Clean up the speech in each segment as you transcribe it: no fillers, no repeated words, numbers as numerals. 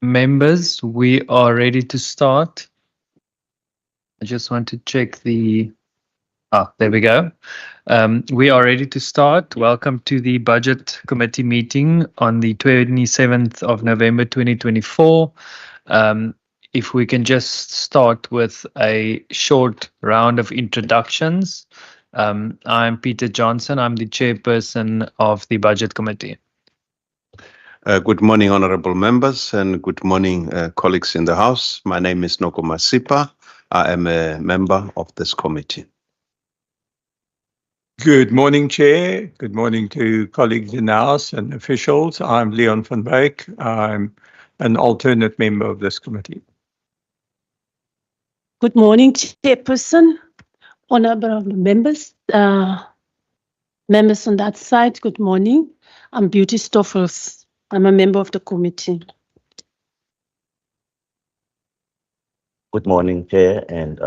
Members, we are ready to start. I just want to check there we go. We are ready to start. Welcome to the Budget Committee meeting on the 27th of November 2024. If we can just start with a short round of introductions. I'm Peter Johnson. I'm the chairperson of the Budget Committee. Good morning, honorable members, and good morning, colleagues in the House. My name is Noko Masipa. I am a member of this committee. Good morning, Chair. Good morning to colleagues in the House and officials. I'm Leon van Wyk. I'm an alternate member of this committee. Good morning, Chairperson, honorable members, members on that side. Good morning. I'm Beauty Stoffels. I'm a member of the committee. Good morning, Chair and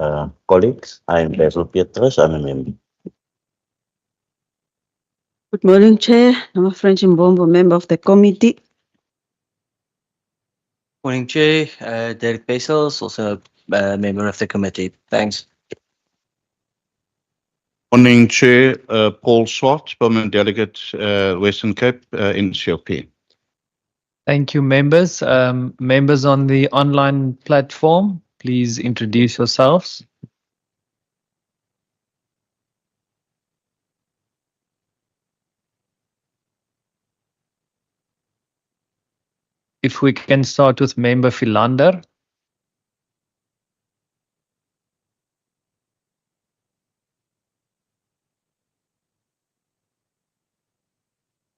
colleagues. I'm Basil Pietrus. I'm a member. Good morning, Chair. I'm a French Mbombo, member of the committee. Morning, Chair. Derek Basils, also a member of the committee. Thanks. Morning, Chair. Paul Swart, Permanent Delegate, Western Cape, NCOP. Thank you, members. Members on the online platform, please introduce yourselves. If we can start with Member Philander.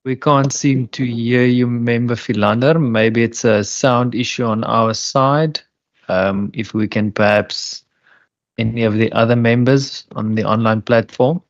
We can't seem to hear you, Member Philander. Maybe it's a sound issue on our side. If we can perhaps any of the other members on the online platform.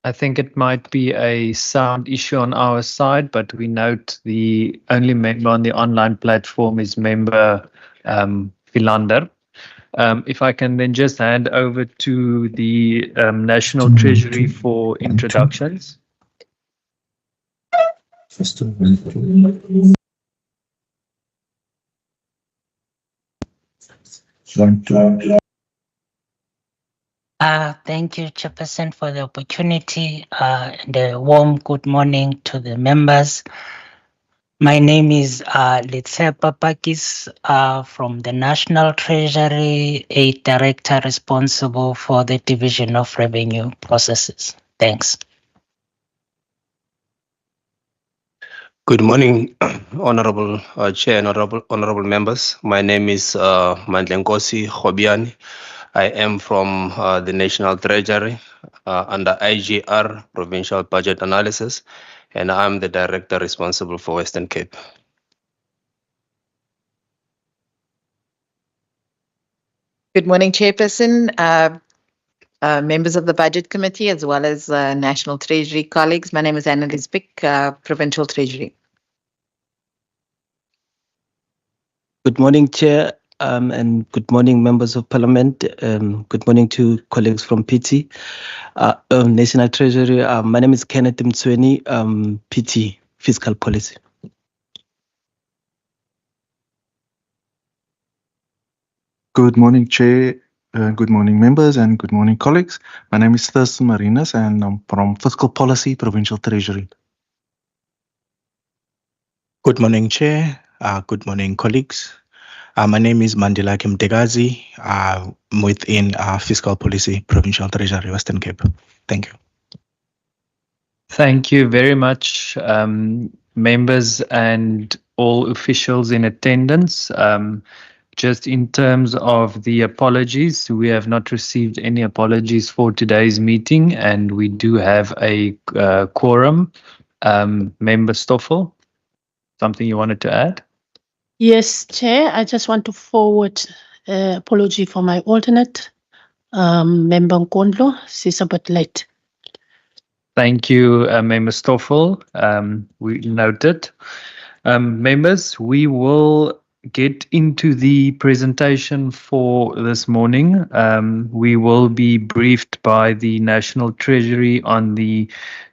I think it might be a sound issue on our side, but we note the only member on the online platform is Member Philander. If I can then just hand over to the National Treasury for introductions. Thank you, Chairperson, for the opportunity and a warm good morning to the members. My name is Letsepa Pakis from the National Treasury, a director responsible for the Division of Revenue Processes. Thanks. Good morning, Honorable Chair and honorable members. My name is Mandlenkosi Khobiani. I am from the National Treasury under IGR, Provincial Budget Analysis, and I'm the director responsible for Western Cape. Good morning, Chairperson, members of the Budget Committee, as well as National Treasury colleagues. My name is Annalise Pick, Provincial Treasury. Good morning, Chair, and good morning, members of Parliament. Good morning to colleagues from PT, National Treasury. My name is Kenneth Mtsweni, PT, Fiscal Policy. Good morning, Chair. Good morning, members, and good morning, colleagues. My name is Thurston Marinas, and I'm from Fiscal Policy, Provincial Treasury. Good morning, Chair. Good morning, colleagues. My name is Mandela Kimtegazi, within Fiscal Policy, Provincial Treasury, Western Cape. Thank you. Thank you very much, members and all officials in attendance. Just in terms of the apologies, we have not received any apologies for today's meeting, and we do have a quorum. Member Stoffel, something you wanted to add? Yes, Chair. I just want to forward apology for my alternate, Member Nkondlo. She's a bit late. Thank you, Member Stoffel. We noted. Members, we will get into the presentation for this morning. We will be briefed by the National Treasury on the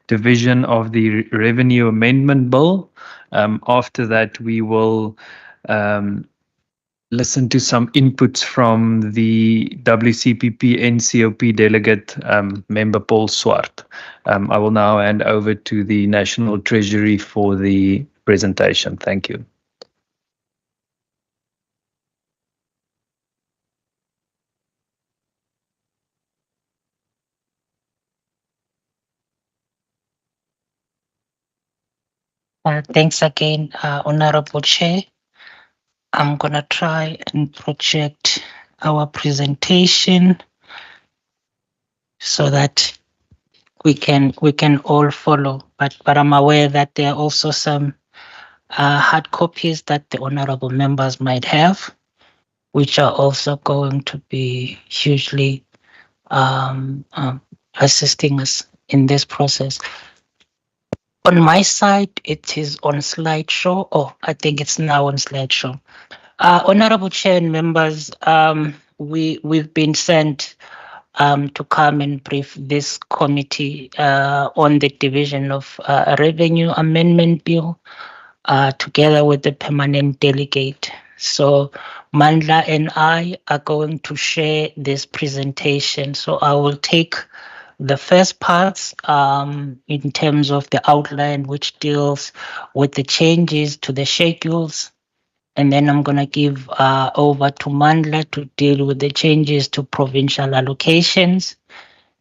division of the Revenue Amendment Bill. After that, we will listen to some inputs from the WCPP NCOP delegate, Member Paul Swart. I will now hand over to the National Treasury for the presentation. Thank you. Thanks again, Honorable Chair. I'm gonna try and project our presentation so that we can all follow. But I'm aware that there are also some hard copies that the honorable members might have, which are also going to be hugely assisting us in this process. On my side, it is on slideshow. Oh, I think it's now on slideshow. Honorable Chair and members, we've been sent to come and brief this committee on the division of revenue amendment bill together with the permanent delegate. So Mandla and I are going to share this presentation. So I will take the first parts in terms of the outline, which deals with the changes to the schedules. And then I'm going to give over to Mandla to deal with the changes to provincial allocations.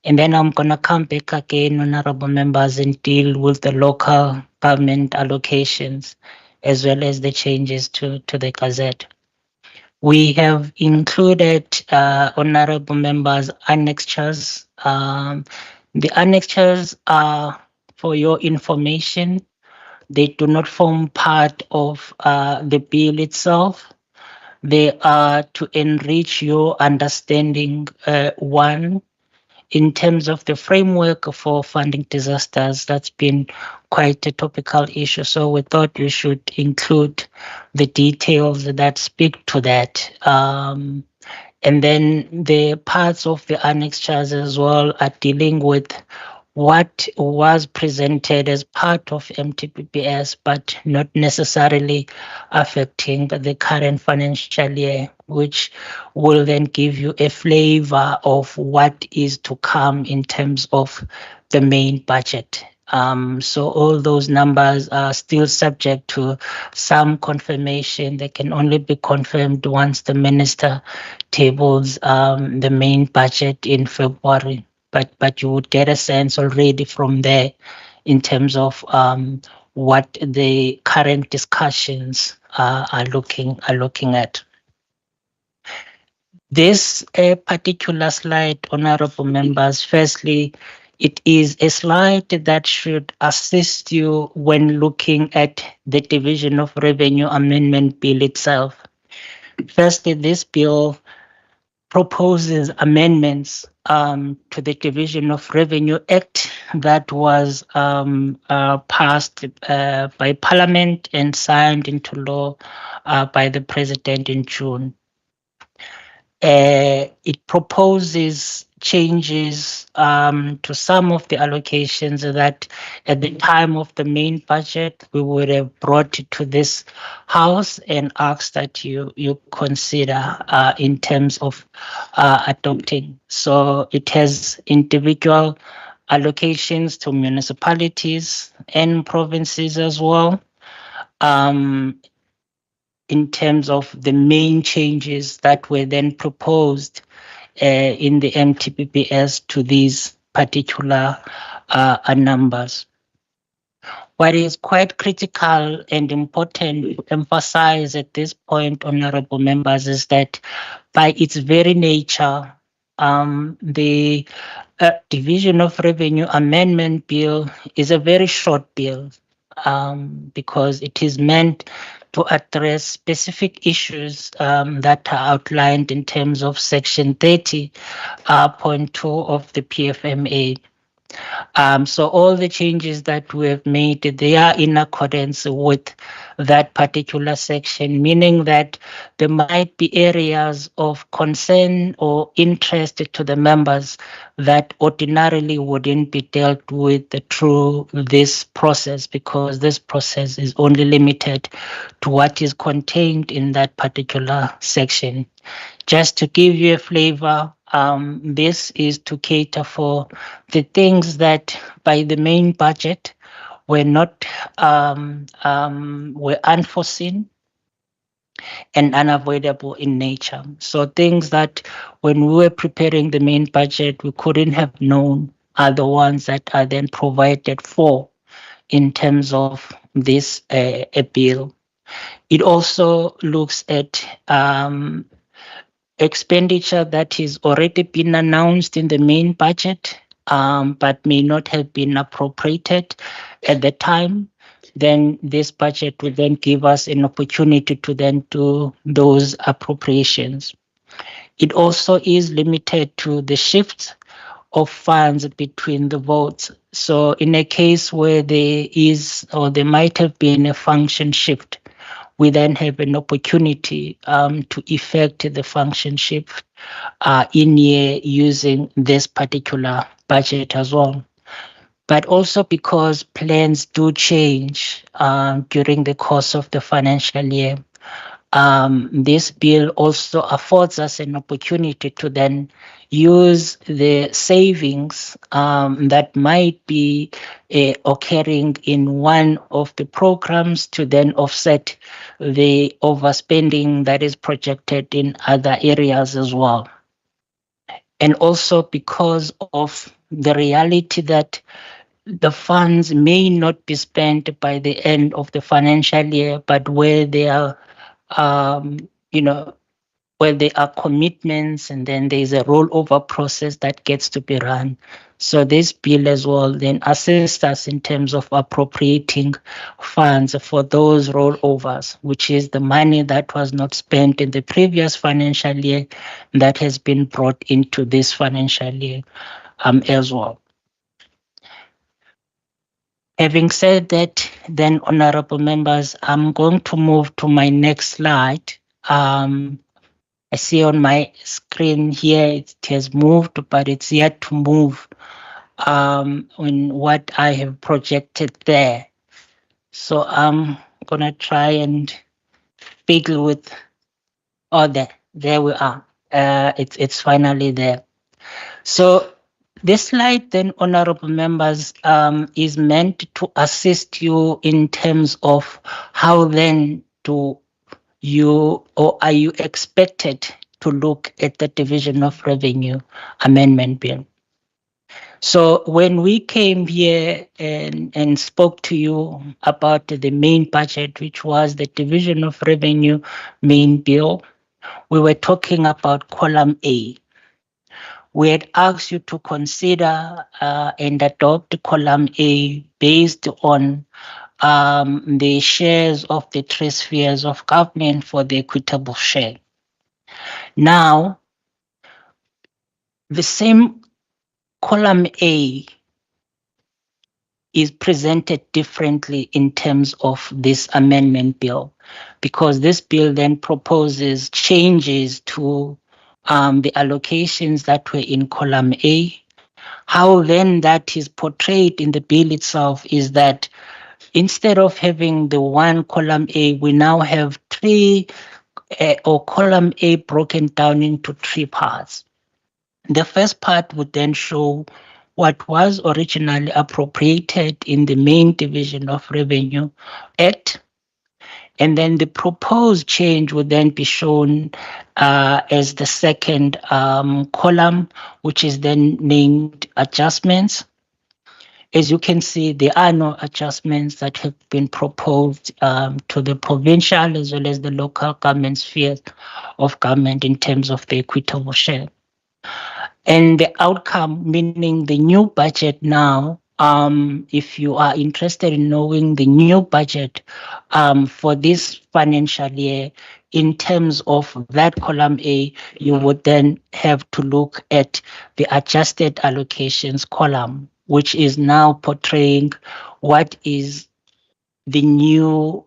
And then I'm going to come back again, honorable members, and deal with the local government allocations, as well as the changes to the Gazette. We have included, honorable members, annexures. The annexures are for your information. They do not form part of the bill itself. They are to enrich your understanding, one, in terms of the framework for funding disasters. That's been quite a topical issue. So we thought we should include the details that speak to that. And then the parts of the annexures as well are dealing with what was presented as part of MTPPS, but not necessarily affecting the current financial year, which will then give you a flavor of what is to come in terms of the main budget. So all those numbers are still subject to some confirmation. They can only be confirmed once the minister tables the main budget in February. But you would get a sense already from there in terms of what the current discussions are looking at. This particular slide, honorable members, firstly, it is a slide that should assist you when looking at the Division of Revenue Amendment Bill itself. Firstly, this bill proposes amendments to the Division of Revenue Act that was passed by Parliament and signed into law by the President in June. It proposes changes to some of the allocations that at the time of the main budget we would have brought to this house and asked that you consider in terms of adopting. So it has individual allocations to municipalities and provinces as well. In terms of the main changes that were then proposed in the MTPPS to these particular numbers. What is quite critical and important to emphasize at this point, honorable members, is that by its very nature, the Division of Revenue Amendment Bill is a very short bill because it is meant to address specific issues that are outlined in terms of Section 30.2 of the PFMA. So all the changes that we have made, they are in accordance with that particular section, meaning that there might be areas of concern or interest to the members that ordinarily wouldn't be dealt with through this process, because this process is only limited to what is contained in that particular section. Just to give you a flavor, this is to cater for the things that by the main budget were not were unforeseen and unavoidable in nature. So things that when we were preparing the main budget, we couldn't have known are the ones that are then provided for in terms of this a bill. It also looks at expenditure that has already been announced in the main budget, but may not have been appropriated at the time. Then this budget will then give us an opportunity to then do those appropriations. It also is limited to the shifts of funds between the votes. So in a case where there is or there might have been a function shift, we then have an opportunity to effect the function shift in year using this particular budget as well. But also because plans do change during the course of the financial year, this bill also affords us an opportunity to then use the savings that might be occurring in one of the programs to then offset the overspending that is projected in other areas as well. And also because of the reality that the funds may not be spent by the end of the financial year, but where they are where there are commitments and then there's a rollover process that gets to be run. So this bill as well then assists us in terms of appropriating funds for those rollovers, which is the money that was not spent in the previous financial year that has been brought into this financial year as well. Having said that, then, honorable members, I'm going to move to my next slide. I see on my screen here it has moved, but it's yet to move on what I have projected there. So I'm going to try and fiddle with, there we are. It's finally there. So this slide then, honorable members, is meant to assist you in terms of how then are you expected to look at the Division of Revenue Amendment Bill? So when we came here and spoke to you about the main budget, which was the Division of Revenue main bill, we were talking about column A. We had asked you to consider and adopt column A based on the shares of the three spheres of government for the equitable share. Now, the same column A is presented differently in terms of this amendment bill, because this bill then proposes changes to the allocations that were in column A. How then that is portrayed in the bill itself is that instead of having the one column A, we now have three, or column A broken down into three parts. The first part would then show what was originally appropriated in the main Division of Revenue Act, and then the proposed change would then be shown as the second column, which is then named adjustments. As you can see, there are no adjustments that have been proposed to the provincial as well as the local government spheres of government in terms of the equitable share. And the outcome, meaning the new budget now, if you are interested in knowing the new budget for this financial year, in terms of that column A, you would then have to look at the adjusted allocations column, which is now portraying what is the new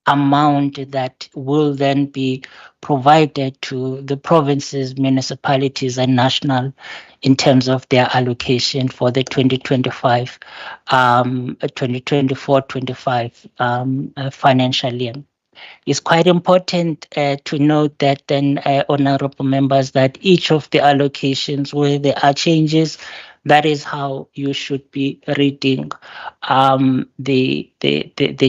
amount that will then be provided to the provinces, municipalities, and national in terms of their allocation for the 2025, 2024-25 financial year. It's quite important to note that then, honorable members, that each of the allocations where there are changes, that is how you should be reading the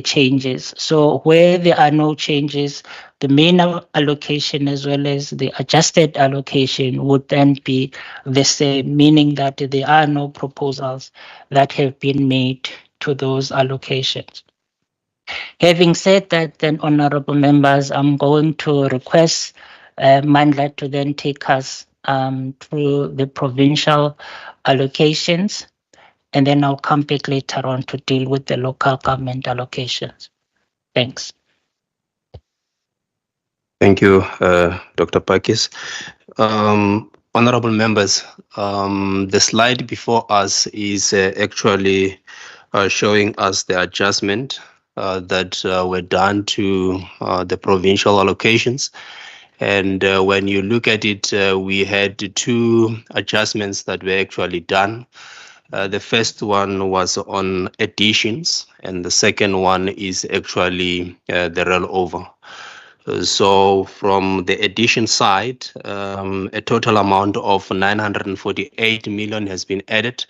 changes. So where there are no changes, the main allocation as well as the adjusted allocation would then be the same, meaning that there are no proposals that have been made to those allocations. Having said that, then, honorable members, I'm going to request Mandla to then take us through the provincial allocations, and then I'll come back later on to deal with the local government allocations. Thanks. Thank you, Dr. Pakis. Honorable members, the slide before us is actually showing us the adjustment that were done to the provincial allocations. And when you look at it, we had two adjustments that were actually done. The first one was on additions, and the second one is actually the rollover. So from the addition side, a total amount of 948 million has been added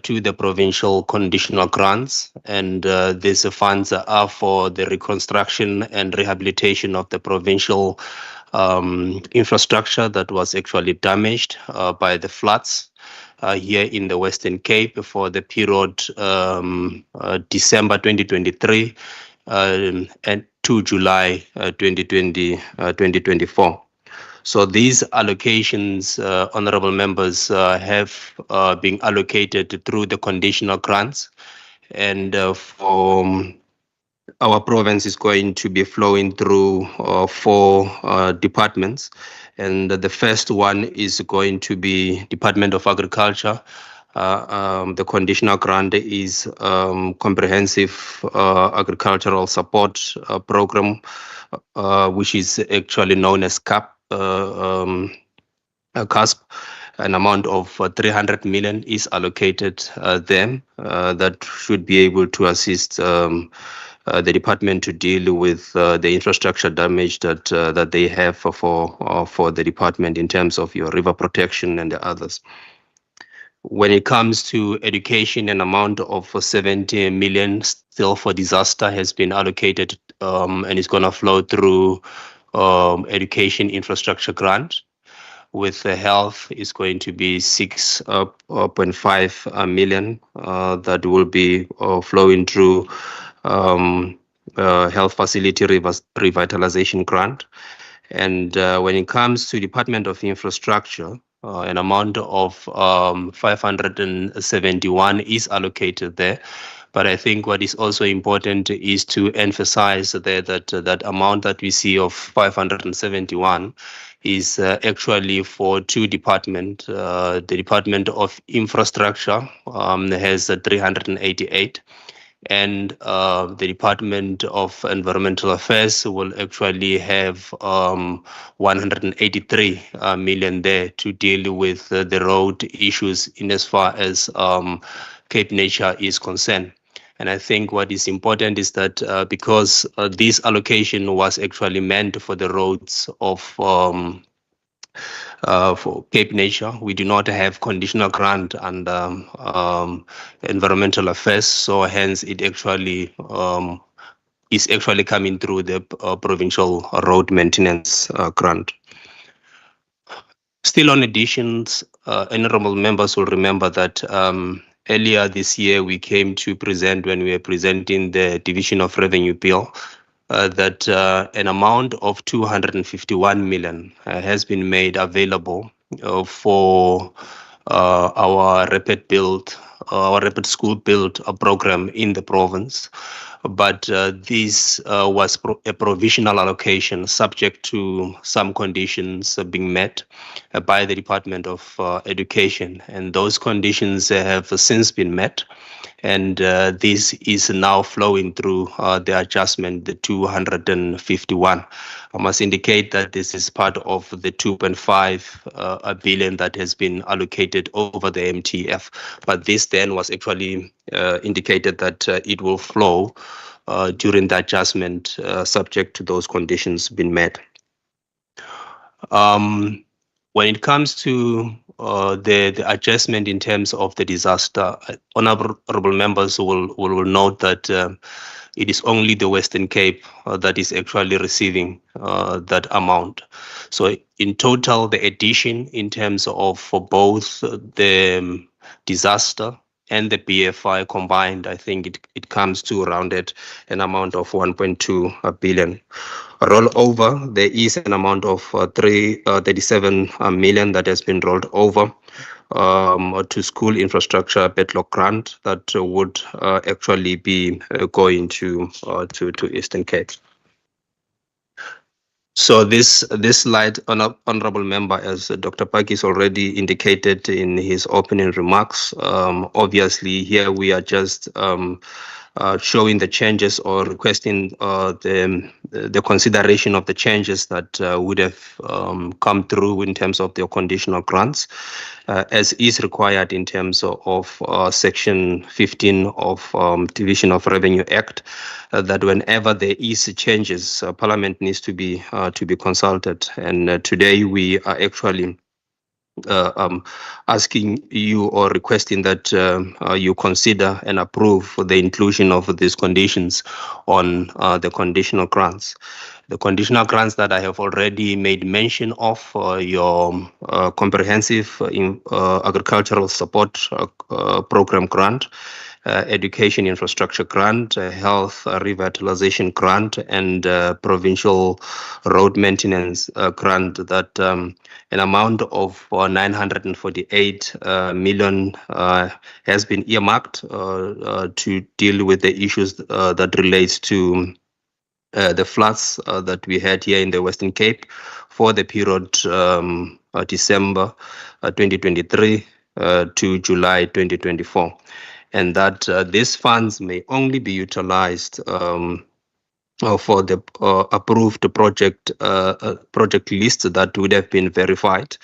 to the provincial conditional grants, and these funds are for the reconstruction and rehabilitation of the provincial infrastructure that was actually damaged by the floods here in the Western Cape for the period December 2023 and to July 2024. So these allocations, honorable members, have been allocated through the conditional grants, and for our province is going to be flowing through four departments. And the first one is going to be Department of Agriculture. The conditional grant is Comprehensive Agricultural Support Program, which is actually known as CASP. An amount of 300 million is allocated there that should be able to assist the department to deal with the infrastructure damage that they have for the department in terms of your river protection and the others. When it comes to education, an amount of 70 million still for disaster has been allocated and is going to flow through education infrastructure grant. With health is going to be 6.5 million that will be flowing through health facility revitalization grant. And when it comes to Department of Infrastructure, an amount of 571 is allocated there. But I think what is also important is to emphasize there that amount that we see of 571 is actually for two departments. The Department of Infrastructure has 388. And the Department of Environmental Affairs will actually have 183 million there to deal with the road issues in as far as Cape Nature is concerned. And I think what is important is that because this allocation was actually meant for the roads of for Cape Nature, we do not have conditional grant under environmental affairs, so hence it actually is actually coming through the provincial road maintenance grant. Still on additions, honorable members will remember that earlier this year we came to present, when we were presenting the Division of Revenue Bill, that an amount of 251 million has been made available for our rapid build our rapid school build program in the province. But this was a provisional allocation subject to some conditions being met by the Department of Education. And those conditions have since been met. And this is now flowing through the adjustment, the 251. I must indicate that this is part of the 2.5 billion that has been allocated over the MTF. But this then was actually indicated that it will flow during the adjustment subject to those conditions being met. When it comes to the adjustment in terms of the disaster, honorable members will note that it is only the Western Cape that is actually receiving that amount. So in total, the addition in terms of for both the disaster and the BFI combined, I think it comes to around an amount of 1.2 billion. Rollover, there is an amount of 37 million that has been rolled over to school infrastructure backlog grant that would actually be going to Eastern Cape. So this slide, honorable member, as Dr. Pakis already indicated in his opening remarks, obviously here we are just showing the changes or requesting the consideration of the changes that would have come through in terms of the conditional grants, as is required in terms of Section 15 of Division of Revenue Act, that whenever there is changes, Parliament needs to be consulted. And today we are actually asking you or requesting that you consider and approve the inclusion of these conditions on the conditional grants. The conditional grants that I have already made mention of, your comprehensive agricultural support program grant, education infrastructure grant, health revitalization grant, and provincial road maintenance grant, that an amount of 948 million has been earmarked to deal with the issues that relates to the floods that we had here in the Western Cape for the period December 2023 to July 2024. And that these funds may only be utilized for the approved project list that would have been verified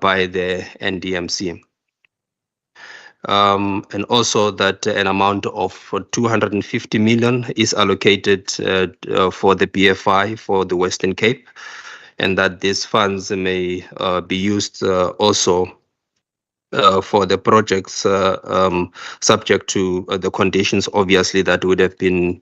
by the NDMC. And also that an amount of 250 million is allocated for the BFI for the Western Cape, and that these funds may be used also for the projects subject to the conditions, obviously, that would have been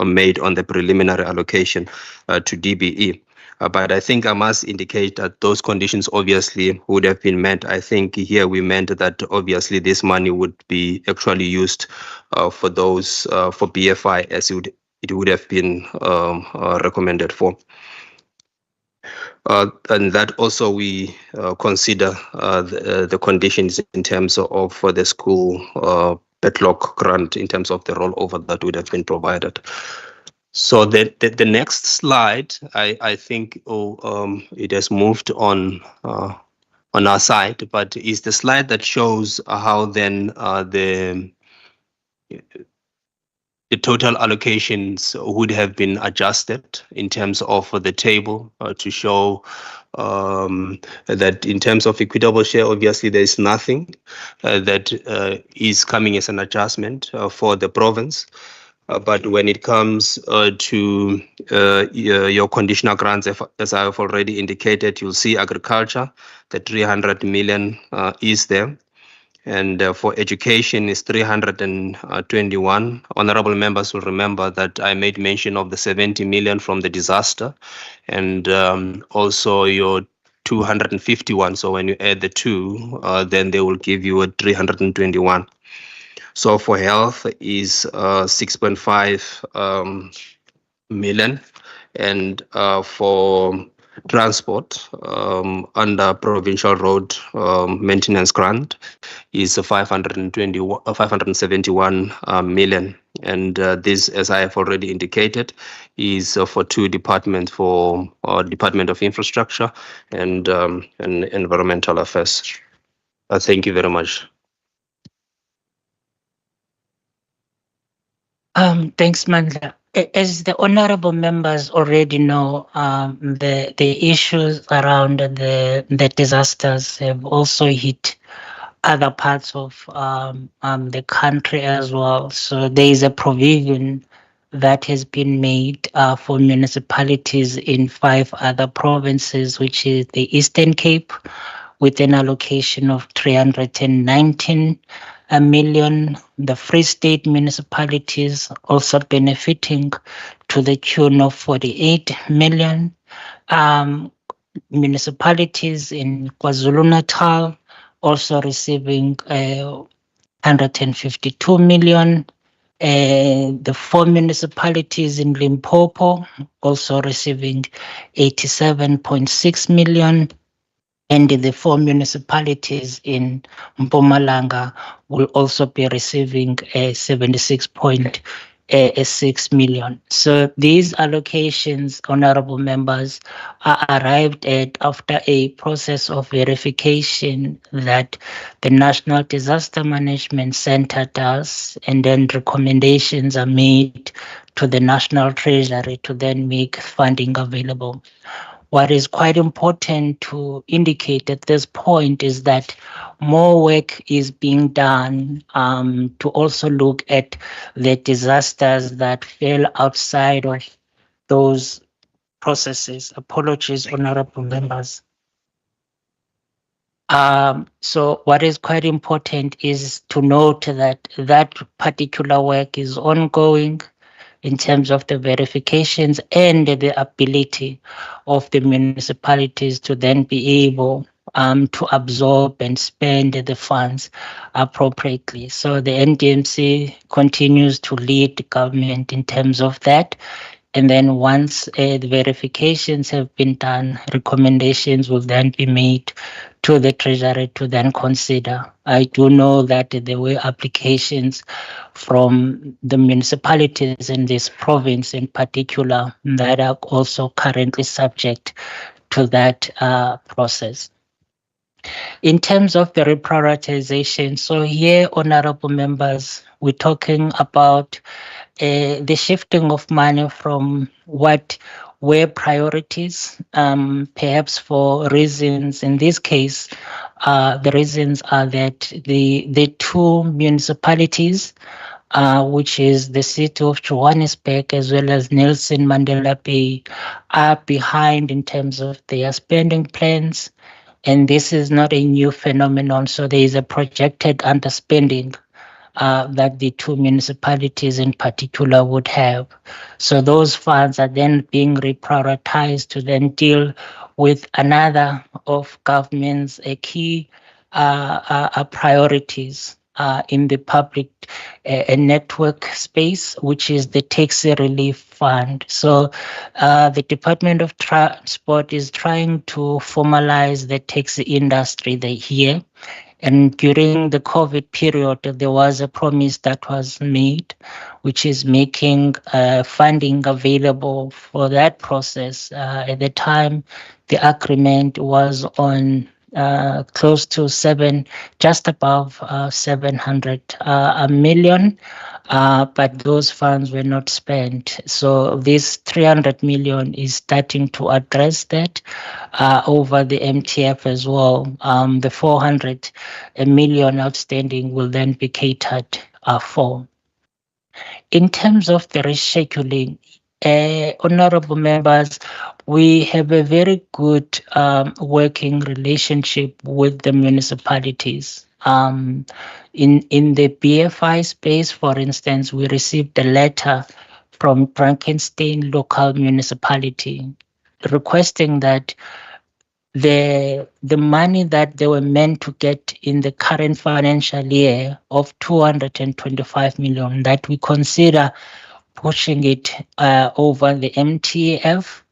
made on the preliminary allocation to DBE. But I think I must indicate that those conditions obviously would have been met. I think here we meant that obviously this money would be actually used for those for BFI as it would have been recommended for. And that also we consider the conditions in terms of for the school backlog grant in terms of the rollover that would have been provided. So the next slide, I think it has moved on our side, but is the slide that shows how then the total allocations would have been adjusted in terms of the table to show that in terms of equitable share, obviously there is nothing that is coming as an adjustment for the province. But when it comes to your conditional grants, as I have already indicated, you'll see agriculture, the 300 million is there. And for education is 321. Honorable members will remember that I made mention of the 70 million from the disaster, and also your 251. So when you add the two, then they will give you a 321. So for health is 6.5 million, and for transport under provincial road maintenance grant is 571 million. And this, as I have already indicated, is for two departments, for Department of Infrastructure and Environmental Affairs. Thank you very much. Thanks, Mandla. As the honorable members already know, the issues around the disasters have also hit other parts of the country as well. So there is a provision that has been made for municipalities in 5 other provinces, which is the Eastern Cape, with an allocation of 319 million. The Free State municipalities also benefiting to the tune of 48 million. Municipalities in KwaZulu-Natal also receiving 152 million. The 4 municipalities in Limpopo also receiving 87.6 million. And the 4 municipalities in Mpumalanga will also be receiving 76.6 million. So these allocations, honorable members, are arrived at after a process of verification that the National Disaster Management Center does, and then recommendations are made to the National Treasury to then make funding available. What is quite important to indicate at this point is that more work is being done to also look at the disasters that fell outside of those processes. Apologies, honorable members. So what is quite important is to note that that particular work is ongoing in terms of the verifications and the ability of the municipalities to then be able to absorb and spend the funds appropriately. So the NDMC continues to lead the government in terms of that. And then once the verifications have been done, recommendations will then be made to the Treasury to then consider. I do know that there were applications from the municipalities in this province in particular that are also currently subject to that process. In terms of the reprioritization, so here, honorable members, we're talking about the shifting of money from what were priorities, perhaps for reasons. In this case, the reasons are that the 2 municipalities, which is the city of Johannesburg as well as Nelson Mandela Bay, are behind in terms of their spending plans. And this is not a new phenomenon, so there is a projected underspending that the 2 municipalities in particular would have. So those funds are then being reprioritized to then deal with another of government's key priorities in the public network space, which is the taxi relief fund. So the Department of Transport is trying to formalize the taxi industry here. And during the COVID period, there was a promise that was made, which is making funding available for that process. At the time, the agreement was on close to just above 700 million, but those funds were not spent. So this 300 million is starting to address that over the MTF as well. The 400 million outstanding will then be catered for. In terms of the rescheduling, honorable members, we have a very good working relationship with the municipalities. In the BFI space, for instance, we received a letter from Drakenstein local municipality requesting that the money that they were meant to get in the current financial year of 225 million, that we consider pushing it over the MTF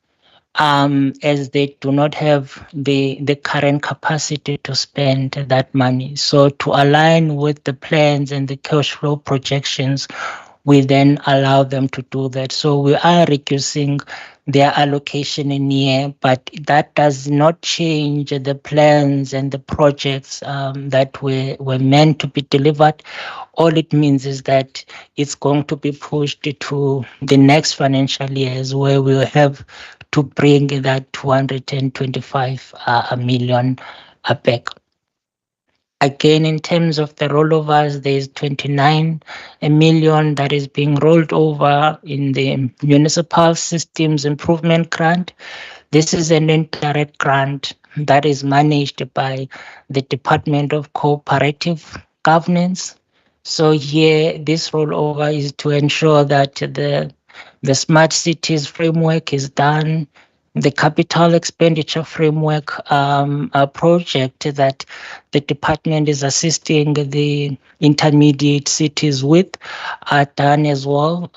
as they do not have the current capacity to spend that money. So to align with the plans and the cash flow projections, we then allow them to do that. So we are reducing their allocation in year, but that does not change the plans and the projects that were meant to be delivered. All it means is that it's going to be pushed to the next financial years where we'll have to bring that 225 million back. Again, in terms of the rollovers, there's 29 million that is being rolled over in the Municipal Systems Improvement Grant. This is an indirect grant that is managed by the Department of Cooperative Governance. So here, this rollover is to ensure that the smart cities framework is done, the capital expenditure framework project that the department is assisting the intermediate cities with are done as well,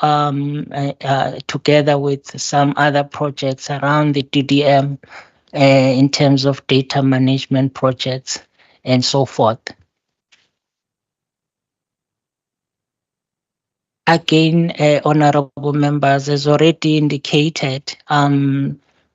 together with some other projects around the DDM in terms of data management projects and so forth. Again, honorable members, as already indicated,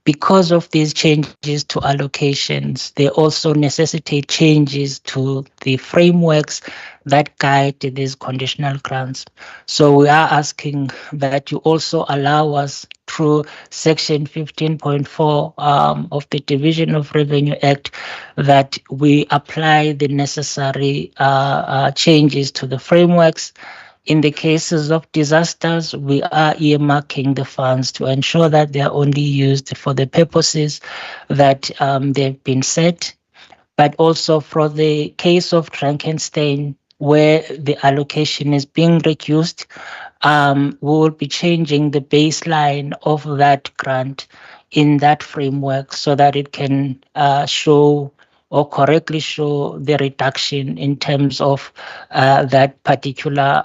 because of these changes to allocations, they also necessitate changes to the frameworks that guide these conditional grants. So we are asking that you also allow us through Section 15.4 of the Division of Revenue Act that we apply the necessary changes to the frameworks. In the cases of disasters, we are earmarking the funds to ensure that they are only used for the purposes that they've been set. But also for the case of Frankenstein, where the allocation is being reduced, we will be changing the baseline of that grant in that framework so that it can show or correctly show the reduction in terms of that particular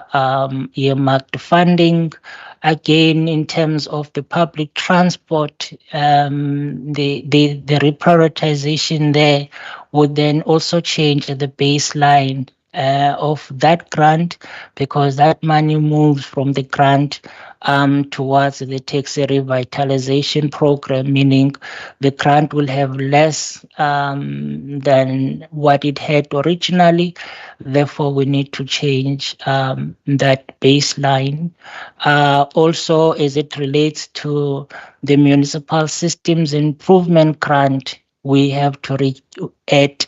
earmarked funding. Again, in terms of the public transport, the reprioritization there would then also change the baseline of that grant, because that money moves from the grant towards the taxi revitalization program, meaning the grant will have less than what it had originally. Therefore, we need to change that baseline. Also, as it relates to the Municipal Systems Improvement Grant, we have to add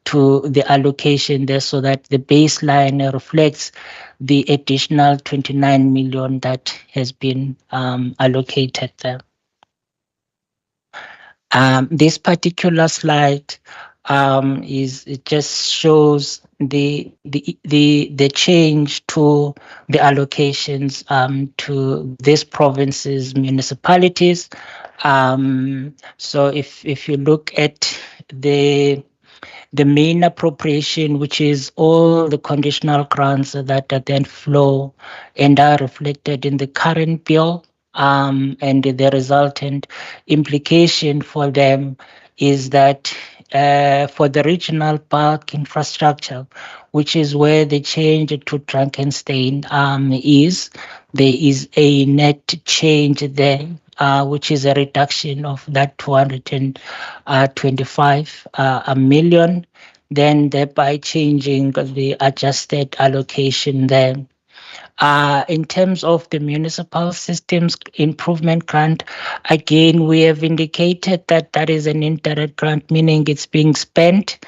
to the allocation there so that the baseline reflects the additional 29 million that has been allocated there. This particular slide it just shows the change to the allocations to these provinces, municipalities. So if you look at the main appropriation, which is all the conditional grants that then flow and are reflected in the current bill, and the resultant implication for them is that for the regional park infrastructure, which is where the change to Frankenstein is, there is a net change there, which is a reduction of that 225 million, then thereby changing the adjusted allocation there. In terms of the Municipal Systems Improvement Grant, again, we have indicated that that is an indirect grant, meaning it's being spent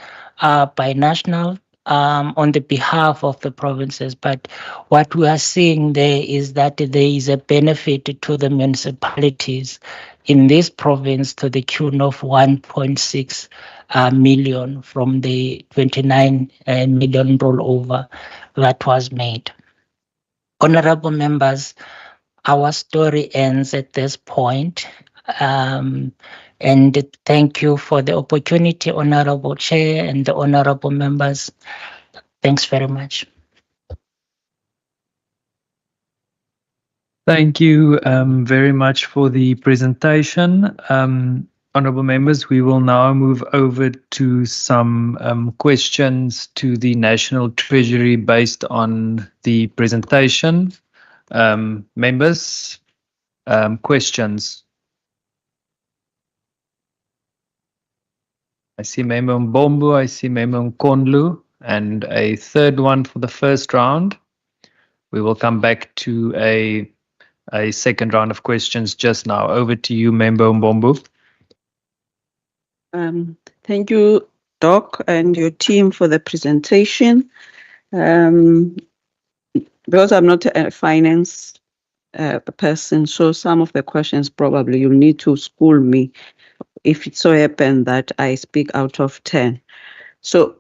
by national on the behalf of the provinces. But what we are seeing there is that there is a benefit to the municipalities in this province to the tune of 1.6 million from the 29 million rollover that was made. Honorable members, our story ends at this point. And thank you for the opportunity, Honorable Chair and the honorable members. Thanks very much. Thank you very much for the presentation. Honourable members, we will now move over to some questions to the National Treasury based on the presentation. Members, questions? I see Member Mbombo, I see Member Nkondlu, and a third one for the first round. We will come back to a second round of questions just now. Over to you, Member Mbombo. Thank you, Doc, and your team for the presentation. Because I'm not a finance person, so some of the questions probably you need to school me if it so happens that I speak out of 10. So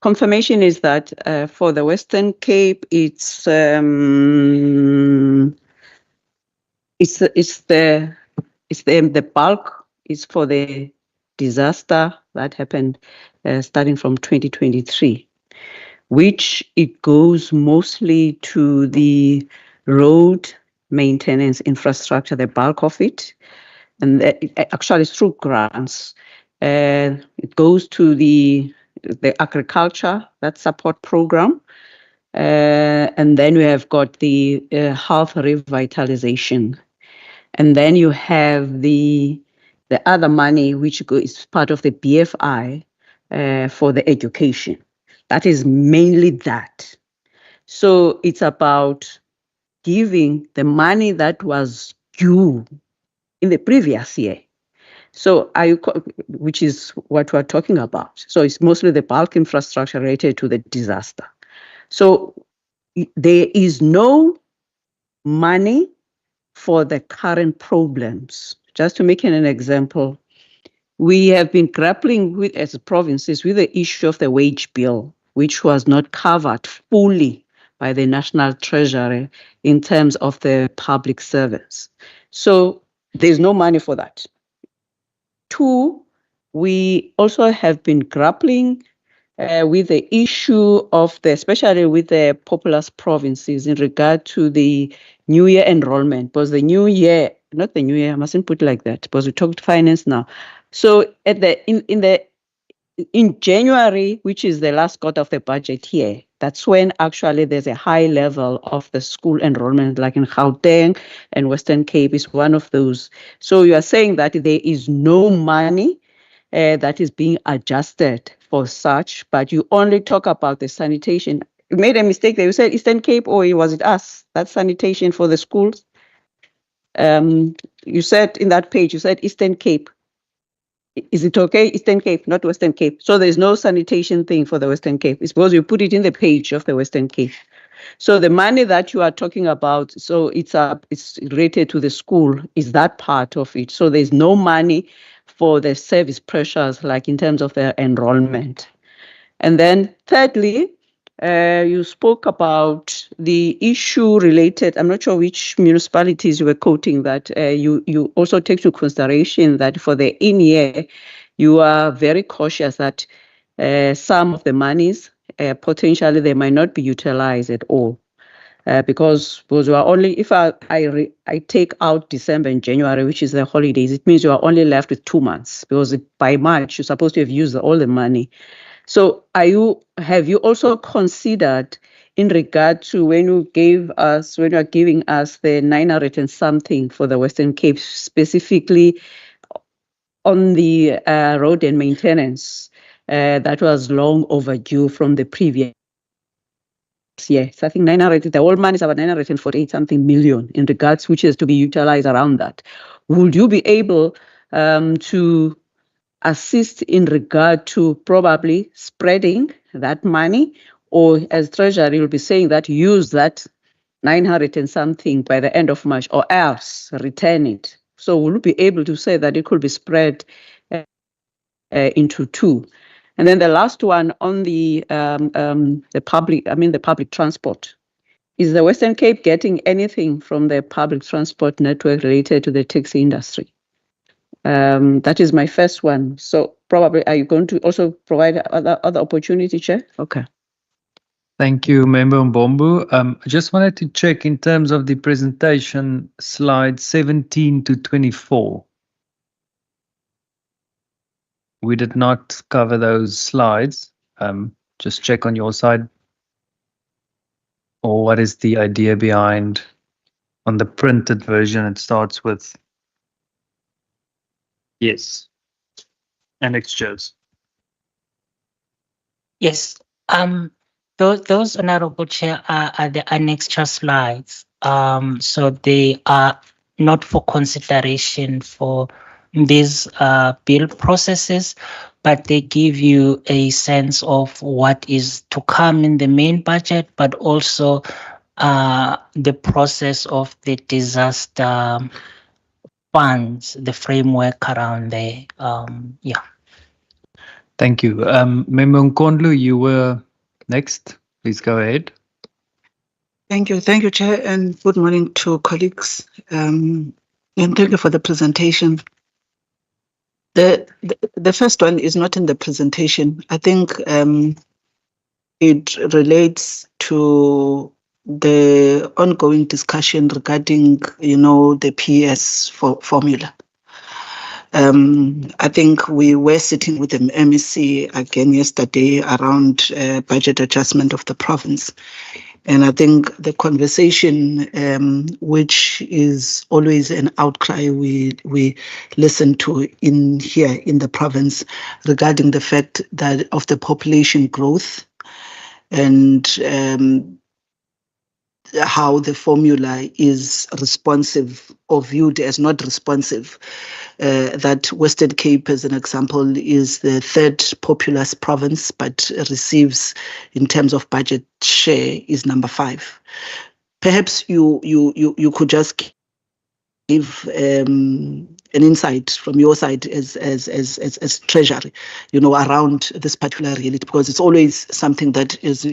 confirmation is that for the Western Cape, it's the bulk is for the disaster that happened starting from 2023, which it goes mostly to the road maintenance infrastructure, the bulk of it, and actually it's through grants. It goes to the agriculture, that support program, and then we have got the health revitalization, and then you have the other money which is part of the BFI for the education. That is mainly that. So it's about giving the money that was due in the previous year. So which is what we're talking about. So it's mostly the bulk infrastructure related to the disaster. So there is no money for the current problems. Just to make an example, we have been grappling with, as provinces, with the issue of the wage bill, which was not covered fully by the National Treasury in terms of the public servants. So there's no money for that. 2, we also have been grappling with the issue of especially with the populous provinces in regard to the new year enrollment, because the new year, not the new year, I mustn't put it like that, because we talked finance now. So at in January, which is the last quarter of the budget year, that's when actually there's a high level of the school enrollment, like in Gauteng and Western Cape is one of those. So you are saying that there is no money that is being adjusted for such, but you only talk about the sanitation. You made a mistake there. You said Eastern Cape, or was it us? That sanitation for the schools. You said in that page, you said Eastern Cape. Is it okay? Eastern Cape, not Western Cape. So there's no sanitation thing for the Western Cape. It's because you put it in the page of the Western Cape. So the money that you are talking about, so it's related to the school, is that part of it. So there's no money for the service pressures, like in terms of the enrollment. And then thirdly, you spoke about the issue related, I'm not sure which municipalities you were quoting, that you also take into consideration that for the in-year, you are very cautious that some of the monies, potentially they might not be utilized at all. Because you are only, if I take out December and January, which is the holidays, it means you are only left with 2 months, because by March, you're supposed to have used all the money. So have you also considered in regard to when you are giving us the 900 and something for the Western Cape, specifically on the road and maintenance, that was long overdue from the previous year. So I think 900, the whole money is about 948 something million in regards, which is to be utilized around that. Would you be able to assist in regard to probably spreading that money, or as Treasury will be saying that use that 900 and something by the end of March, or else return it? So will you be able to say that it could be spread into 2? And then the last one on the public transport. Is the Western Cape getting anything from the public transport network related to the taxi industry? That is my first one. So probably, are you going to also provide other opportunity, Chair? Okay. Thank you, Member Mbombu. I just wanted to check in terms of the presentation, slides 17 to 24. We did not cover those slides. Just check on your side. Or what is the idea behind, on the printed version, it starts with, yes, annexures. Yes. Those honorable chair are the annexure slides. So they are not for consideration for these bill processes, but they give you a sense of what is to come in the main budget, but also the process of the disaster funds, the framework around there. Yeah. Thank you. Member Nkondlu, you were next. Please go ahead. Thank you, Chair, and good morning to colleagues. And thank you for the presentation. The first one is not in the presentation. I think it relates to the ongoing discussion regarding, the PS formula. I think we were sitting with the MEC again yesterday around budget adjustment of the province. And I think the conversation, which is always an outcry we listen to in here in the province regarding the fact that of the population growth and how the formula is responsive or viewed as not responsive. That Western Cape, as an example, is the third populous province, but receives, in terms of budget share, is number 5. Perhaps you could just give an insight from your side as Treasury, around this particular reality, because it's always something that is,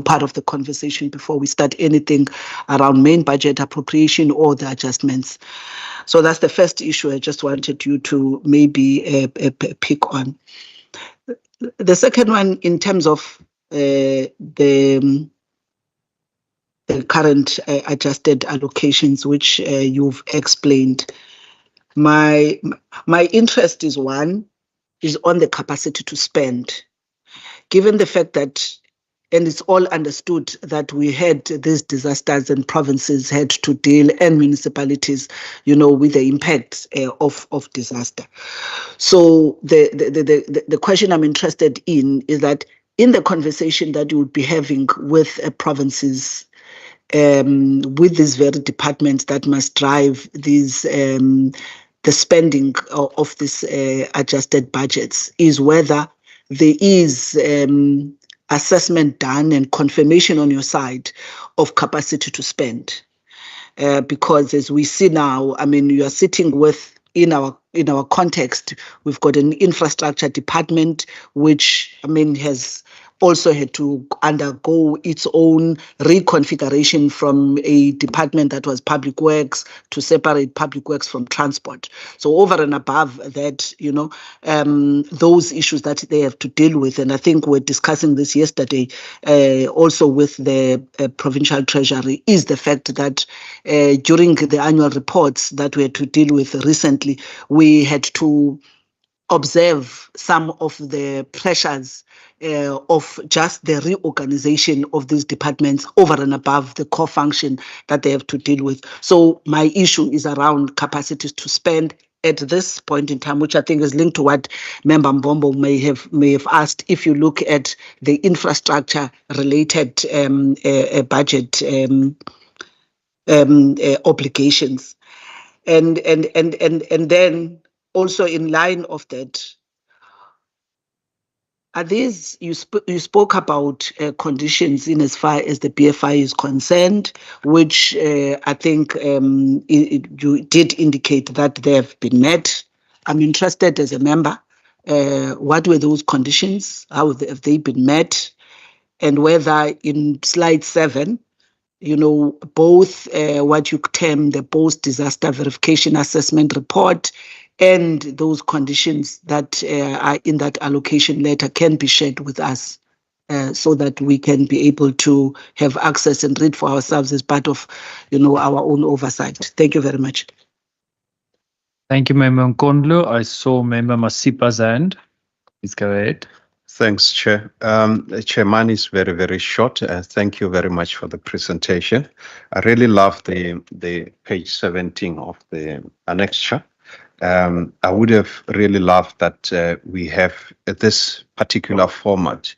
part of the conversation before we start anything around main budget appropriation or the adjustments. So that's the first issue I just wanted you to maybe pick on. The second one, in terms of the current adjusted allocations, which you've explained, my interest is on the capacity to spend, given the fact that, and it's all understood that we had these disasters and provinces had to deal, and municipalities, with the impacts of disaster. So the question I'm interested in is that in the conversation that you would be having with provinces, with these very departments that must drive these the spending of these adjusted budgets, is whether there is assessment done and confirmation on your side of capacity to spend. Because as we see now, you are sitting with, in our context, we've got an infrastructure department which has also had to undergo its own reconfiguration from a department that was public works to separate public works from transport. So over and above that, those issues that they have to deal with, and I think we're discussing this yesterday also with the Provincial Treasury, is the fact that during the annual reports that we had to deal with recently, we had to observe some of the pressures of just the reorganization of these departments over and above the core function that they have to deal with. So my issue is around capacities to spend at this point in time, which I think is linked to what Member Mbombo may have asked. If you look at the infrastructure related budget obligations, and then also in line of that, are these, you spoke about conditions in as far as the BFI is concerned, which I think you did indicate that they have been met. I'm interested as a member, what were those conditions? How have they been met? And whether in slide 7, both what you term the post-disaster verification assessment report and those conditions that are in that allocation letter can be shared with us. so that we can be able to have access and read for ourselves as part of, our own oversight. Thank you very much. Thank you, Member Nkondlo. I saw Member Masipa's hand. Please go ahead. Thanks, Chair. Chair, mine is very, very short. Thank you very much for the presentation. I really love the page 17 of the annexure. I would have really loved that we have this particular format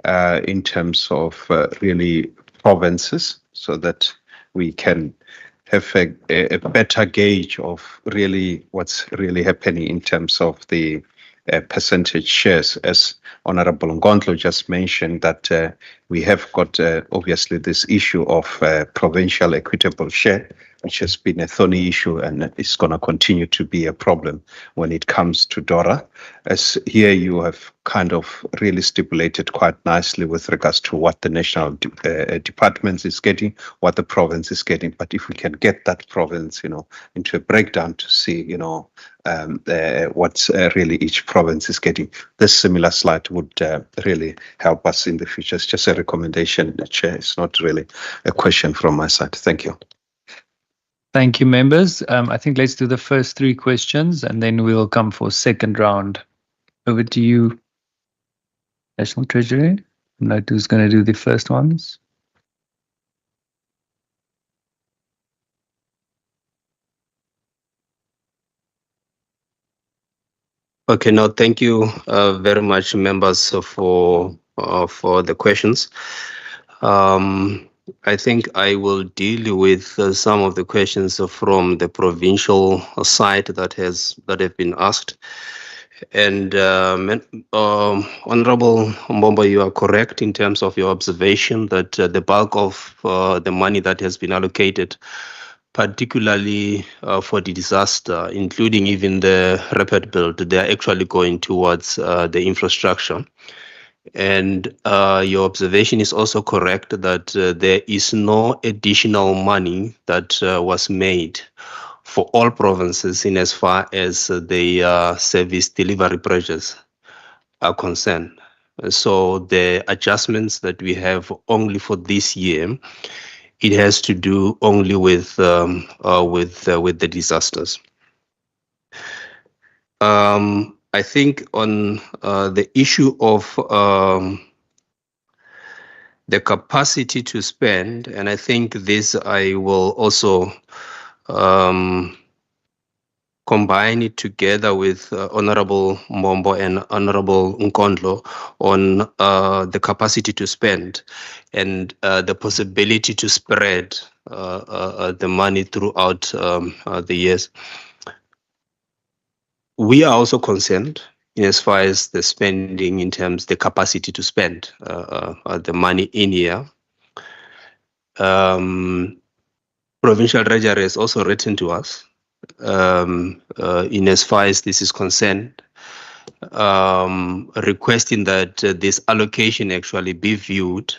in terms of really provinces, so that we can have a better gauge of really what's really happening in terms of the percentage shares. As Honorable Nkondlo just mentioned, that we have got obviously this issue of provincial equitable share, which has been a thorny issue and is going to continue to be a problem when it comes to DORA. As here you have kind of really stipulated quite nicely with regards to what the national department is getting, what the province is getting. But if we can get that province, into a breakdown to see, what's really each province is getting, this similar slide would really help us in the future. It's just a recommendation, Chair. It's not really a question from my side. Thank you. Thank you, members. I think let's do the first 3 questions and then we'll come for second round. Over to you, National Treasury. Not who's going to do the first ones. Okay, no, thank you very much, members, for the questions. I think I will deal with some of the questions from the provincial side that have been asked. And Honorable Mbombo, you are correct in terms of your observation that the bulk of the money that has been allocated, particularly for the disaster, including even the rapid build, they are actually going towards the infrastructure. And your observation is also correct that there is no additional money that was made for all provinces in as far as the service delivery pressures are concerned. So the adjustments that we have only for this year, it has to do only with the disasters. I think on the issue of the capacity to spend, and I think this I will also combine it together with Honorable Mbombo and Honorable Nkondlo on the capacity to spend and the possibility to spread the money throughout the years. We are also concerned in as far as the spending in terms the capacity to spend the money in here. Provincial Treasury has also written to us in as far as this is concerned, requesting that this allocation actually be viewed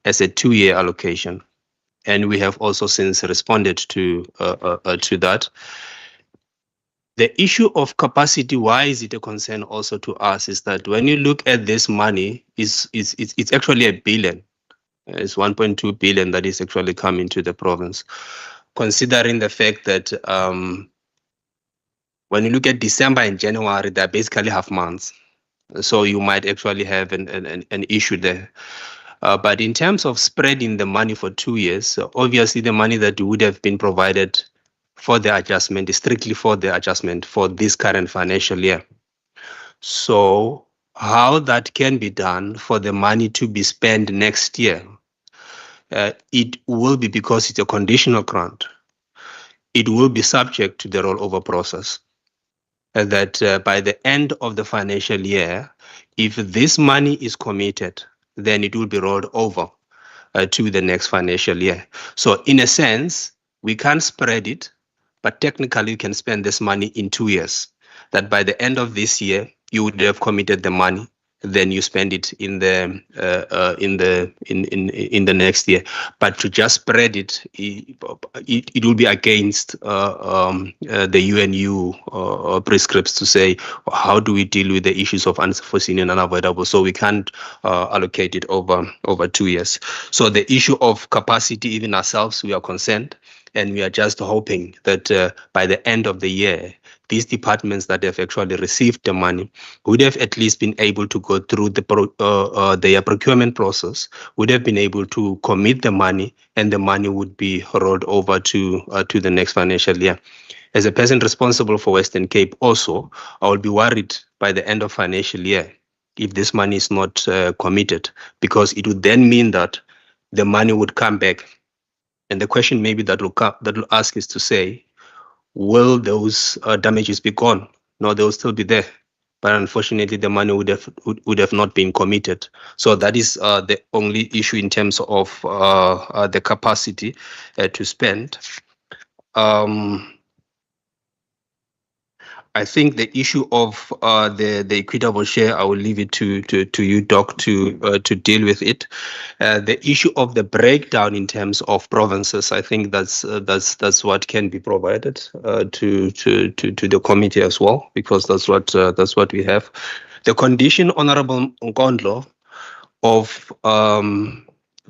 as a 2-year allocation. And we have also since responded to that. The issue of capacity, why is it a concern also to us, is that when you look at this money, it's actually 1 billion. It's 1.2 billion that is actually coming to the province. Considering the fact that when you look at December and January, they're basically half months. So you might actually have an issue there. But in terms of spreading the money for 2 years, obviously the money that would have been provided for the adjustment is strictly for the adjustment for this current financial year. So how that can be done for the money to be spent next year, it will be, because it's a conditional grant, it will be subject to the rollover process. That by the end of the financial year, if this money is committed, then it will be rolled over to the next financial year. So in a sense, we can't spread it, but technically you can spend this money in 2 years. That by the end of this year, you would have committed the money then you spend it in the next year. But to just spread it, it will be against the UNU prescripts to say how do we deal with the issues of unforeseen and unavoidable. So we can't allocate it over 2 years. So the issue of capacity, even ourselves, we are concerned, and we are just hoping that by the end of the year, these departments that have actually received the money would have at least been able to go through their procurement process, would have been able to commit the money, and the money would be rolled over to the next financial year. As a person responsible for Western Cape also, I will be worried by the end of financial year if this money is not committed, because it would then mean that the money would come back. And the question maybe that will ask is to say, will those damages be gone? No, they will still be there. But unfortunately, the money would have not been committed. So that is the only issue in terms of the capacity to spend. I think the issue of the equitable share, I will leave it to you, Doc, to deal with it. The issue of the breakdown in terms of provinces, I think that's what can be provided to the committee as well, because that's what we have. The condition, Honorable Nkondlo, of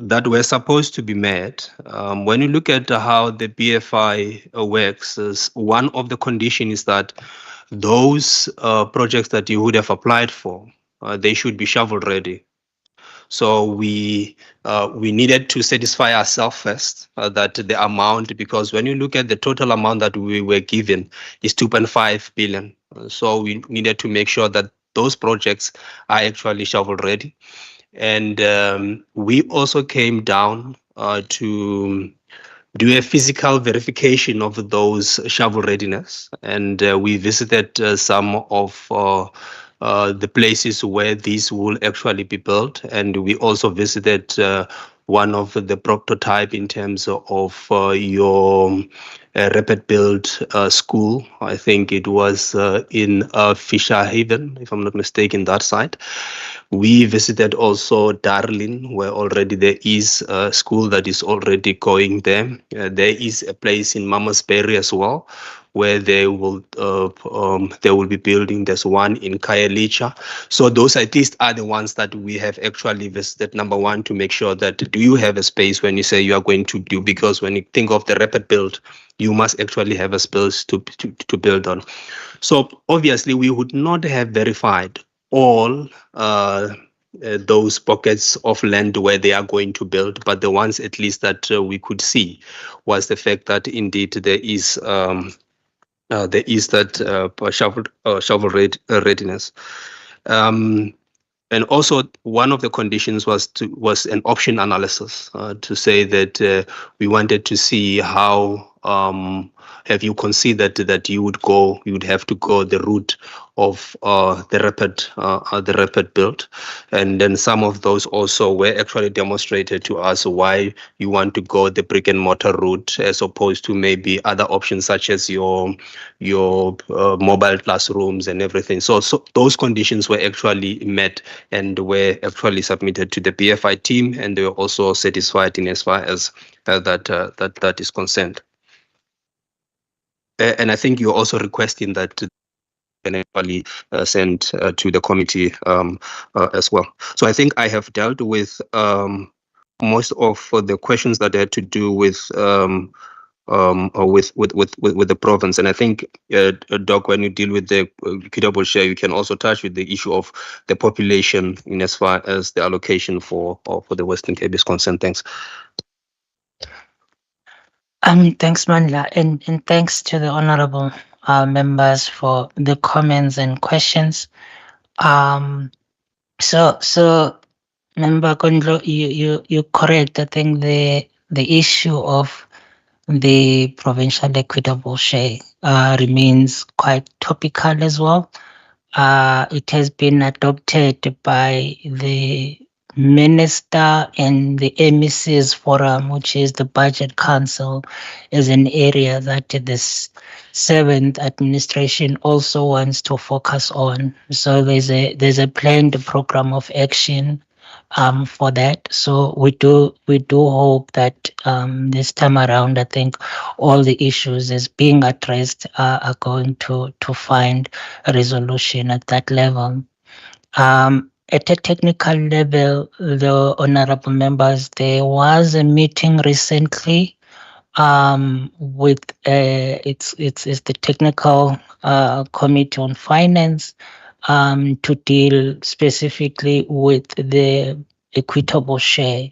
that were supposed to be met. When you look at how the BFI works, one of the conditions is that those projects that you would have applied for, they should be shovel ready. So we needed to satisfy ourselves first that the amount, because when you look at the total amount that we were given is 2.5 billion. So we needed to make sure that those projects are actually shovel ready. And we also came down to do a physical verification of those shovel readiness. And we visited some of the places where these will actually be built. And we also visited one of the prototype in terms of your rapid build school. I think it was in Fisher Haven, if I'm not mistaken, that site. We visited also Darlin, where already there is a school that is already going there. There is a place in Mamasbury as well, where they will be building. There's one in Khayelitsha. So those at least are the ones that we have actually visited. Number one, to make sure that do you have a space when you say you are going to do, because when you think of the rapid build, you must actually have a space to build on. So obviously we would not have verified all those pockets of land where they are going to build, but the ones at least that we could see was the fact that indeed there is that shovel readiness. And also one of the conditions was an option analysis to say that we wanted to see how have you considered that you would have to go the route of the rapid build, and then some of those also were actually demonstrated to us why you want to go the brick and mortar route as opposed to maybe other options such as your mobile classrooms and everything. So those conditions were actually met and were actually submitted to the BFI team, and they were also satisfied in as far as that is concerned. And I think you're also requesting that can actually send to the committee as well. So I think I have dealt with most of the questions that had to do with the province. And I think, Doc, when you deal with the equitable share, you can also touch with the issue of the population in as far as the allocation for the Western Cape is concerned. Thanks. Thanks, Mandla, and thanks to the honorable members for the comments and questions. So Member Kondlo, you're correct. I think the issue of the provincial equitable share remains quite topical as well. It has been adopted by the Minister and the MEC's forum, which is the Budget Council, is an area that this seventh administration also wants to focus on. So there's a planned program of action for that. So we do hope that this time around, I think all the issues as being addressed are going to find a resolution at that level. At a technical level, the honorable members, there was a meeting recently with it's the technical committee on finance to deal specifically with the equitable share.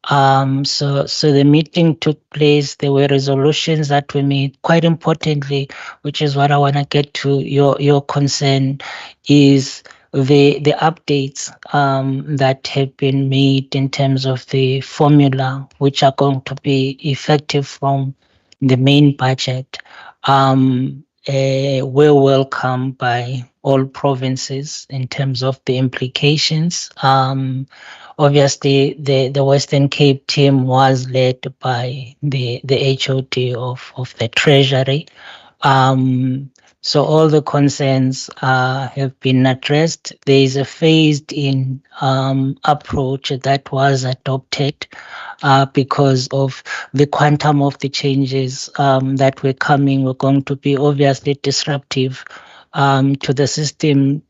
So the meeting took place. There were resolutions that were made. Quite importantly, which is what I want to get to your concern, is the updates that have been made in terms of the formula, which are going to be effective from the main budget. Were welcomed by all provinces in terms of the implications. Obviously, the Western Cape team was led by the HOD of the Treasury. So all the concerns have been addressed. There is a phased-in approach that was adopted because of the quantum of the changes that were coming were going to be obviously disruptive to the system,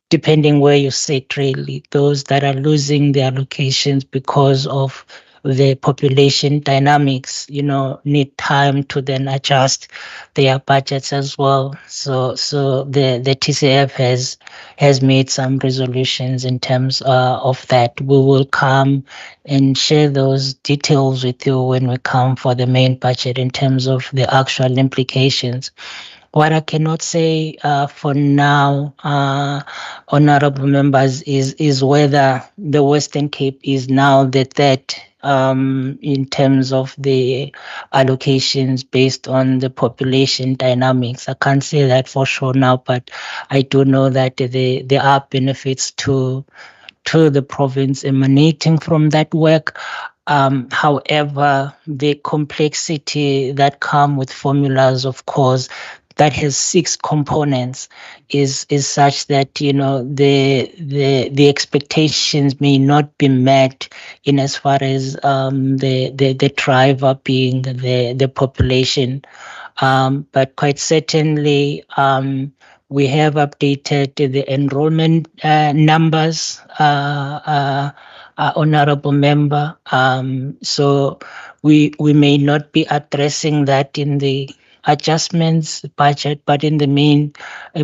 depending where you sit, really. Those that are losing their allocations because of the population dynamics, need time to then adjust their budgets as well. So the TCF has made some resolutions in terms of that. We will come and share those details with you when we come for the main budget in terms of the actual implications. What I cannot say for now, honorable members, is whether the Western Cape is now the third in terms of the allocations based on the population dynamics. I can't say that for sure now, but I do know that there are benefits to the province emanating from that work. However, the complexity that come with formulas, of course, that has 6 components is such that the expectations may not be met in as far as the driver being the population, but quite certainly we have updated the enrollment numbers, honorable member. So we may not be addressing that in the adjustments budget, but in the main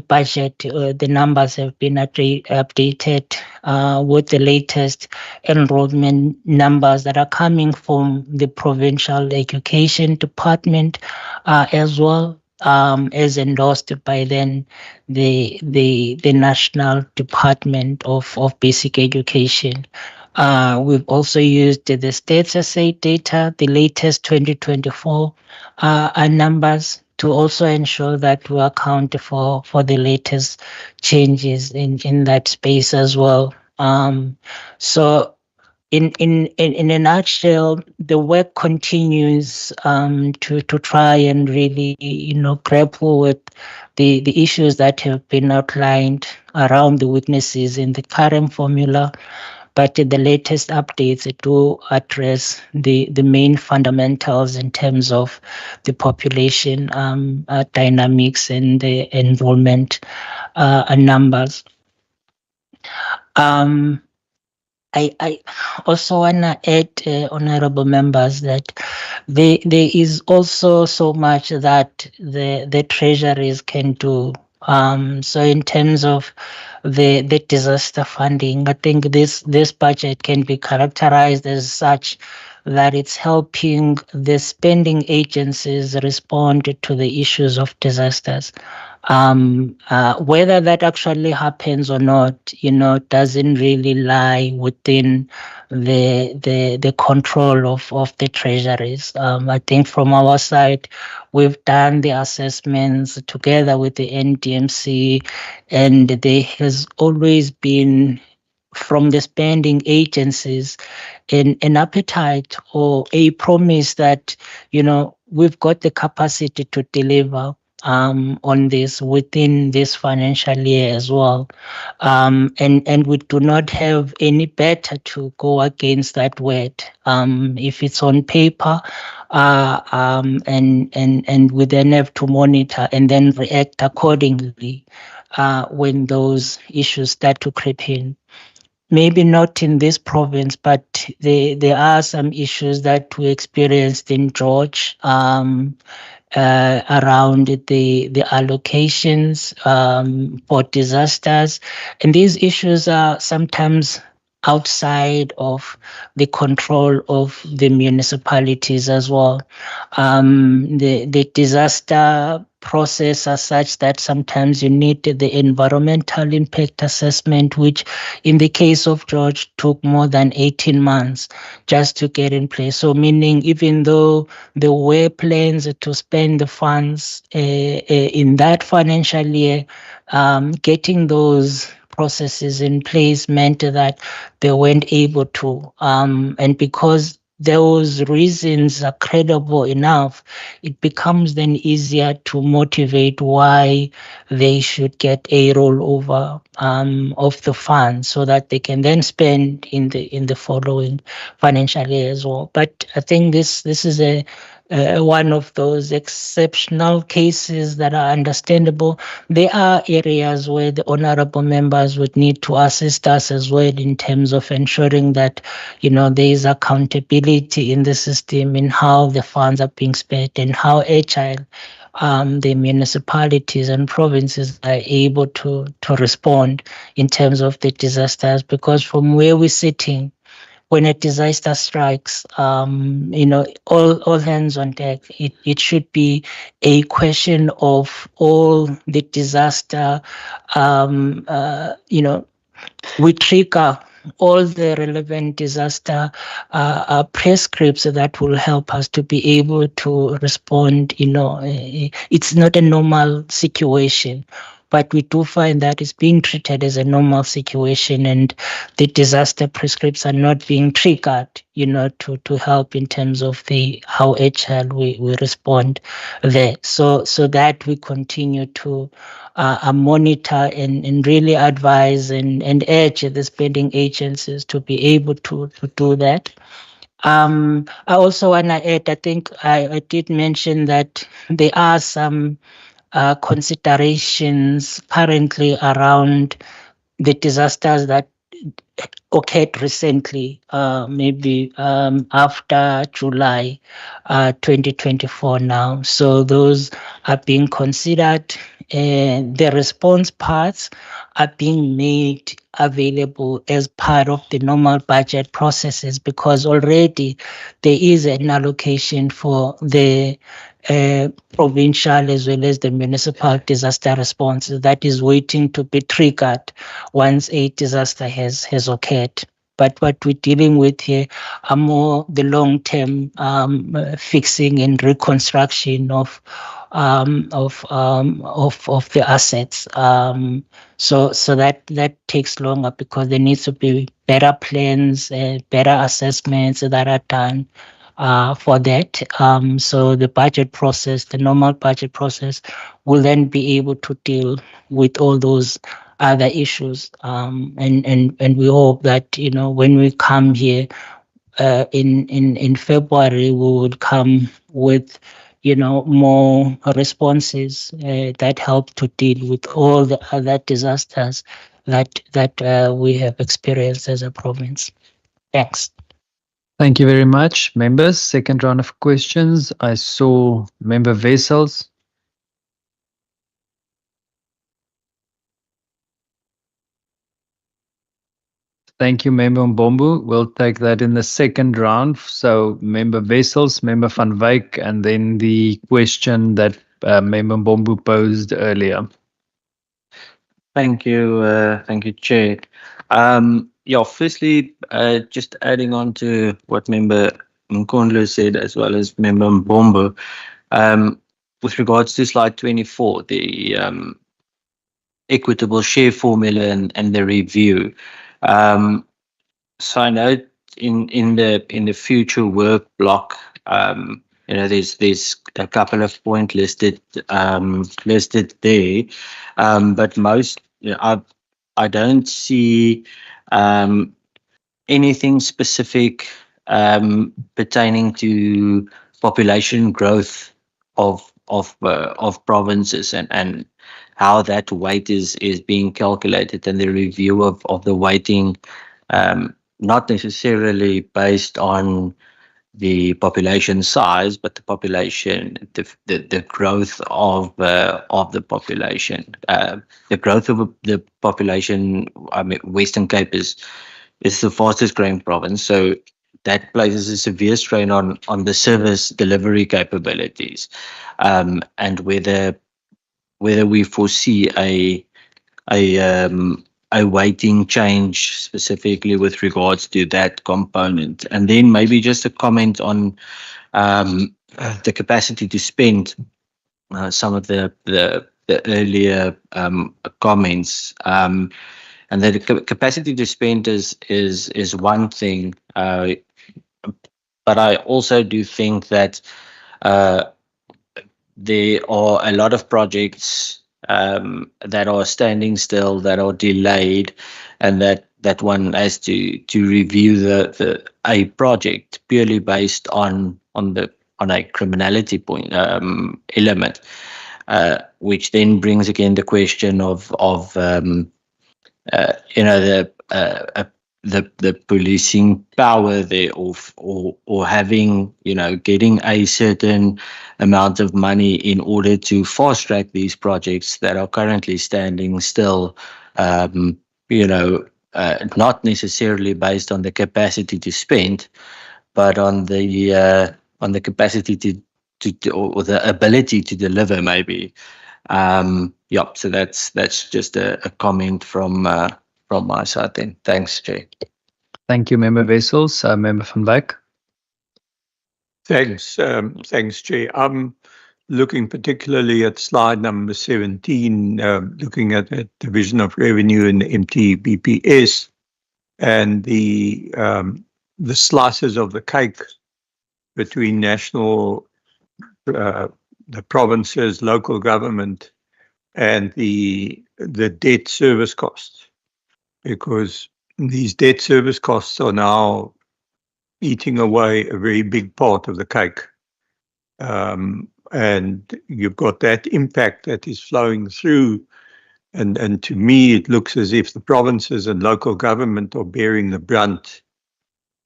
budget, the numbers have been updated with the latest enrollment numbers that are coming from the Provincial Education Department as well. As endorsed by then the National Department of Basic Education. We've also used the State SA data, the latest 2024 numbers, to also ensure that we account for the latest changes in that space as well. So in a nutshell, the work continues to try and really grapple with the issues that have been outlined around the weaknesses in the current formula. But the latest updates do address the main fundamentals in terms of the population dynamics and the enrollment numbers. I also want to add, honorable members, that there is also so much that the treasuries can do. So in terms of the disaster funding, I think this budget can be characterized as such that it's helping the spending agencies respond to the issues of disasters. Whether that actually happens or not, doesn't really lie within the control of the treasuries. I think from our side, we've done the assessments together with the NDMC, and there has always been from the spending agencies an appetite or a promise that, we've got the capacity to deliver on this within this financial year as well. And we do not have any better to go against that word. If it's on paper, and we then have to monitor and then react accordingly when those issues start to creep in. Maybe not in this province, but there are some issues that we experienced in George around the allocations for disasters. And these issues are sometimes outside of the control of the municipalities as well. The disaster process as such that sometimes you need the environmental impact assessment, which in the case of George took more than 18 months just to get in place. So meaning even though there were plans to spend the funds in that financial year, getting those processes in place meant that they weren't able to. And because those reasons are credible enough, it becomes then easier to motivate why they should get a rollover of the funds so that they can then spend in the following financial year as well. But I think this is a one of those exceptional cases that are understandable. There are areas where the honorable members would need to assist us as well in terms of ensuring that, there is accountability in the system in how the funds are being spent and how agile the municipalities and provinces are able to respond in terms of the disasters. Because from where we're sitting, when a disaster strikes, all hands on deck. It should be a question of all the disaster, we trigger all the relevant disaster prescripts that will help us to be able to respond. It's not a normal situation, but we do find that it's being treated as a normal situation, and the disaster prescripts are not being triggered, to help in terms of how agile we respond there. So that we continue to monitor and really advise and urge the spending agencies to be able to do that. I also want to add, I think I did mention that there are some considerations currently around the disasters that occurred recently, maybe after July 2024 now. So those are being considered, and the response parts are being made available as part of the normal budget processes, because already there is an allocation for the provincial as well as the municipal disaster response that is waiting to be triggered once a disaster has occurred. But what we're dealing with here are more the long-term fixing and reconstruction of the assets. So that takes longer because there needs to be better plans, better assessments that are done for that. So the budget process, the normal budget process, will then be able to deal with all those other issues. And we hope that, when we come here in February, we would come with, more responses that help to deal with all the other disasters that we have experienced as a province. Thanks. Thank you very much, members. Second round of questions. I saw Member Wessels. Thank you, Member Mbombu. We'll take that in the second round. So Member Wessels, Member Van Wyk, and then the question that Member Mbombu posed earlier. Thank you, Chair. Firstly, just adding on to what Member Mkondlo said, as well as Member Mbombo, with regards to slide 24, the equitable share formula and the review. So I know in the future work block, there's a couple of points listed there, but most I don't see anything specific pertaining to population growth of provinces and how that weight is being calculated, and the review of the weighting, not necessarily based on the population size, but the population, the growth of the population. The growth of the population. I mean, Western Cape is the fastest growing province, so that places a severe strain on the service delivery capabilities, and whether we foresee a weighting change specifically with regards to that component. And then maybe just a comment on the capacity to spend, some of the earlier comments. And the capacity to spend is one thing, but I also do think that there are a lot of projects that are standing still, that are delayed, and that one has to review a project purely based on a criminality point element, which then brings again the question of the policing power there, or having, getting a certain amount of money in order to fast track these projects that are currently standing still, not necessarily based on the capacity to spend, but on the capacity or the ability to deliver, maybe. So that's just a comment from my side then. Thanks, Jay. Thank you, Member Wessels. Member van Wyk. Thanks, Jay. I'm looking particularly at slide number 17, looking at the division of revenue in the MTBPS, and the slices of the cake between national, the provinces, local government, and the debt service costs, because these debt service costs are now eating away a very big part of the cake. And you've got that impact that is flowing through. And to me, it looks as if the provinces and local government are bearing the brunt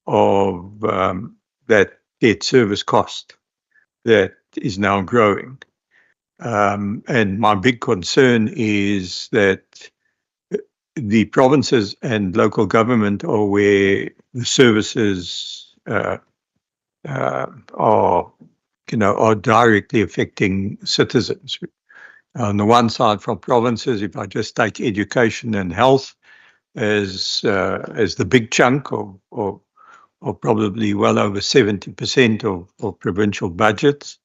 of that debt service cost that is now growing. And my big concern is that the provinces and local government are where the services are directly affecting citizens. On the one side, from provinces, if I just take education and health as the big chunk of probably well over 70% of provincial budgets,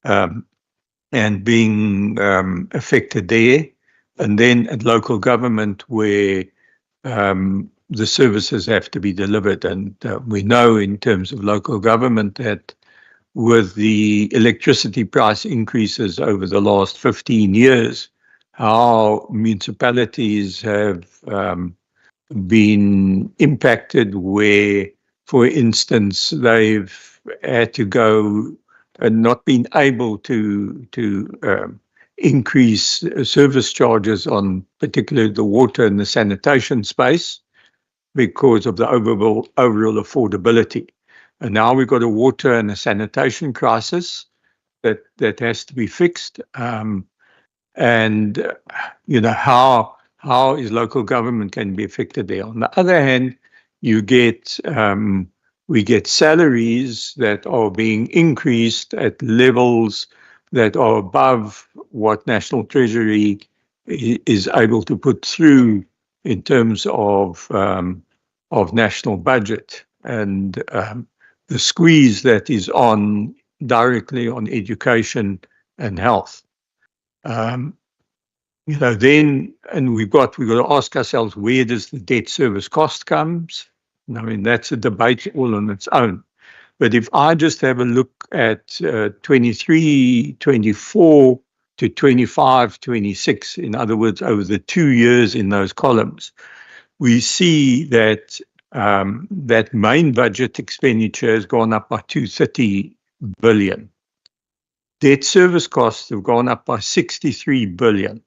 and being affected there. And then at local government, where the services have to be delivered. And we know in terms of local government that with the electricity price increases over the last 15 years, how municipalities have been impacted where, for instance, they've had to go and not been able to increase service charges on particularly the water and the sanitation space because of the overall affordability. And now we've got a water and a sanitation crisis that has to be fixed. How is local government can be affected there? On the other hand, we get salaries that are being increased at levels that are above what National Treasury is able to put through in terms of national budget, and the squeeze that is directly on education and health. then, and we've got to ask ourselves, where does the debt service cost comes? I mean, that's a debate all on its own. But if I just have a look at 23, 24 to 25, 26, in other words, over the 2 years in those columns, we see that that main budget expenditure has gone up by 230 billion. Debt service costs have gone up by 63 billion.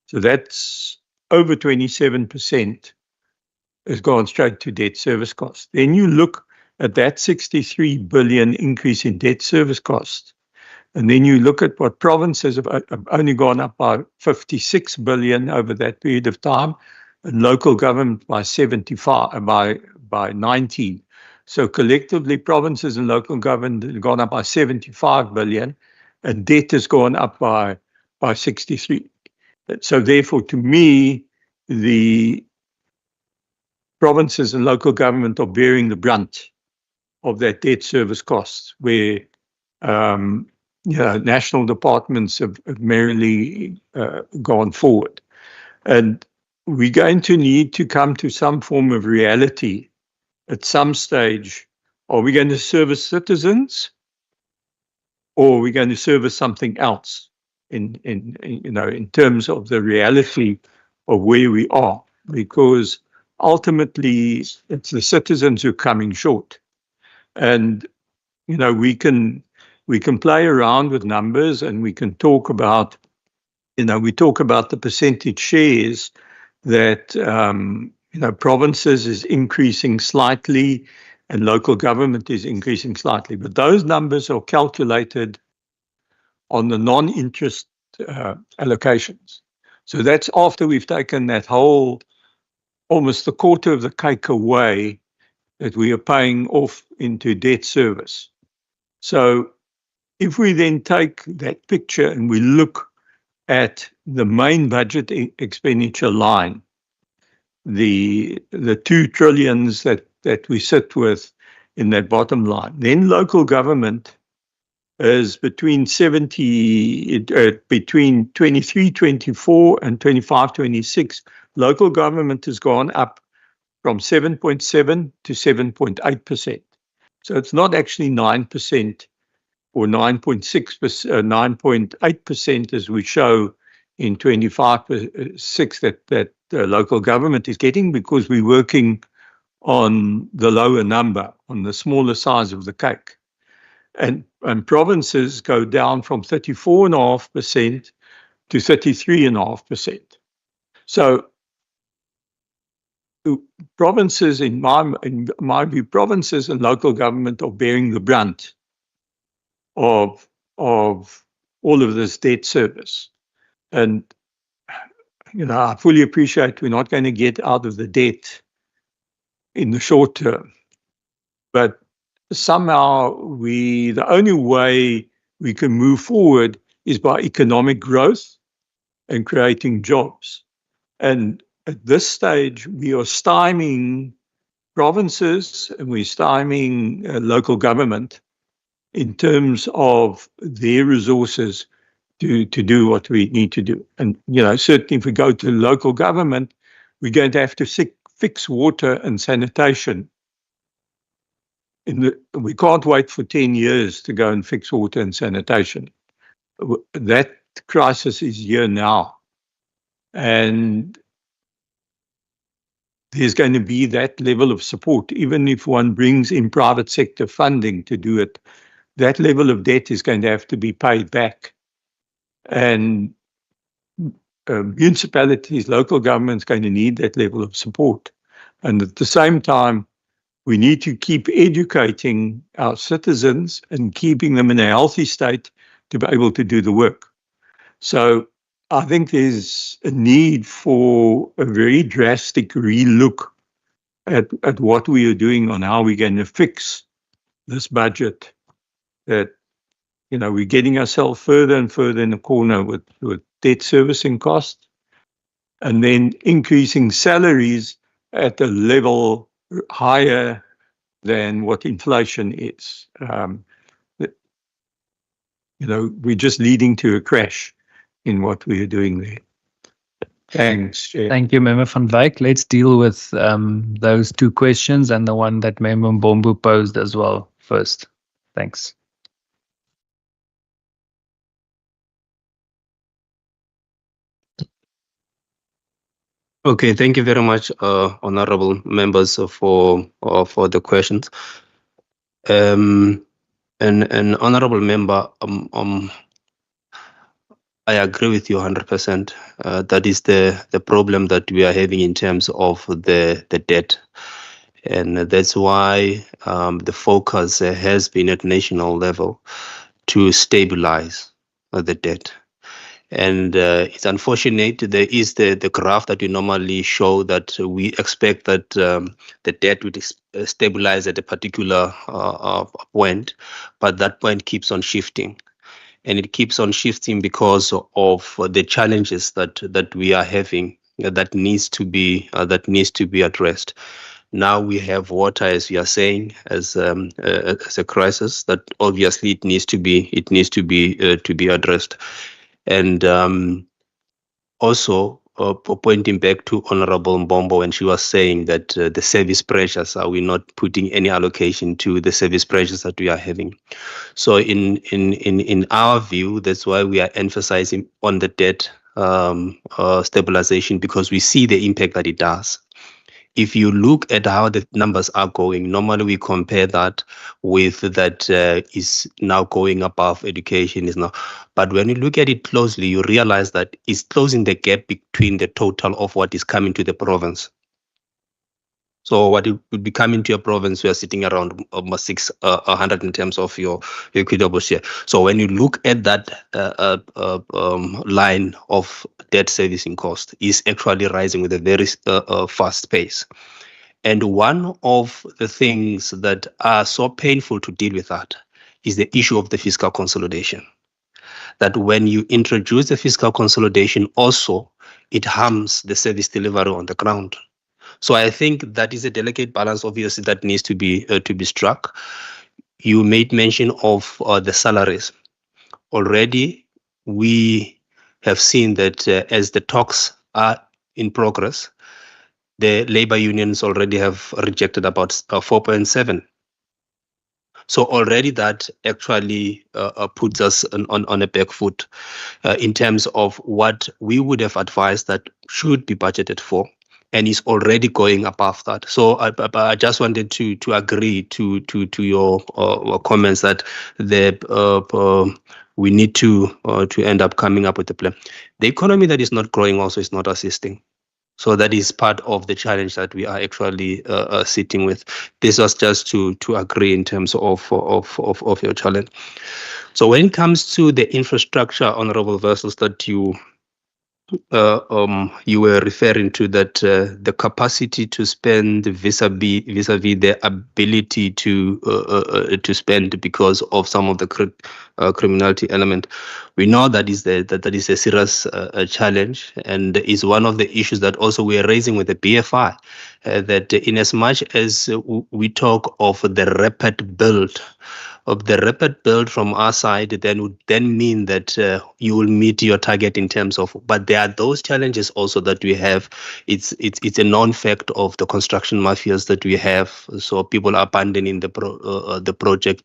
So that's over 27% has gone straight to debt service costs. Then you look at that 63 billion increase in debt service costs, and then you look at what provinces have only gone up by 56 billion over that period of time, and local government by 19. So collectively, provinces and local government have gone up by 75 billion, and debt has gone up by 63. So therefore, to me, the provinces and local government are bearing the brunt of that debt service costs, where national departments have merrily gone forward. And we're going to need to come to some form of reality at some stage. Are we going to service citizens, or are we going to service something else in terms of the reality of where we are? Because ultimately, it's the citizens who are coming short. And we can play around with numbers, and we can talk about the percentage shares that provinces is increasing slightly and local government is increasing slightly, but those numbers are calculated on the non-interest allocations. So that's after we've taken that whole, almost a quarter of the cake away that we are paying off into debt service. So if we then take that picture and we look at the main budget expenditure line, the 2 trillions that we sit with in that bottom line, then local government is between 23, 24 and 25, 26. Local government has gone up from 7.7 to 7.8%. So it's not actually 9% or 9.8% as we show in 25/6 that local government is getting, because we're working on the lower number, on the smaller size of the cake. And provinces go down from 34.5% to 33.5%. So provinces, in my view, provinces and local government are bearing the brunt of all of this debt service. And I fully appreciate we're not going to get out of the debt in the short term, but somehow the only way we can move forward is by economic growth and creating jobs. And at this stage, we are stymieing provinces and we're stymieing local government in terms of their resources to do what we need to do. And, certainly if we go to local government, we're going to have to fix water and sanitation. We can't wait for 10 years to go and fix water and sanitation. That crisis is here now. And there's going to be that level of support, even if one brings in private sector funding to do it. That level of debt is going to have to be paid back. And municipalities, local governments going to need that level of support. And at the same time, we need to keep educating our citizens and keeping them in a healthy state to be able to do the work. So I think there's a need for a very drastic relook at what we are doing on how we're going to fix this budget, that we're getting ourselves further and further in the corner with debt servicing costs, and then increasing salaries at a level higher than what inflation is. We're just leading to a crash in what we are doing there. Thanks, Chair. Thank you, Member van Wyk. Let's deal with those two questions and the one that Member Mbombu posed as well first. Thanks. Okay, thank you very much, honorable members, for the questions. An honorable member, I agree with you 100%. That is the problem that we are having in terms of the debt. And that's why the focus has been at national level to stabilize the debt. And it's unfortunate, there is the graph that we normally show that we expect that the debt would stabilize at a particular point, but that point keeps on shifting. And it keeps on shifting because of the challenges that we are having that needs to be addressed. Now we have water, as we are saying, as a crisis that obviously it needs to be addressed. And also pointing back to Honorable Mbombo when she was saying that the service pressures, are we not putting any allocation to the service pressures that we are having? So in our view, that's why we are emphasizing on the debt stabilization, because we see the impact that it does. If you look at how the numbers are going, normally we compare that with that is now going above education is now. But when you look at it closely, you realize that it's closing the gap between the total of what is coming to the province. So what it would be coming to your province, we are sitting around almost 600 in terms of your equitable share. So when you look at that line of debt servicing cost, is actually rising with a very fast pace. And one of the things that are so painful to deal with that is the issue of the fiscal consolidation. That when you introduce the fiscal consolidation, also it harms the service delivery on the ground. So I think that is a delicate balance, obviously, that needs to be struck. You made mention of the salaries. Already, we have seen that as the talks are in progress, the labor unions already have rejected about 4.7. So already that actually puts us on a back foot in terms of what we would have advised that should be budgeted for, and is already going above that. So I just wanted to agree to your comments that we need to end up coming up with a plan. The economy that is not growing also is not assisting. So that is part of the challenge that we are actually sitting with. This was just to agree in terms of your challenge. So when it comes to the infrastructure, Honorable Versus, that you were referring to, that the capacity to spend vis-a-vis the ability to spend because of some of the criminality element, we know that is a serious challenge, and is one of the issues that also we are raising with the BFI, that in as much as we talk of the rapid build from our side, then would then mean that you will meet your target in terms of, but there are those challenges also that we have. It's a known fact of the construction mafias that we have. So people are abandoning the project.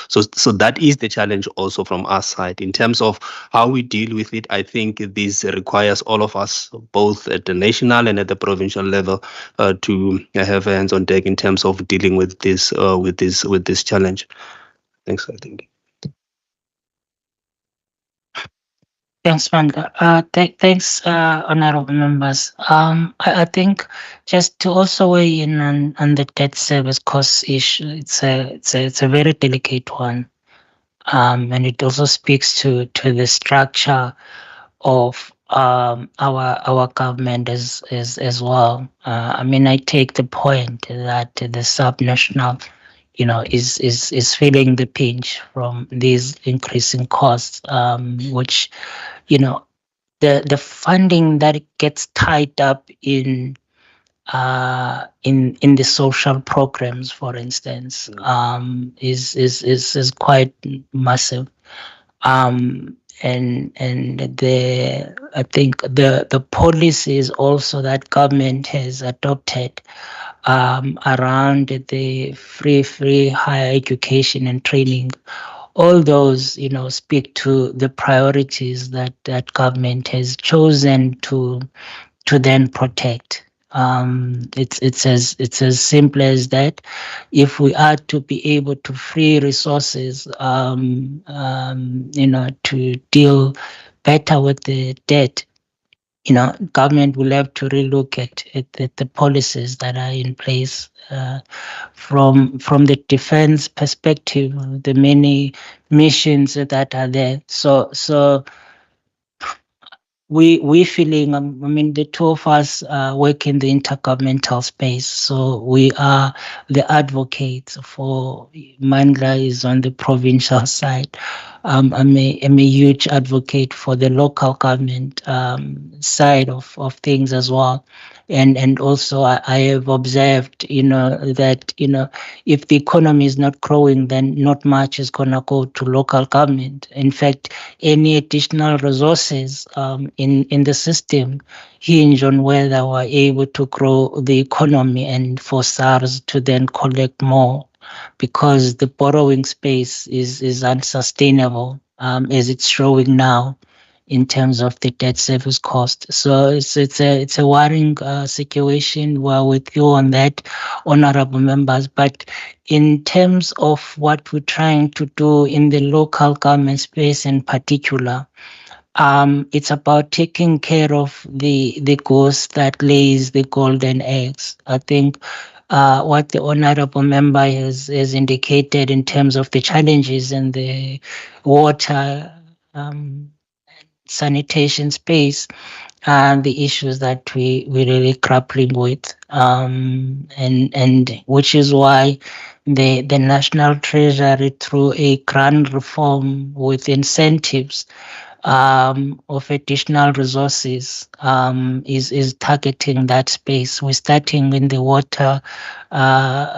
So that is the challenge also from our side. In terms of how we deal with it, I think this requires all of us, both at the national and at the provincial level, to have hands on deck in terms of dealing with this challenge. Thanks, I think. Thanks, Manda. Thanks, honorable members. I think just to also weigh in on the debt service cost issue, it's a very delicate one, and it also speaks to the structure of our government as well. I mean, I take the point that the subnational, is feeling the pinch from these increasing costs, which, the funding that gets tied up in the social programs, for instance, is quite massive. I think the policies also that government has adopted around the free higher education and training, all those speak to the priorities that government has chosen to then protect. It's as simple as that. If we are to be able to free resources, to deal better with the debt, government will have to relook at the policies that are in place. From the defense perspective, the many missions that are there. So we feeling, the two of us work in the intergovernmental space, so we are the advocates for. Mandla is on the provincial side. I'm a huge advocate for the local government side of things as well. And also I have observed, that, if the economy is not growing, then not much is going to go to local government. In fact, any additional resources in the system hinge on whether we're able to grow the economy and for SARS to then collect more, because the borrowing space is unsustainable as it's showing now in terms of the debt service cost. So it's a worrying situation. We're with you on that, honorable members. But in terms of what we're trying to do in the local government space in particular, it's about taking care of the goose that lays the golden eggs. I think what the honorable member has indicated in terms of the challenges in the water sanitation space and the issues that we really grappling with, and which is why the National Treasury, through a grant reform with incentives of additional resources, is targeting that space. We're starting in the water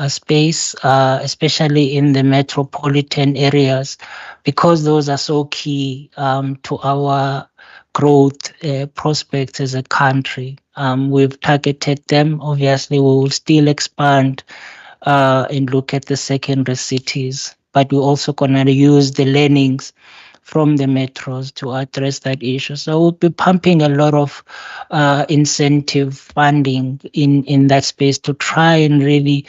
space, especially in the metropolitan areas, because those are so key to our growth prospects as a country. We've targeted them. Obviously, we will still expand and look at the secondary cities, but we're also going to use the learnings from the metros to address that issue. So we'll be pumping a lot of incentive funding in that space to try and really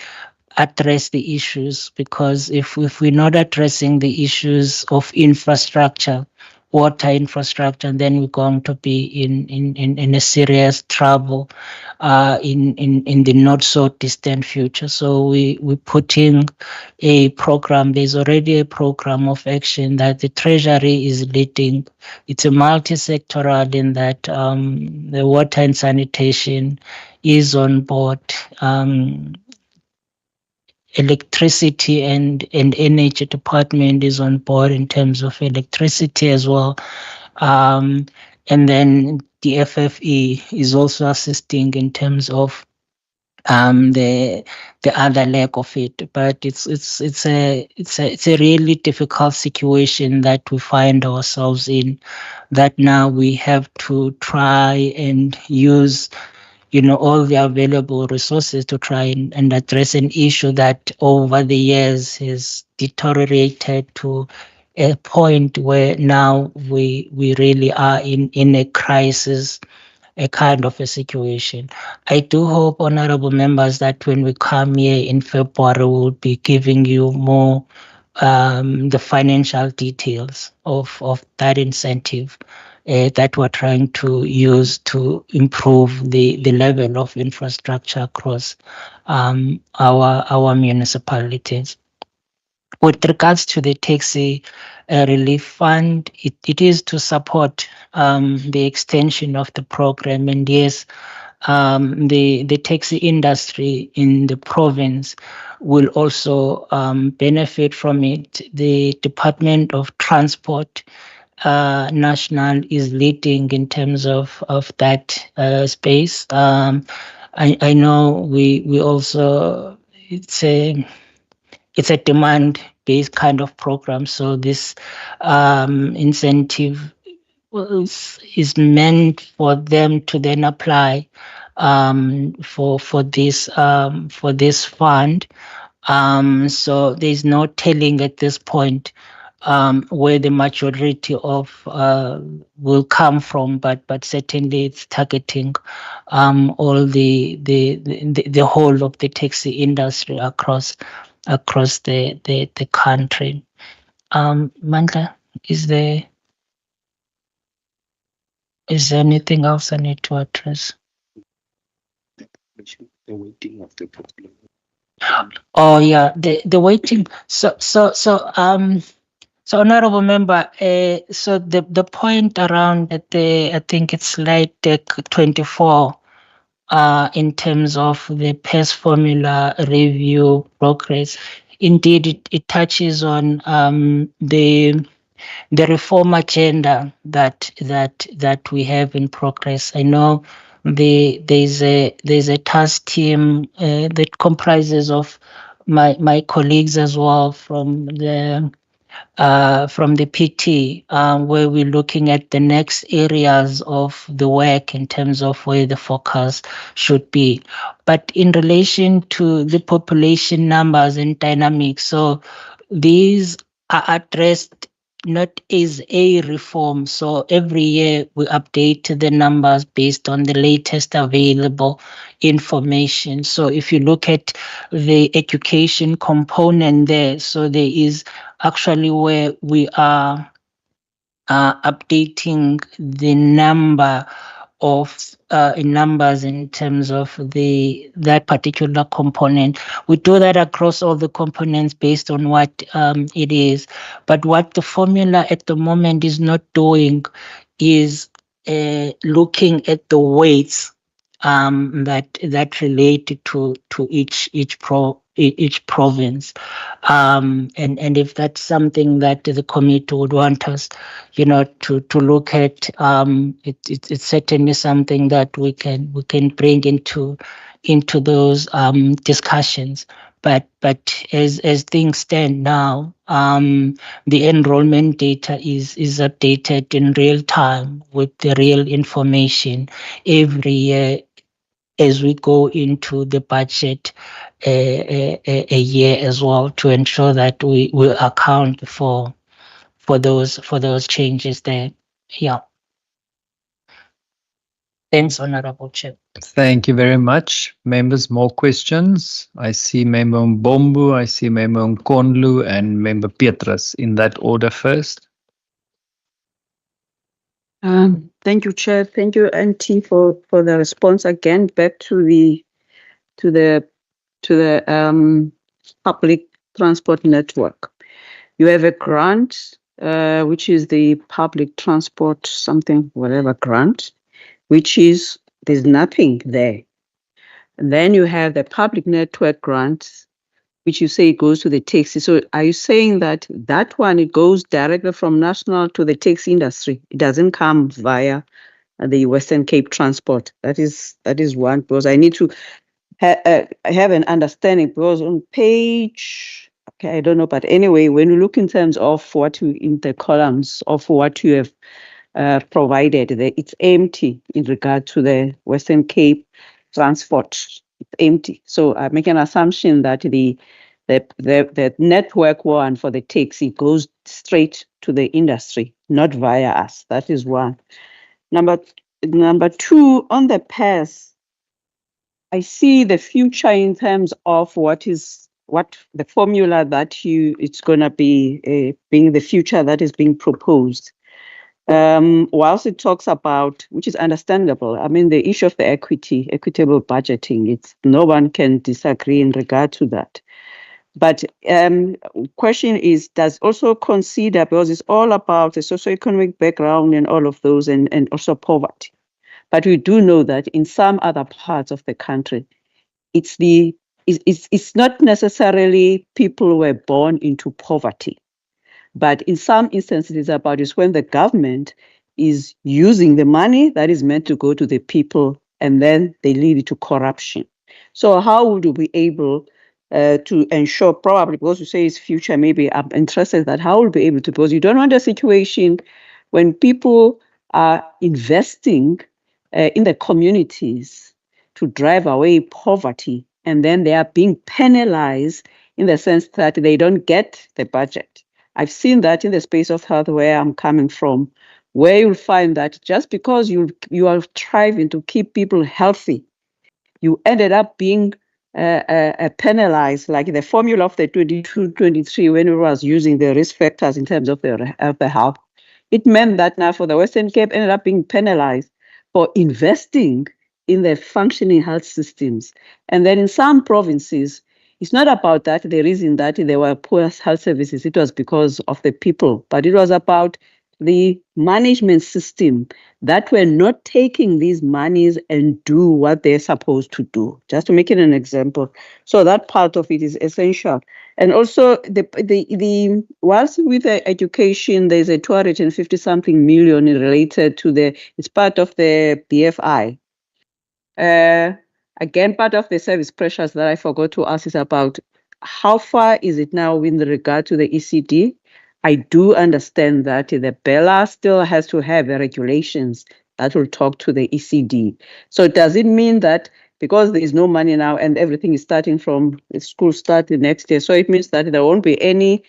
address the issues, because if we're not addressing the issues of infrastructure, water infrastructure, then we're going to be in a serious trouble in the not so distant future. So we're putting a program. There's already a program of action that the Treasury is leading. It's a multi-sectoral in that the water and sanitation is on board. Electricity and energy department is on board in terms of electricity as well. And then the FFE is also assisting in terms of the other leg of it. But it's a really difficult situation that we find ourselves in, that now we have to try and use all the available resources to try and address an issue that over the years has deteriorated to a point where now we really are in a crisis, a kind of a situation. I do hope, honorable members, that when we come here in February, we'll be giving you more the financial details of that incentive that we're trying to use to improve the level of infrastructure across our municipalities. With regards to the taxi relief fund, it is to support the extension of the program. And yes, the taxi industry in the province will also benefit from it. The Department of Transport National is leading in terms of that space. I know we also, it's a demand based kind of program. So this incentive is meant for them to then apply for this fund. So there's no telling at this point where the majority of will come from, but certainly it's targeting all the whole of the taxi industry across the country. Mandla, is there anything else I need to address? The waiting of the popular. Oh yeah, the waiting. So honorable member, so the point around that I think it's slide deck 24, in terms of the PES formula review progress. Indeed, it touches on the reform agenda that we have in progress. I know there's a task team that comprises of my colleagues as well from the PT, where we're looking at the next areas of the work in terms of where the focus should be. But in relation to the population numbers and dynamics, so these are addressed not as a reform. So every year we update the numbers based on the latest available information. So if you look at the education component there, so there is actually where we are updating the number of numbers in terms of that particular component. We do that across all the components based on what it is. But what the formula at the moment is not doing is looking at the weights that relate to each province, and if that's something that the committee would want us, to look at, it's certainly something that we can bring into those discussions. But as things stand now, the enrollment data is updated in real time with the real information every year as we go into the budget a year as well, to ensure that we will account for those changes there. Yeah. Thanks, Honorable Chair. Thank you very much. Members, more questions? I see Member Mbombu, I see Member Nkonlu, and Member Petrus in that order first. Thank you, Chair. Thank you, NT, for the response. Again, back to the public transport network. You have a grant, which is the public transport something, whatever grant, which is, there's nothing there. And then you have the public network grant, which you say goes to the taxi. So are you saying that one, it goes directly from national to the taxi industry? It doesn't come via the Western Cape transport? That is one, because I need to have an understanding, because on page, okay, I don't know, but anyway, when you look in terms of what you, in the columns of what you have provided, it's empty in regard to the Western Cape transport. It's empty. So I make an assumption that the network one for the taxi goes straight to the industry, not via us. That is one. Number two, on the PES, I see the future in terms of what the formula that it's going to be being the future that is being proposed. Whilst it talks about, which is understandable, I mean, the issue of the equitable budgeting, no one can disagree in regard to that. But question is, does also consider, because it's all about the socioeconomic background and all of those, and also poverty. But we do know that in some other parts of the country, it's not necessarily people who were born into poverty. But in some instances, it's about when the government is using the money that is meant to go to the people, and then they lead to corruption. So how would we be able to ensure, probably because you say it's future, maybe I'm interested that how we'll be able to, because you don't want a situation when people are investing in the communities to drive away poverty, and then they are being penalized in the sense that they don't get the budget. I've seen that in the space of health where I'm coming from, where you'll find that just because you are striving to keep people healthy, you ended up being penalized, like the formula of the 22-23 when it was using the risk factors in terms of the health. It meant that now for the Western Cape ended up being penalized for investing in the functioning health systems. And then in some provinces, it's not about that, the reason that there were poor health services, it was because of the people, but it was about the management system that were not taking these monies and do what they're supposed to do, just to make it an example. So that part of it is essential. And also the whilst with the education, there's a 250 something million related to it's part of the BFI. Again, part of the service pressures that I forgot to ask is about how far is it now in regard to the ECD? I do understand that the BELA still has to have the regulations that will talk to the ECD. So does it mean that because there is no money now and everything is starting from the school start the next year, so it means that there won't be any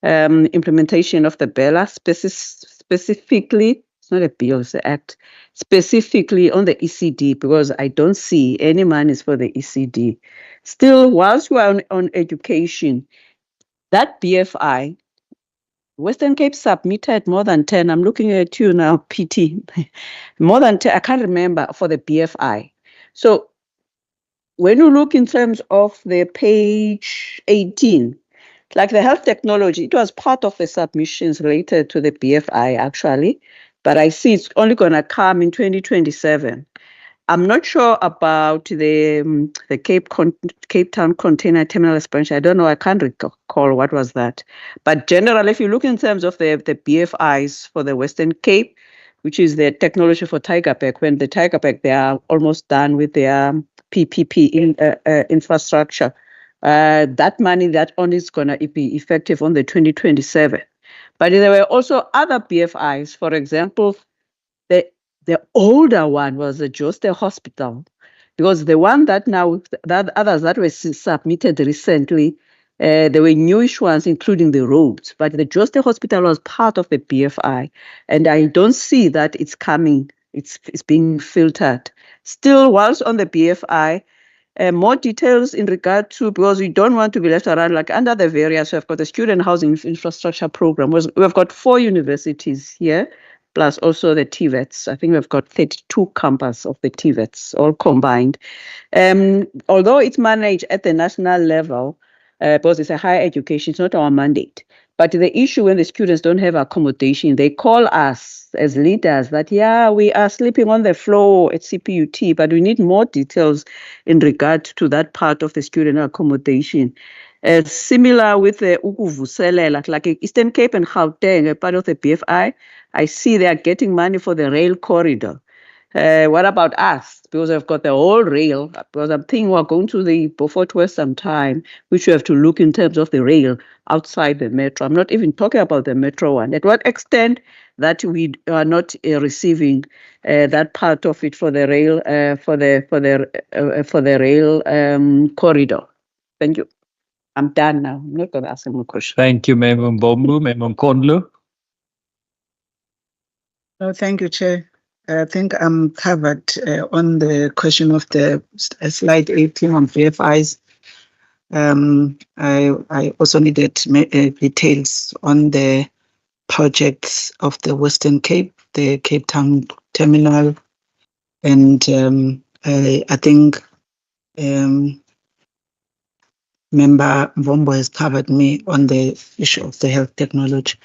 implementation of the BELA specifically? It's not a bill, it's an act, specifically on the ECD, because I don't see any monies for the ECD. Still, whilst we are on education, that BFI, Western Cape submitted more than 10. I'm looking at you now, PT. More than 10, I can't remember, for the BFI. So when you look in terms of the page 18, like the health technology, it was part of the submissions related to the BFI, actually. But I see it's only going to come in 2027. I'm not sure about the Cape Town container terminal expansion. I don't know. I can't recall what was that. But generally, if you look in terms of the BFIs for the Western Cape, which is the technology for Tigerberg, when the Tigerberg, they are almost done with their PPP infrastructure. That money, that only is going to be effective on the 2027. But there were also other BFIs. For example, the older one was the Joste Hospital, because the one that now, that others that were submitted recently, there were newish ones, including the roads. But the Joste Hospital was part of the BFI, and I don't see that it's coming. It's being filtered. Still, whilst on the BFI, more details in regard to, because we don't want to be left around like under the various, we've got the student housing infrastructure program. We've got 4 universities here, plus also the TVETs. I think we've got 32 campus of the TVETs all combined. Although it's managed at the national level, because it's a higher education, it's not our mandate. But the issue when the students don't have accommodation, they call us as leaders that, yeah, we are sleeping on the floor at CPUT, but we need more details in regard to that part of the student accommodation. Similar with the Ukuvuselela, like Eastern Cape and Gauteng, a part of the BFI, I see they are getting money for the rail corridor. What about us? Because I've got the whole rail, because I'm thinking we're going to the Beaufort West sometime, which we have to look in terms of the rail outside the metro. I'm not even talking about the metro one. At what extent that we are not receiving that part of it for the rail, for the rail corridor. Thank you. I'm done now. I'm not going to ask any more questions. Thank you, Member Mbombu. Member Nkondlo. Oh, thank you, Chair. I think I'm covered on the question of the slide 18 on BFIs. I also needed details on the projects of the Western Cape, the Cape Town terminal, and I think Member Mbombo has covered me on the issue of the health technology.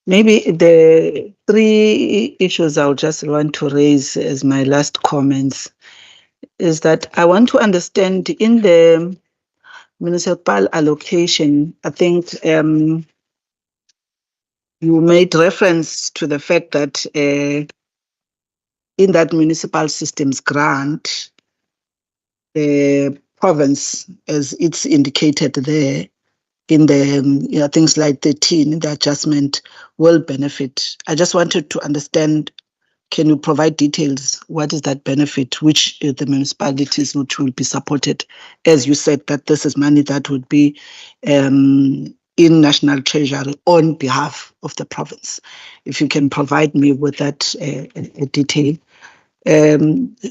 Maybe the 3 issues I would just want to raise as my last comments is that I want to understand in the municipal allocation, I think you made reference to the fact that in that municipal systems grant, the province, as it's indicated there, in the things like 13, the adjustment will benefit. I just wanted to understand Can you provide details? What is that benefit? Which the municipalities which will be supported? As you said, that this is money that would be in National Treasury on behalf of the province. If you can provide me with that detail.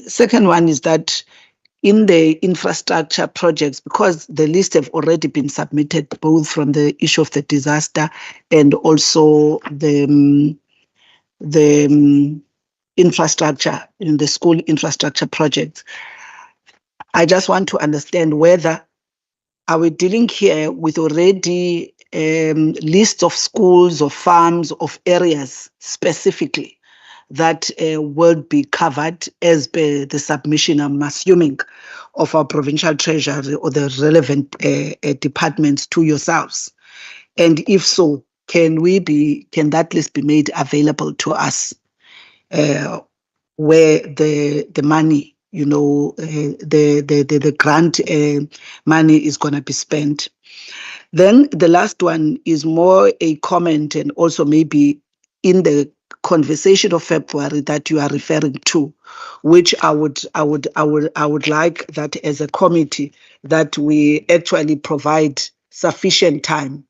Second one is that in the infrastructure projects, because the list have already been submitted, both from the issue of the disaster and also the infrastructure in the school infrastructure projects. I just want to understand whether are we dealing here with already lists of schools or farms of areas specifically that will be covered as per the submission, I'm assuming, of our provincial treasury or the relevant departments to yourselves? And if so, can that list be made available to us where the money, the grant money is going to be spent? Then the last one is more a comment, and also maybe in the conversation of February that you are referring to, which I would like that as a committee that we actually provide sufficient time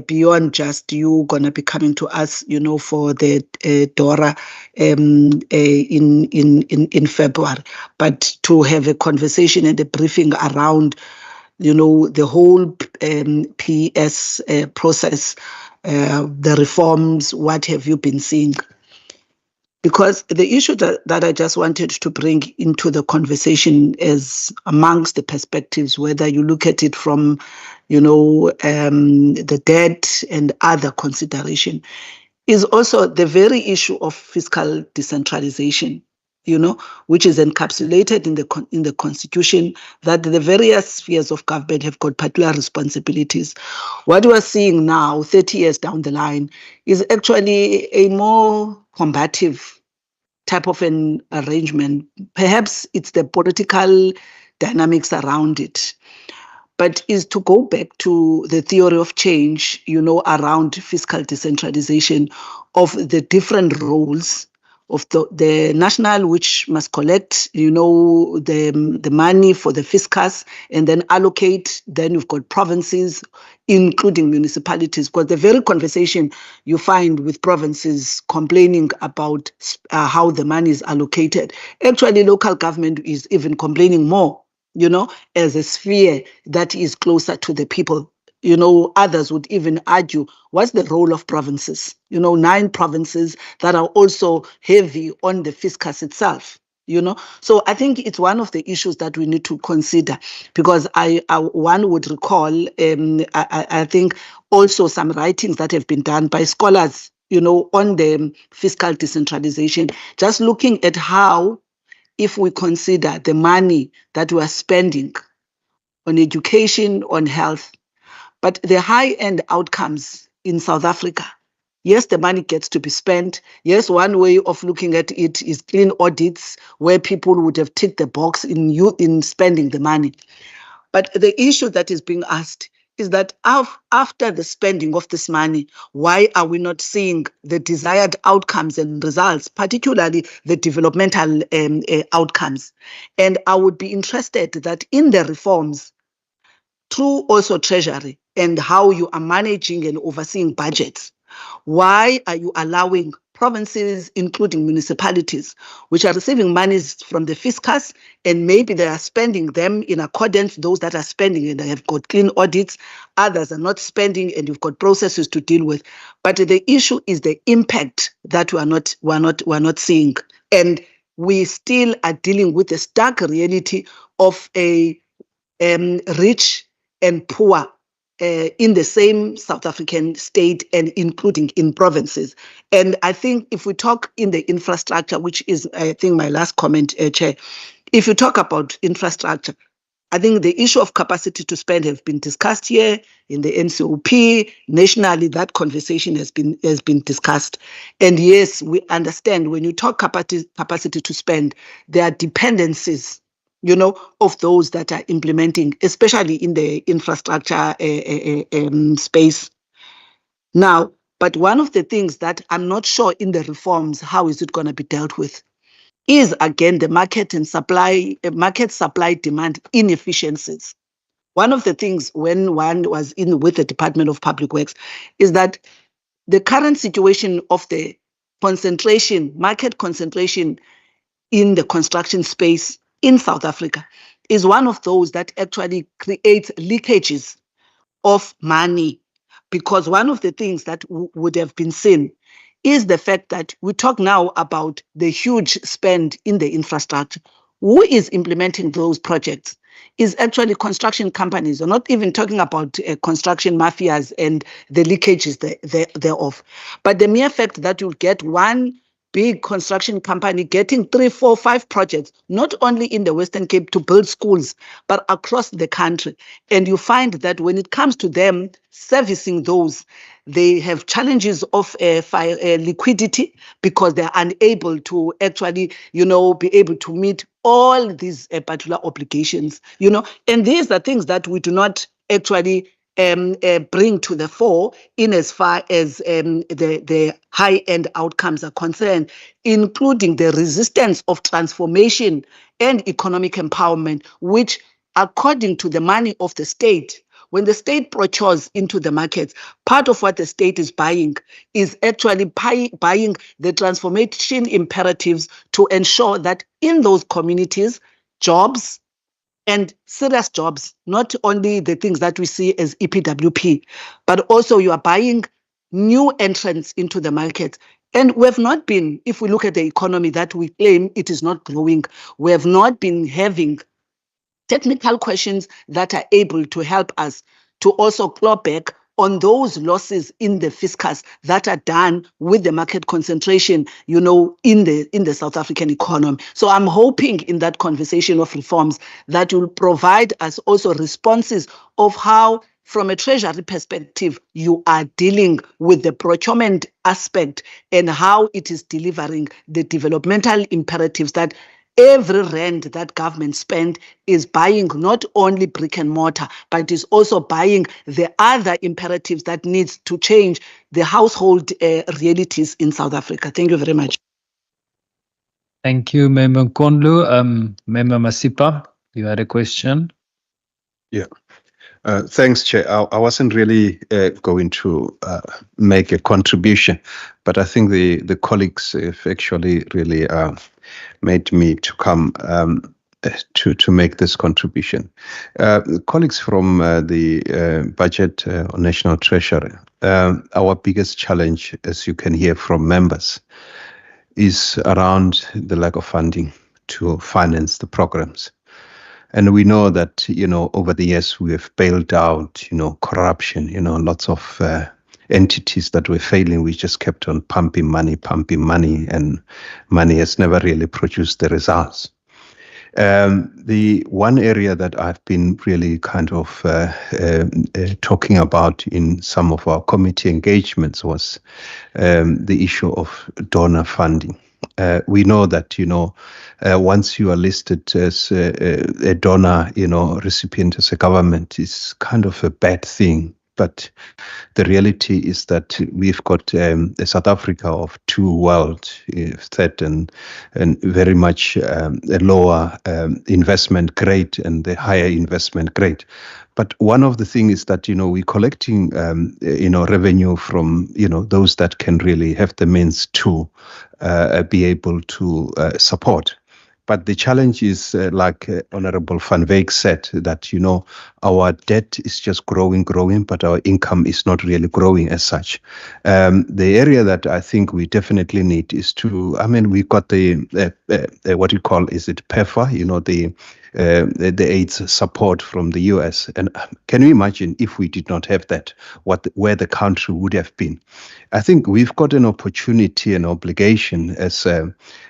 beyond just you gonna be coming to us, for the DORA in February, but to have a conversation and a briefing around, the whole PS process, the reforms. What have you been seeing? Because the issue that I just wanted to bring into the conversation is amongst the perspectives, whether you look at it from, the debt and other consideration, is also the very issue of fiscal decentralization, which is encapsulated in the Constitution, that the various spheres of government have got particular responsibilities. What we are seeing now, 30 years down the line, is actually a more combative type of an arrangement. Perhaps it's the political dynamics around it, but is to go back to the theory of change, around fiscal decentralization of the different roles of the national, which must collect, the money for the fiscus and then allocate. Then you've got provinces, including municipalities, because the very conversation you find with provinces complaining about how the money is allocated, actually local government is even complaining more, as a sphere that is closer to the people. Others would even argue, what's the role of provinces? 9 provinces that are also heavy on the fiscus itself. So I think it's one of the issues that we need to consider, because one would recall, I think also some writings that have been done by scholars, on the fiscal decentralization, just looking at how, if we consider the money that we are spending on education, on health, but the high-end outcomes in South Africa, yes, the money gets to be spent. Yes, one way of looking at it is clean audits, where people would have ticked the box in spending the money. But the issue that is being asked is that after the spending of this money, why are we not seeing the desired outcomes and results, particularly the developmental outcomes? And I would be interested that in the reforms, through also Treasury and how you are managing and overseeing budgets, why are you allowing provinces, including municipalities, which are receiving monies from the fiscus, and maybe they are spending them in accordance, those that are spending and they have got clean audits, others are not spending and you've got processes to deal with. But the issue is the impact that we're not seeing. And we still are dealing with the stark reality of a rich and poor in the same South African state, and including in provinces. And I think if we talk in the infrastructure, which is, I think, my last comment, Chair, if you talk about infrastructure, I think the issue of capacity to spend have been discussed here in the NCOP. Nationally, that conversation has been discussed. And yes, we understand when you talk capacity to spend, there are dependencies, of those that are implementing, especially in the infrastructure space. Now, But one of the things that I'm not sure in the reforms, how is it going to be dealt with, is again the market supply demand inefficiencies. One of the things when one was in with the Department of Public Works is that the current situation of the market concentration in the construction space in South Africa is one of those that actually creates leakages of money. Because one of the things that would have been seen is the fact that we talk now about the huge spend in the infrastructure. Who is implementing those projects is actually construction companies. We're not even talking about construction mafias and the leakages thereof. But the mere fact that you'll get one big construction company getting 3, 4, 5 projects, not only in the Western Cape to build schools, but across the country. And you find that when it comes to them servicing those, they have challenges of liquidity because they're unable to actually, be able to meet all these particular obligations, and these are things that we do not actually bring to the fore in as far as the high-end outcomes are concerned, including the resistance of transformation and economic empowerment, which, according to the money of the state, when the state procures into the markets, part of what the state is buying is actually buying the transformation imperatives to ensure that in those communities, jobs, and serious jobs, not only the things that we see as EPWP, but also you are buying new entrants into the market. And we have not been, if we look at the economy that we claim it is not growing, we have not been having technical questions that are able to help us to also claw back on those losses in the fiscus that are done with the market concentration, in the South African economy. So I'm hoping in that conversation of reforms that will provide us also responses of how, from a treasury perspective, you are dealing with the procurement aspect and how it is delivering the developmental imperatives that every rand that government spend is buying not only brick and mortar, but it is also buying the other imperatives that needs to change the household realities in South Africa. Thank you very much. Thank you, Member Kondlu. Member Masipa, you had a question? Yeah. Thanks, Chair. I wasn't really going to make a contribution, but I think the colleagues have actually really made me to come to make this contribution. Colleagues from the budget or National Treasury, our biggest challenge, as you can hear from members, is around the lack of funding to finance the programs. And we know that, over the years we have bailed out, corruption, lots of entities that were failing. We just kept on pumping money, and money has never really produced the results. The one area that I've been really kind of talking about in some of our committee engagements was the issue of donor funding. We know that, once you are listed as a donor, recipient as a government, is kind of a bad thing. But the reality is that we've got a South Africa of two worlds, third and very much a lower investment grade and the higher investment grade. But one of the things is that, we're collecting, revenue from, those that can really have the means to be able to support. But the challenge is, like Honorable Van Wyk said, that, our debt is just growing, but our income is not really growing as such. The area that I think we definitely need is to, we got the, what you call, is it PEFA, the AIDS support from the US. And can you imagine if we did not have that, where the country would have been? I think we've got an opportunity and obligation as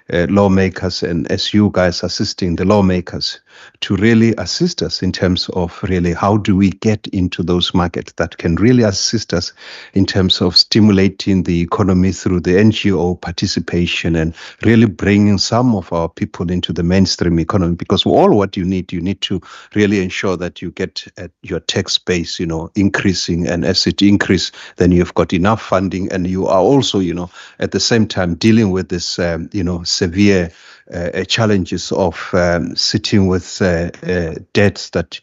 lawmakers and as you you guys assisting the lawmakers to really assist us in terms of really how do we get into those markets that can really assist us in terms of stimulating the economy through the NGO participation and really bringing some of our people into the mainstream economy. Because all what you need to really ensure that you get your tax base, increasing, and as it increase, then you've got enough funding, and you are also, at the same time dealing with this, severe challenges of sitting with debts that,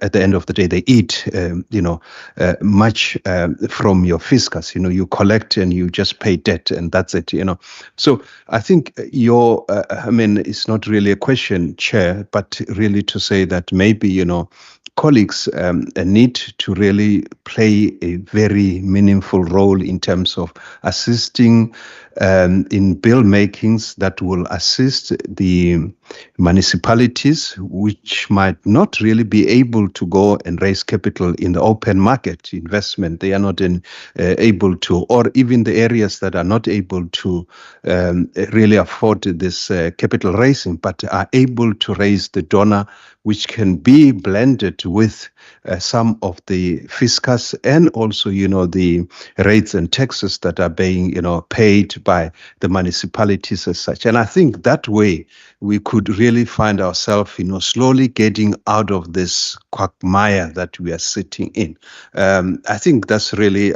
at the end of the day, they eat, much from your fiscus. You collect and you just pay debt, and that's it. So I think it's not really a question, Chair, but really to say that maybe, colleagues need to really play a very meaningful role in terms of assisting in bill makings that will assist the municipalities, which might not really be able to go and raise capital in the open market investment. They are not able to, or even the areas that are not able to really afford this capital raising, but are able to raise the donor, which can be blended with some of the fiscus and also, the rates and taxes that are being, paid by the municipalities as such. And I think that way we could really find ourselves, slowly getting out of this quagmire that we are sitting in. I think that's really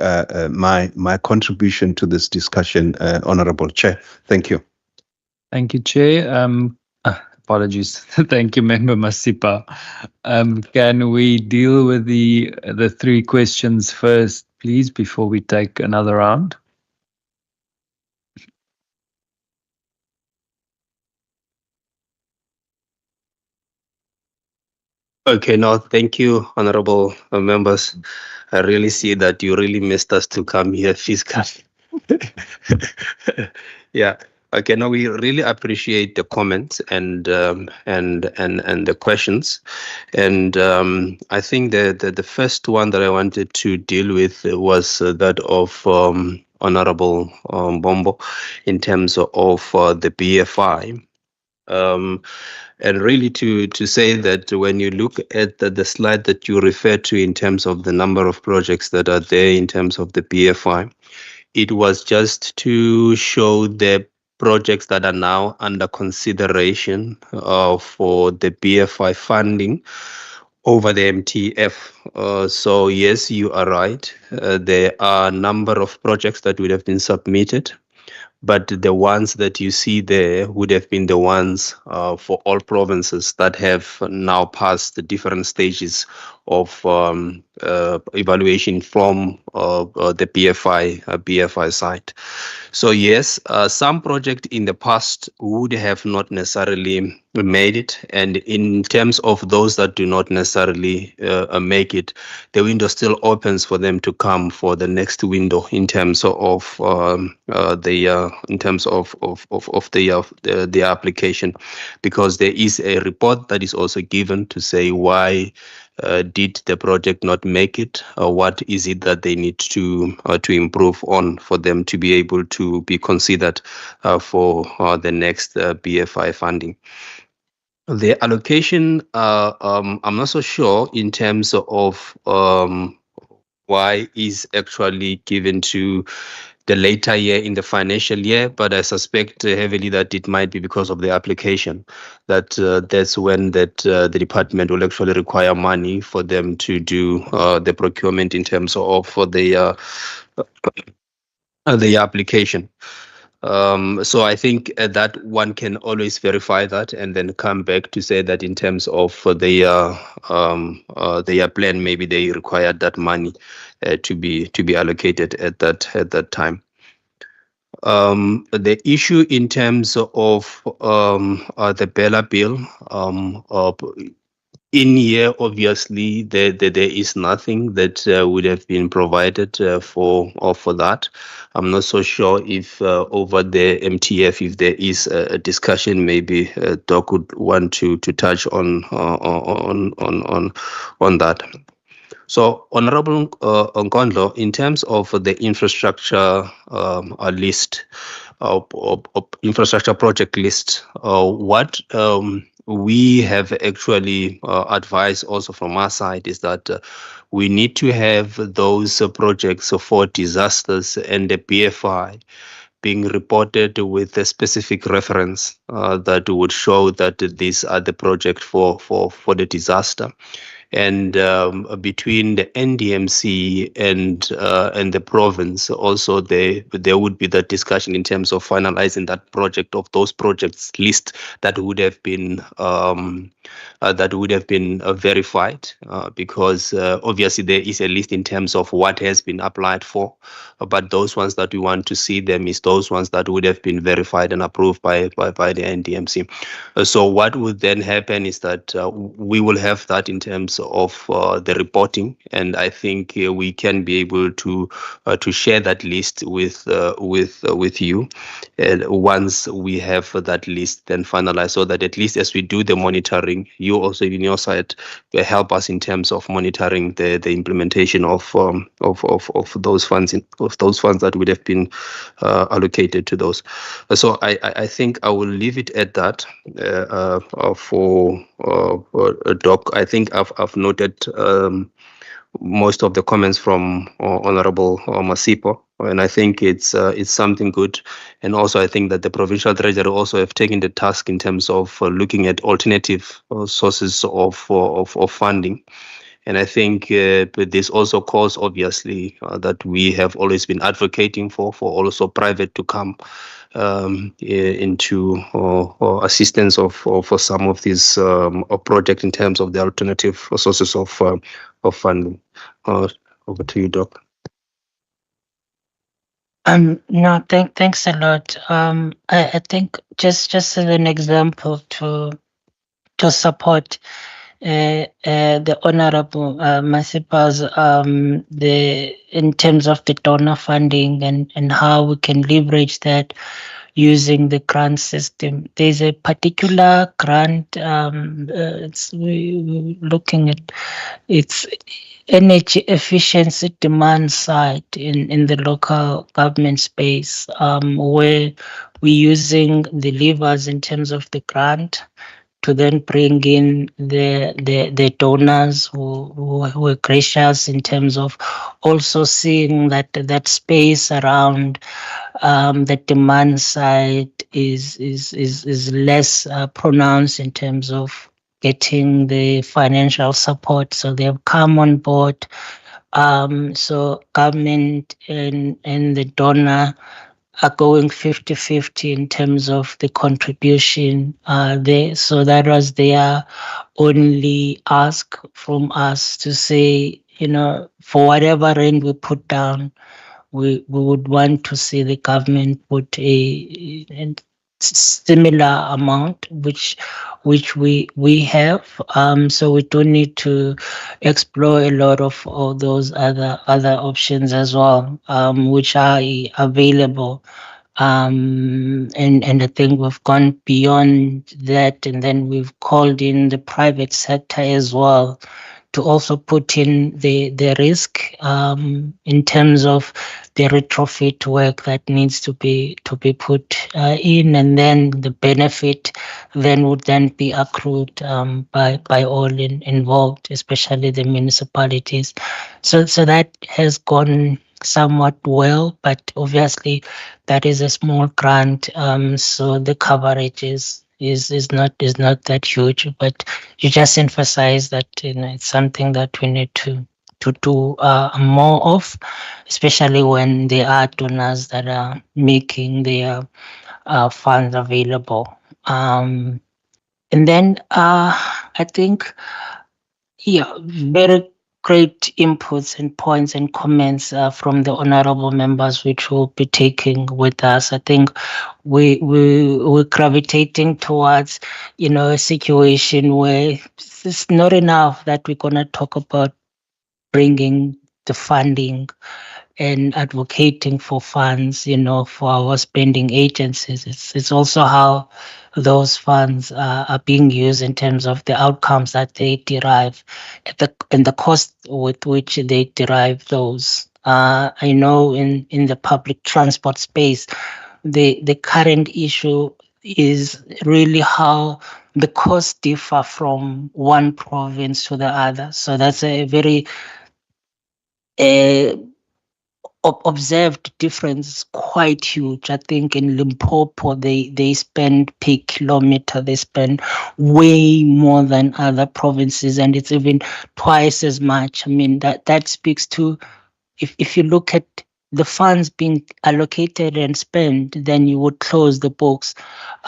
my contribution to this discussion, Honorable Chair. Thank you. Thank you, Chair. Apologies. Thank you, Member Masipa. Can we deal with the three questions first, please, before we take another round? Okay, no, thank you, honorable members. I really see that you really missed us to come here physically. Yeah. Okay, no, we really appreciate the comments and the questions, and I think the first one that I wanted to deal with was that of Honorable Bombo in terms of the BFI. And really to say that when you look at the slide that you referred to in terms of the number of projects that are there in terms of the BFI, it was just to show the projects that are now under consideration for the BFI funding over the MTF. So yes, you are right. There are a number of projects that would have been submitted, but the ones that you see there would have been the ones for all provinces that have now passed the different stages of evaluation from the BFI side. So yes, some project in the past would have not necessarily made it, and in terms of those that do not necessarily make it, the window still opens for them to come for the next window in terms of the application, because there is a report that is also given to say why did the project not make it? What is it that they need to improve on for them to be able to be considered for the next BFI funding? The allocation, I'm not so sure in terms of why is actually given to the later year in the financial year, but I suspect heavily that it might be because of the application, that that's when that the department will actually require money for them to do the procurement in terms of the application. So I think that one can always verify that and then come back to say that in terms of their plan, maybe they required that money to be allocated at that time. The issue in terms of the Bella bill, in here, obviously, there is nothing that would have been provided for that. I'm not so sure if over the MTF, if there is a discussion, maybe Doc would want to touch on that. So, Honorable Nkondlo, in terms of the infrastructure list, infrastructure project list, what we have actually advised also from our side is that we need to have those projects for disasters and the BFI being reported with a specific reference that would show that these are the project for the disaster. And between the NDMC and the province, also there would be that discussion in terms of finalizing that project of those projects list that would have been verified, because obviously there is a list in terms of what has been applied for, but those ones that we want to see them is those ones that would have been verified and approved by the NDMC. So what would then happen is that we will have that in terms of the reporting, and I think we can be able to share that list with you once we have that list then finalized, so that at least as we do the monitoring, you also in your side help us in terms of monitoring the implementation of those funds that would have been allocated to those. So I think I will leave it at that for Doc. I think I've noted most of the comments from Honorable Masipo, and I think it's something good. And also I think that the Provincial Treasury also have taken the task in terms of looking at alternative sources of funding. And I think this also calls, obviously, that we have always been advocating for also private to come into assistance for some of these projects in terms of the alternative sources of funding. Over to you, Doc. No, thanks a lot. I think just as an example to support the Honorable Masipa's in terms of the donor funding and how we can leverage that using the grant system. There's a particular grant we're looking at. It's energy efficiency demand side in the local government space, where we're using the levers in terms of the grant to then bring in the donors who were gracious in terms of also seeing that space around the demand side is less pronounced in terms of getting the financial support. So they've come on board. So government and the donor are going 50-50 in terms of the contribution there. So that was their only ask from us to say, for whatever rent we put down, we would want to see the government put a similar amount, which we have. So we don't need to explore a lot of all those other options as well, which are available. And I think we've gone beyond that, and then we've called in the private sector as well to also put in the risk in terms of the retrofit work that needs to be put in, and then the benefit then would then be accrued by all involved, especially the municipalities. So that has gone somewhat well, but obviously that is a small grant, so the coverage is not that huge, but you just emphasize that it's something that we need to do more of, especially when there are donors that are making their funds available. And then I think, very great inputs and points and comments from the honorable members, which we'll be taking with us. I think we're gravitating towards, a situation where it's not enough that we're going to talk about bringing the funding and advocating for funds, for our spending agencies. It's also how those funds are being used in terms of the outcomes that they derive and the cost with which they derive those. I know in the public transport space, the current issue is really how the costs differ from one province to the other. So that's a very observed difference, quite huge. I think in Limpopo, they spend per kilometer, they spend way more than other provinces, and it's even twice as much. I mean, that speaks to, if you look at the funds being allocated and spent, then you would close the books.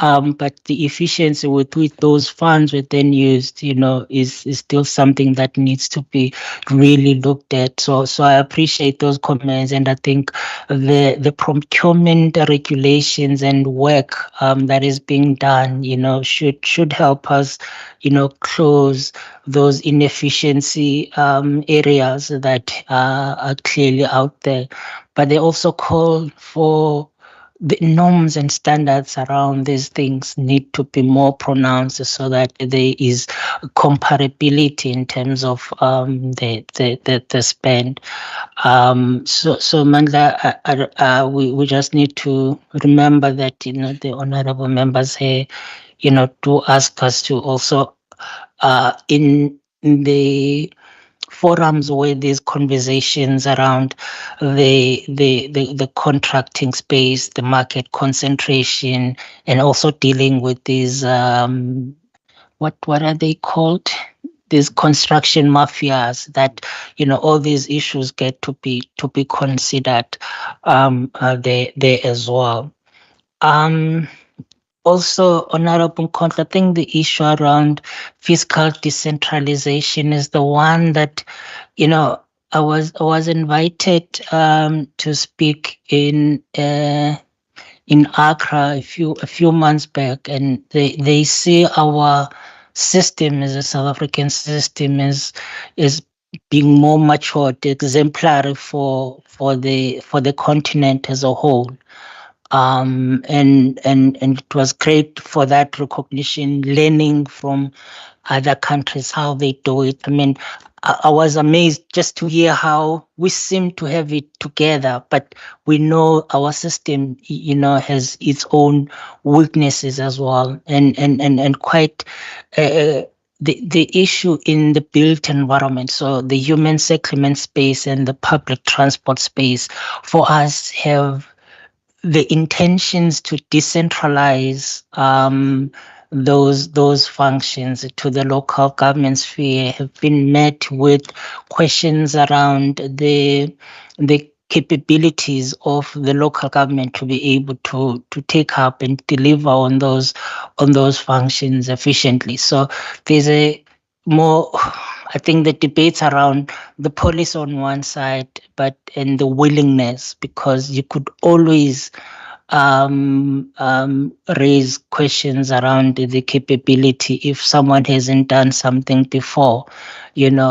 But the efficiency with which those funds were then used, is still something that needs to be really looked at. So I appreciate those comments, and I think the procurement regulations and work that is being done, should help us, close those inefficiency areas that are clearly out there. But they also call for the norms and standards around these things need to be more pronounced so that there is comparability in terms of the spend. So Mandla, we just need to remember that the honourable members here, do ask us to also in the forums where these conversations around the contracting space, the market concentration, and also dealing with these what are they called? These construction mafias, that all these issues get to be considered there as well. Also, Honorable Nkondlo, I think the issue around fiscal decentralization is the one that, I was invited to speak in Accra a few months back, and they see our system as a South African system is being more matured, exemplary for the continent as a whole. And it was great for that recognition, learning from other countries how they do it. I mean, I was amazed just to hear how we seem to have it together, but we know our system, has its own weaknesses as well, and quite the issue in the built environment. So the human settlement space and the public transport space for us have the intentions to decentralize those functions to the local government sphere have been met with questions around the capabilities of the local government to be able to take up and deliver on those functions efficiently. So there's a more, I think, the debates around the police on one side, and the willingness, because you could always raise questions around the capability if someone hasn't done something before,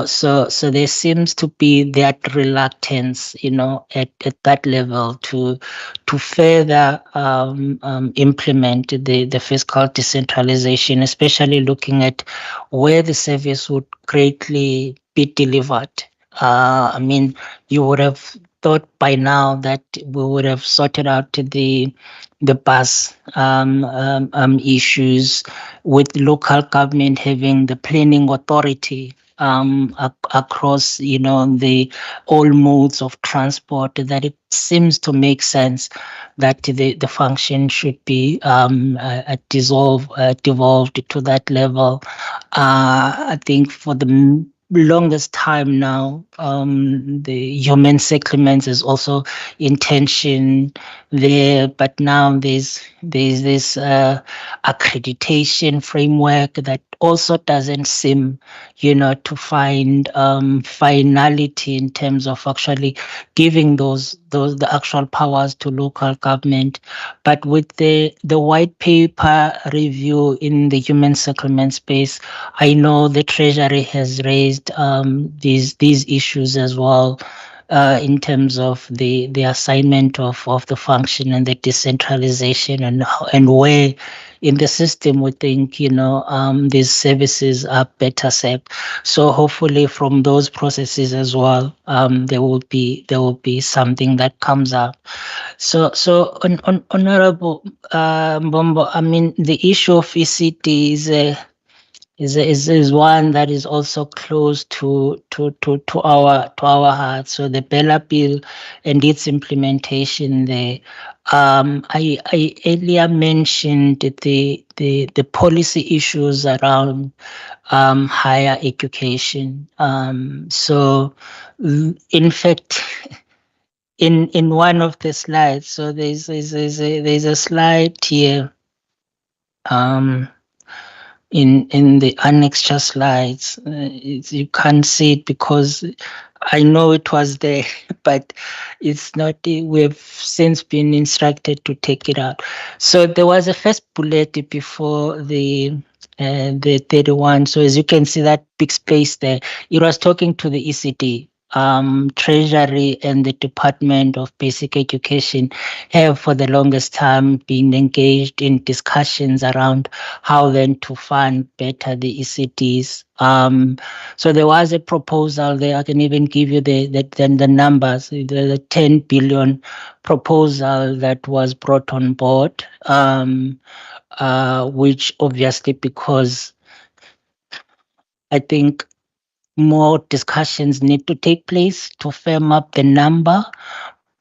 so there seems to be that reluctance, at that level to further implement the fiscal decentralization, especially looking at where the service would greatly be delivered. I mean, you would have thought by now that we would have sorted out the bus issues, with local government having the planning authority across, the all modes of transport, that it seems to make sense that the function should be devolved to that level. I think for the longest time now, the human settlements is also intention there, but now there's this accreditation framework that also doesn't seem, to find finality in terms of actually giving the actual powers to local government. But with the white paper review in the human settlement space, I know the Treasury has raised these issues as well, in terms of the assignment of the function and the decentralization, and where in the system, we think, these services are better served. So hopefully from those processes as well, there will be something that comes out. So Honorable Mbombo, I mean, the issue of ECD is one that is also close to our hearts. So the Bella Bill and its implementation there. I earlier mentioned the policy issues around higher education. So in fact, in one of the slides, so there's a slide here. In the annexure slides. You can't see it because I know it was there, but it's not. We've since been instructed to take it out. So there was a first bullet before the 31. So as you can see that big space there, it was talking to the ECD. Treasury and the Department of Basic Education have for the longest time been engaged in discussions around how then to fund better the ECDs. So there was a proposal there. I can even give you the numbers. The 10 billion proposal that was brought on board, which obviously because I think more discussions need to take place to firm up the number,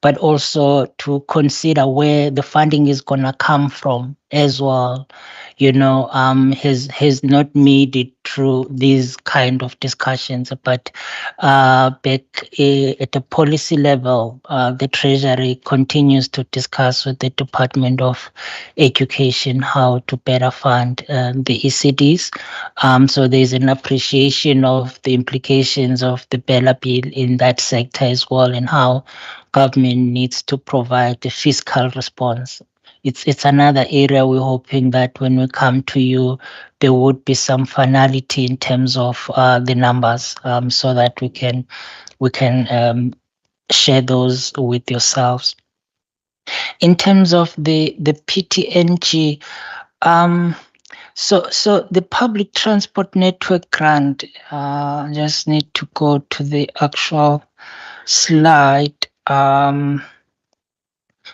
but also to consider where the funding is going to come from as well. Has not made it through these kind of discussions, but back at the policy level, the Treasury continues to discuss with the Department of Education how to better fund the ECDs. So there's an appreciation of the implications of the Bella Bill in that sector as well, and how government needs to provide a fiscal response. It's another area we're hoping that when we come to you, there would be some finality in terms of the numbers, so that we can share those with yourselves. In terms of the PTNG, so the public transport network grant, just need to go to the actual slide.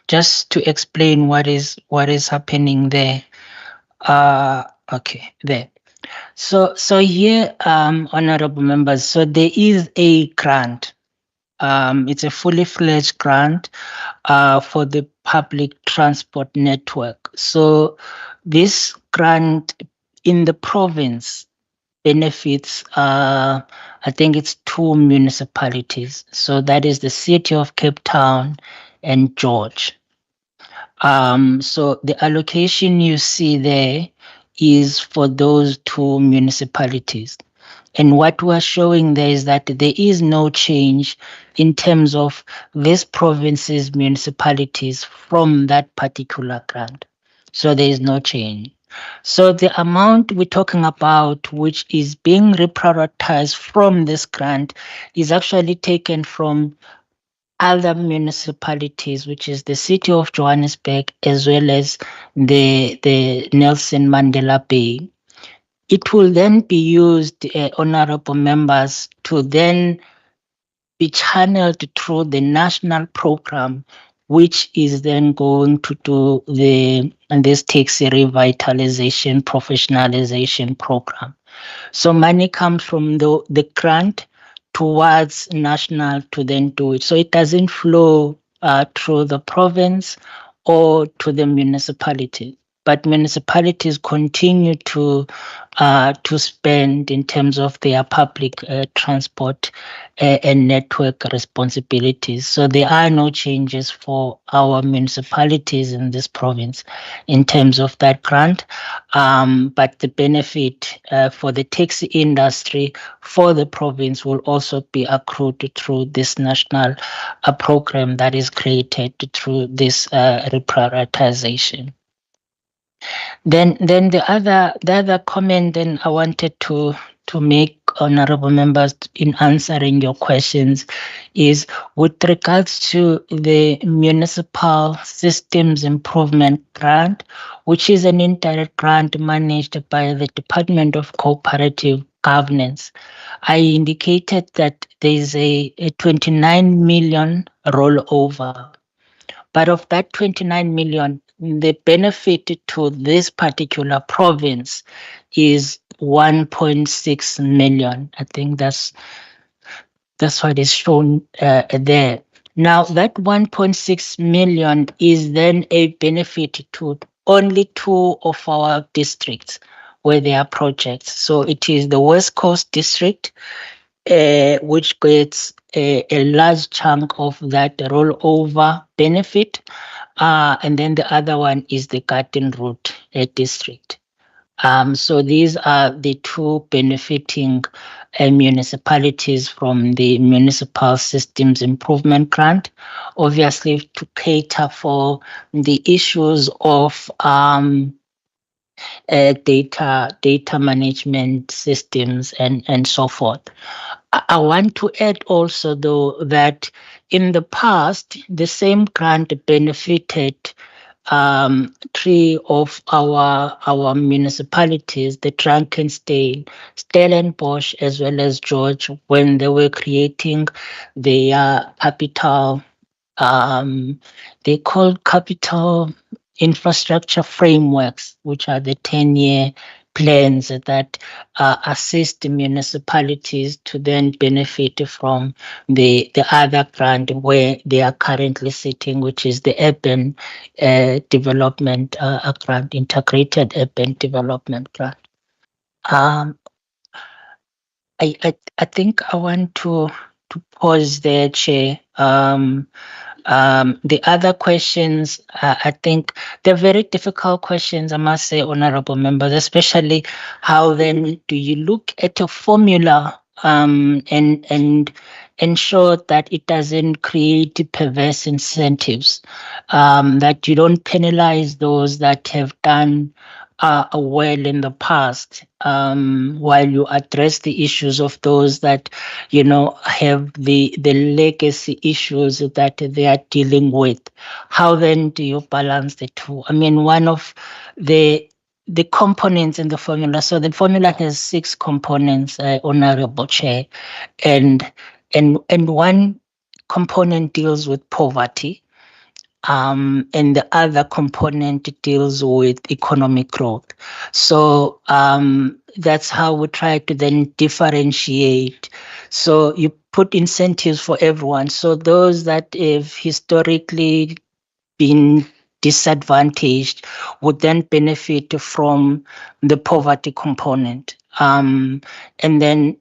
Just to explain what is happening there. Okay, there. So here, honorable members, so there is a grant. It's a fully fledged grant for the public transport network. So this grant in the province benefits, I think it's 2 municipalities. So that is the city of Cape Town and George. So the allocation you see there is for those 2 municipalities. And what we're showing there is that there is no change in terms of this province's municipalities from that particular grant. So there is no change. So the amount we're talking about, which is being reprioritized from this grant, is actually taken from other municipalities, which is the city of Johannesburg, as well as the Nelson Mandela Bay. It will then be used, honorable members, to then be channeled through the national program, which is then going to do this taxi revitalization, professionalization program. So money comes from the grant towards national to then do it. So it doesn't flow through the province or to the municipality, but municipalities continue to spend in terms of their public transport and network responsibilities. So there are no changes for our municipalities in this province in terms of that grant, but the benefit for the taxi industry for the province will also be accrued through this national program that is created through this reprioritization. Then the other comment then I wanted to make honorable members, in answering your questions is with regards to the Municipal Systems Improvement Grant, which is an indirect grant managed by the Department of Cooperative Governance. I indicated that there is a 29 million rollover. But of that 29 million, the benefit to this particular province is 1.6 million. I think that's what is shown there. Now, that 1.6 million is then a benefit to only 2 of our districts where there are projects. So it is the West Coast District, which gets a large chunk of that rollover benefit. And then the other one is the Garden Route District. So these are the 2 benefiting municipalities from the Municipal Systems Improvement Grant, obviously to cater for the issues of data management systems and so forth. I want to add also, though, that in the past, the same grant benefited 3 of our municipalities, the Drakenstein, Stellenbosch, as well as George, when they were creating their capital, they called capital infrastructure frameworks, which are the 10-year plans that assist the municipalities to then benefit from the other grant where they are currently sitting, which is the urban development grant, integrated urban development grant. I think I want to pause there, Chair. The other questions, I think they're very difficult questions, I must say, honorable members, especially how then do you look at a formula and ensure that it doesn't create perverse incentives, that you don't penalize those that have done well in the past, while you address the issues of those that, have the legacy issues that they are dealing with. How then do you balance the two? I mean, one of the components in the formula, so the formula has 6 components, Honorable Chair, and one component deals with poverty. And the other component deals with economic growth. So that's how we try to then differentiate. So you put incentives for everyone. So those that have historically been disadvantaged would then benefit from the poverty component. And then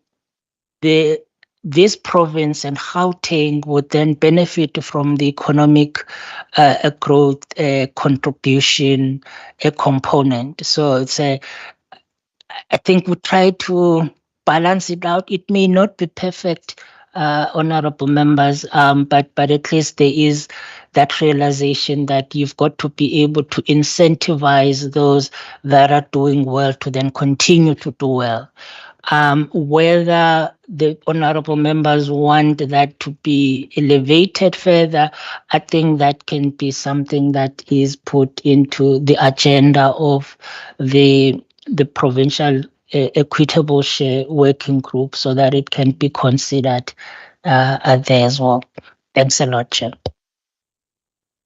this province and Gauteng would then benefit from the economic growth contribution component. So it's I think we try to balance it out. It may not be perfect, honorable members, but at least there is that realization that you've got to be able to incentivize those that are doing well to then continue to do well. Whether the honorable members want that to be elevated further, I think that can be something that is put into the agenda of the provincial equitable share working group so that it can be considered there as well. Thanks a lot, Chair.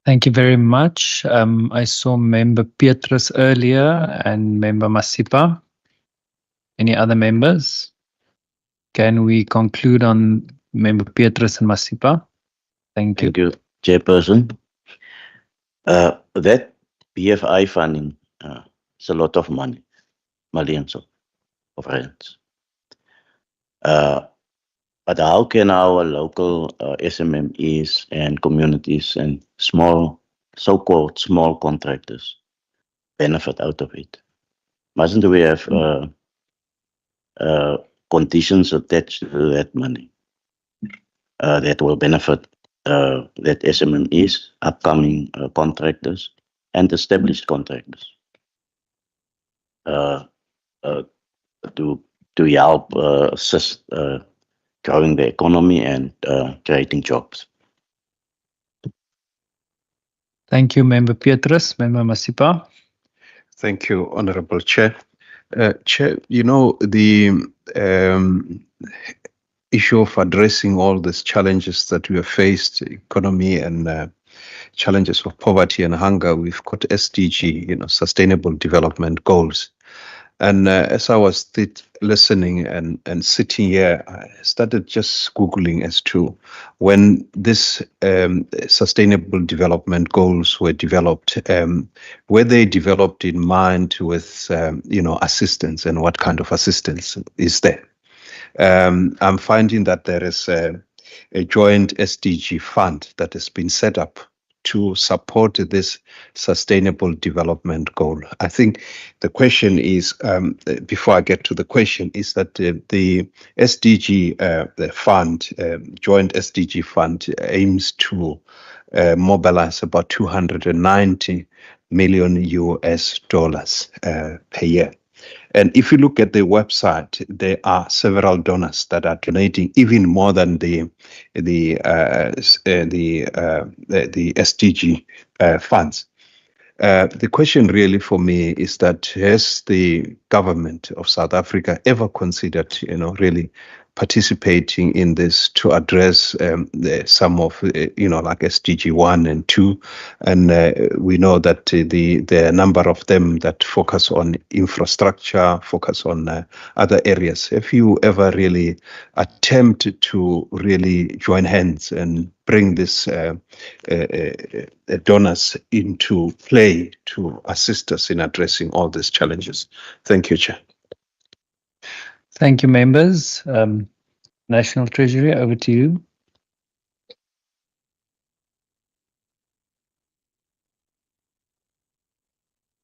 Thank you very much. I saw Member Petrus earlier and Member Masipa. Any other members? Can we conclude on Member Petrus and Masipa? Thank you. Thank you, Chairperson. That BFI funding is a lot of money, millions of rands. But how can our local SMMEs and communities and so-called small contractors benefit out of it? Mustn't we have conditions attached to that money that will benefit that SMMEs, upcoming contractors, and established contractors to help assist growing the economy and creating jobs. Thank you, Member Petrus. Member Masipa. Thank you, Honorable Chair. Chair, you know, the issue of addressing all these challenges that we have faced, economy and challenges of poverty and hunger, we've got SDG, you know, Sustainable Development Goals. And as I was listening and sitting here, I started just Googling as to when this Sustainable Development Goals were developed, were they developed in mind with, you know, assistance, and what kind of assistance is there? I'm finding that there is a joint SDG fund that has been set up to support this sustainable development goal. I think the question is, before I get to the question, is that the SDG the fund, joint SDG fund, aims to mobilize about 290 million US dollars per year. And if you look at the website, there are several donors that are donating even more than the SDG funds. The question really for me is that, has the government of South Africa ever considered, you know, really participating in this to address some of, you know, like SDG 1 and 2? And we know that the number of them that focus on infrastructure, focus on other areas. Have you ever really attempted to really join hands and bring this donors into play to assist us in addressing all these challenges? Thank you, Chair. Thank you, members. National Treasury, over to you.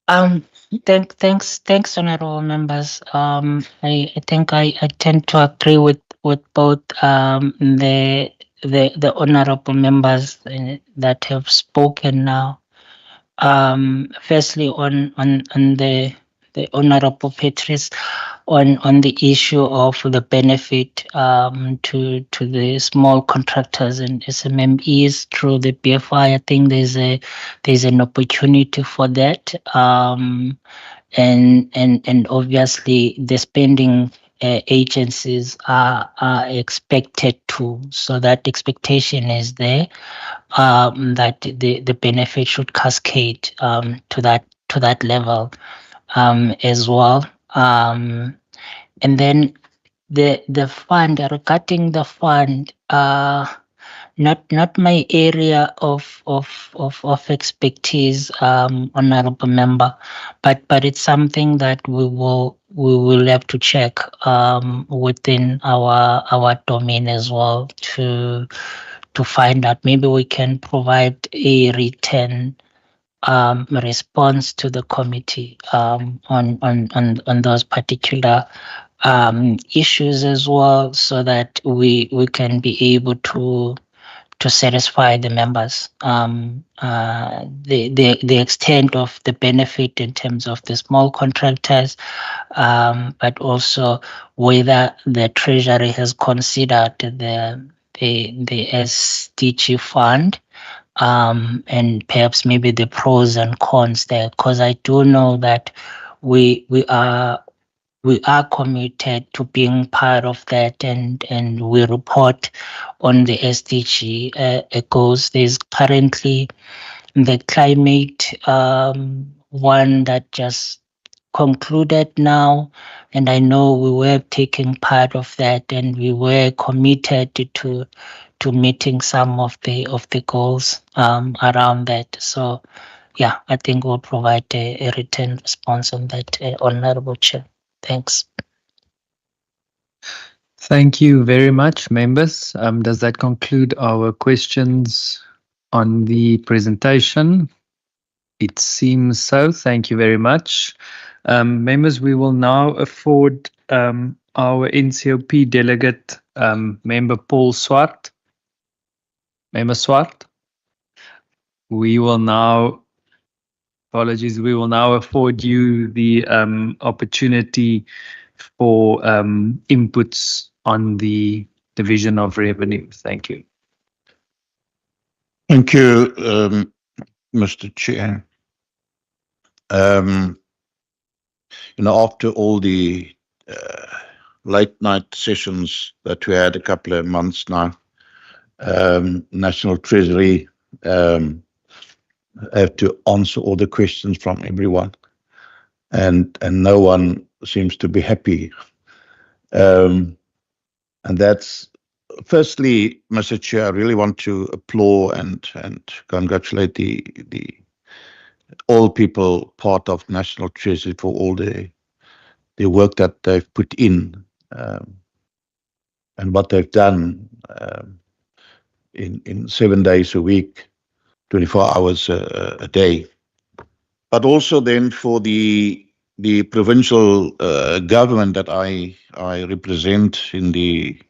Thanks, honorable members. I think I tend to agree with both the honorable members that have spoken now. Firstly, on the honorable Petrus on the issue of the benefit to the small contractors and SMMEs through the BFI. I think there's an opportunity for that, and obviously the spending agencies are expected to, so that expectation is there, that the benefit should cascade to that level as well. And then the fund, regarding the fund, not my area of expertise, honorable member, but it's something that we will have to check within our domain as well to find out. Maybe we can provide a written response to the committee on those particular issues as well, so that we can be able to satisfy the members. The extent of the benefit in terms of the small contractors, but also whether the Treasury has considered the SDG fund, and perhaps maybe the pros and cons there, because I do know that we are committed to being part of that, and we report on the SDG goals. There's currently the climate one that just concluded now, and I know we were taking part of that, and we were committed to meeting some of the goals around that. So yeah, I think we'll provide a written response on that, Honorable Chair. Thanks. Thank you very much, members. Does that conclude our questions on the presentation? It seems so. Thank you very much. Members, we will now afford our NCOP delegate, Member Paul Swart. Member Swart, we will now afford you the opportunity for inputs on the division of revenue. Thank you. Thank you, Mr. Chair. After all the late night sessions that we had a couple of months now, National Treasury have to answer all the questions from everyone, and no one seems to be happy. And that's firstly, Mr. Chair, I really want to applaud and congratulate the all people part of National Treasury for all the work that they've put in and what they've done in 7 days a week, 24 hours a day. But also then for the provincial government that I represent in the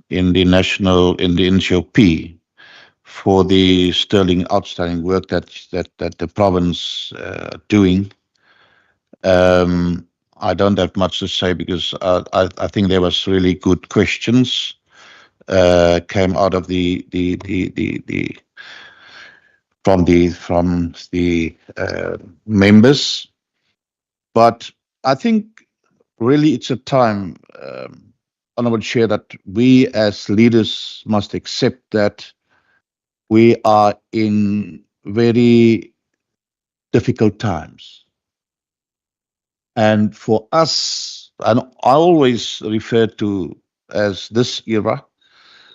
NCOP, for the sterling outstanding work that the province doing. I don't have much to say because I think there was really good questions came out of from the members, but I think really it's a time, Honourable Chair, that we as leaders must accept that we are in very difficult times. And for us, and I always refer to as this era,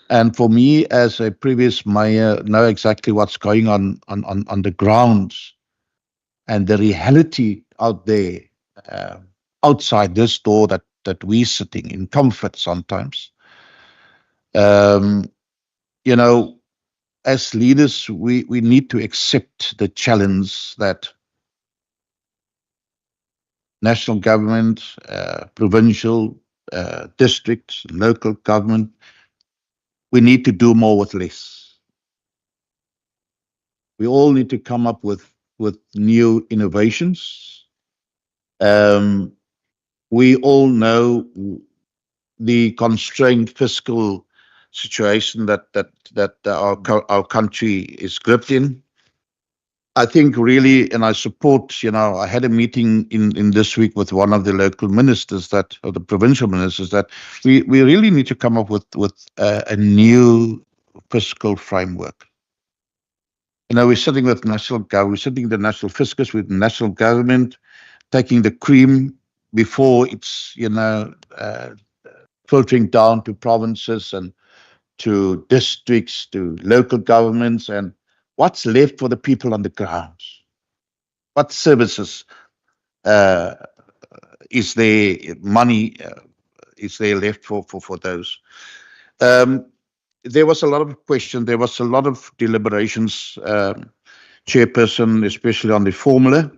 and for me as a previous mayor, know exactly what's going on the ground and the reality out there, outside this door that we're sitting in comfort sometimes. As leaders, we need to accept the challenge that national government, provincial, district, local government, we need to do more with less. We all need to come up with new innovations. We all know the constrained fiscal situation that our country is gripped in. I think really, and I support, I had a meeting in this week with one of the local ministers or the provincial ministers, that we really need to come up with a new fiscal framework. We're sitting with national government, we're sitting the national fiscus with national government, taking the cream before it's, filtering down to provinces and to districts, to local governments, and what's left for the people on the ground? What services is there, money is there left for those? There was a lot of questions, there was a lot of deliberations, Chairperson, especially on the formula,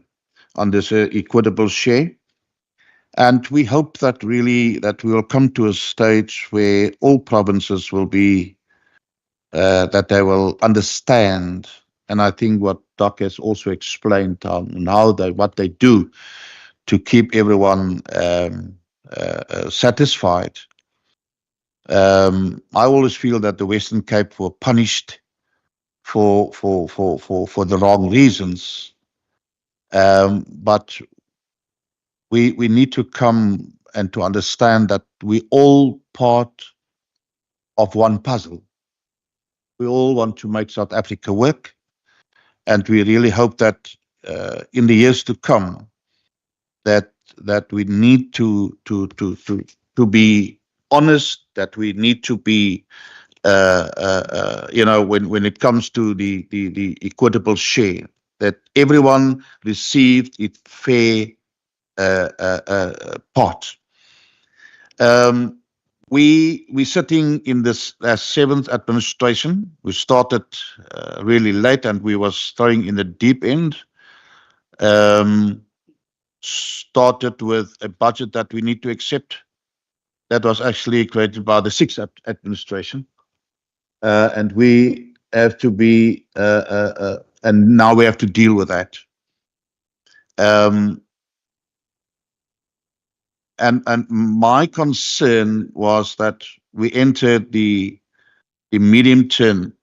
on this equitable share. And we hope that really that we will come to a stage where all provinces will be, that they will understand. And I think what Doc has also explained on how what they do to keep everyone satisfied. I always feel that the Western Cape were punished for the wrong reasons. But we need to come and to understand that we all part of one puzzle. We all want to make South Africa work, and we really hope that in the years to come, that we need to be honest, that we need to be, when it comes to the equitable share, that everyone received its fair part. We're sitting in this seventh administration. We started really late, and we was throwing in the deep end. Started with a budget that we need to accept. That was actually created by the sixth administration, and we have to be, and now we have to deal with that. and my concern was that we entered the medium-term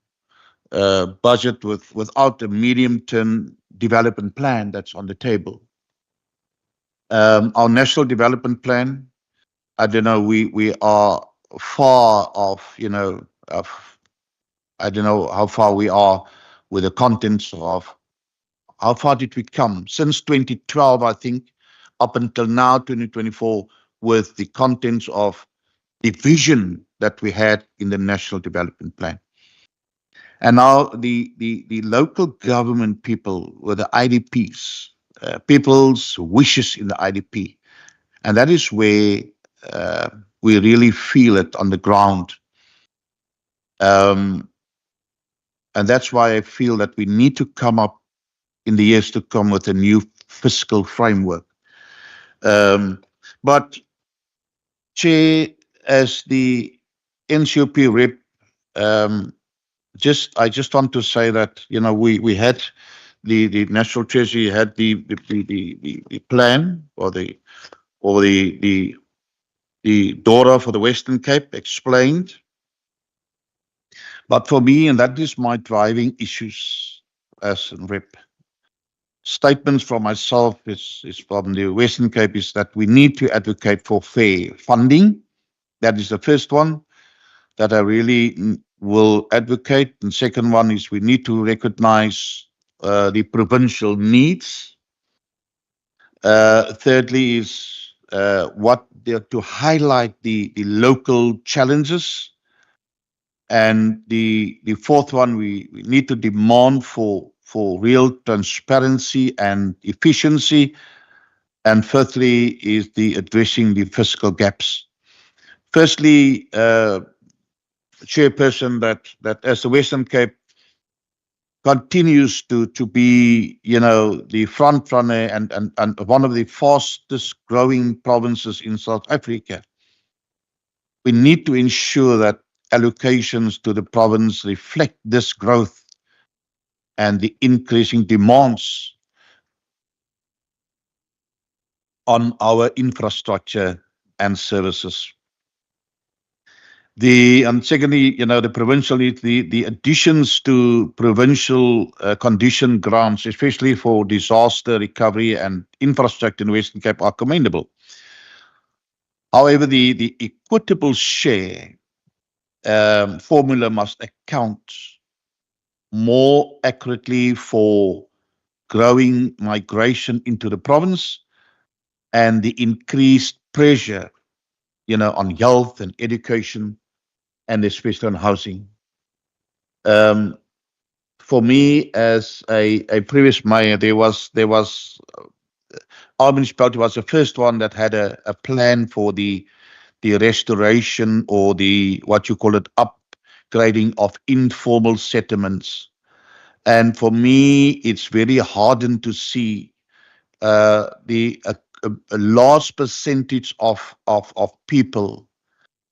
budget without a medium-term development plan that's on the table. Our national development plan, I don't know, we are far off, I don't know how far we are with the contents of how far did we come since 2012, I think, up until now, 2024, with the contents of the vision that we had in the National Development Plan. And now the local government people with the IDPs, people's wishes in the IDP. And that is where we really feel it on the ground. And that's why I feel that we need to come up in the years to come with a new fiscal framework. But Chair, as the NCOP rep, I just want to say that we had the National Treasury had the plan or the DORA for the Western Cape explained. But for me, and that is my driving issues as a rep, statements from myself is from the Western Cape is that we need to advocate for fair funding. That is the first one that I really will advocate. And second one is we need to recognize the provincial needs. Thirdly is to highlight the local challenges. And the fourth one, we need to demand for real transparency and efficiency. And fifthly is the addressing the fiscal gaps. Firstly, Chairperson, that as the Western Cape continues to be, the front runner and one of the fastest growing provinces in South Africa, we need to ensure that allocations to the province reflect this growth and the increasing demands on our infrastructure and services. And secondly, the provincial, the additions to provincial condition grants, especially for disaster recovery and infrastructure in Western Cape, are commendable. However, the equitable share formula must account more accurately for growing migration into the province and the increased pressure, on health and education, and especially on housing. For me, as a previous mayor, our municipality was the first one that had a plan for the restoration or what you call it, upgrading of informal settlements. And for me, it's very hardened to see a large percentage of people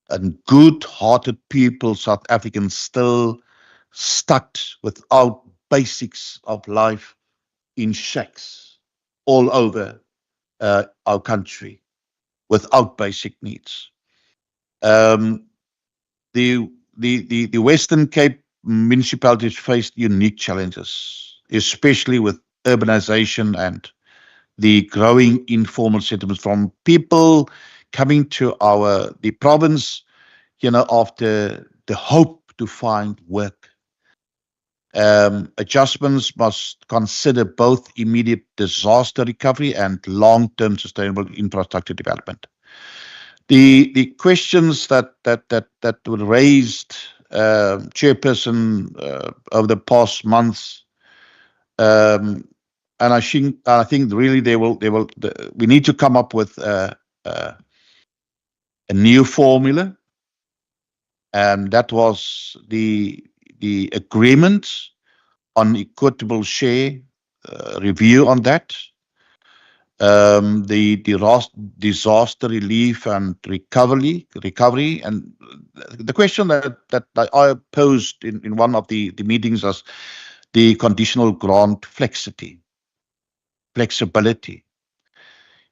and good-hearted people, South Africans, still stuck without basics of life in shacks all over our country, without basic needs. The Western Cape municipalities faced unique challenges, especially with urbanization and the growing informal settlements from people coming to the province, after the hope to find work. Adjustments must consider both immediate disaster recovery and long-term sustainable infrastructure development. The questions that were raised, Chairperson, over the past months, and I think really we need to come up with a new formula, and that was the agreement on equitable share, review on that, the disaster relief and recovery, and the question that I posed in one of the meetings was the conditional grant flexibility.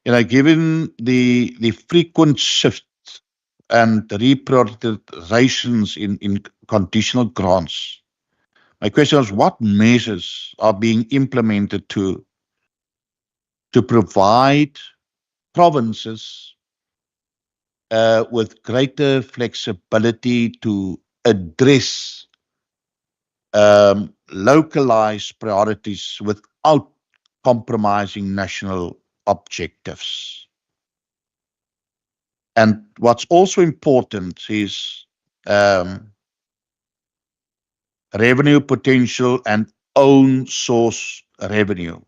given the frequent shifts and reprioritizations in conditional grants, my question is, what measures are being implemented to provide provinces with greater flexibility to address localized priorities without compromising national objectives? And what's also important is revenue potential and own source revenue.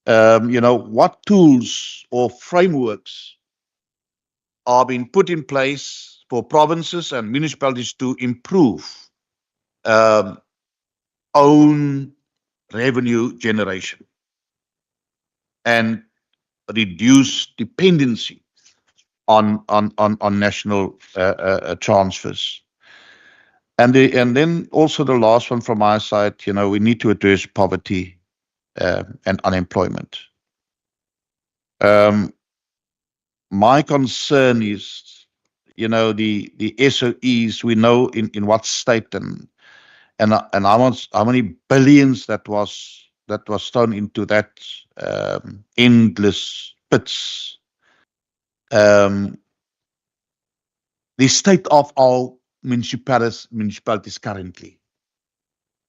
What tools or frameworks are being put in place for provinces and municipalities to improve own revenue generation and reduce dependency on national transfers. And then also the last one from my side, we need to address poverty and unemployment. My concern is, the SOEs, we know in what state and how many billions that was thrown into that endless pits. The state of our municipalities currently.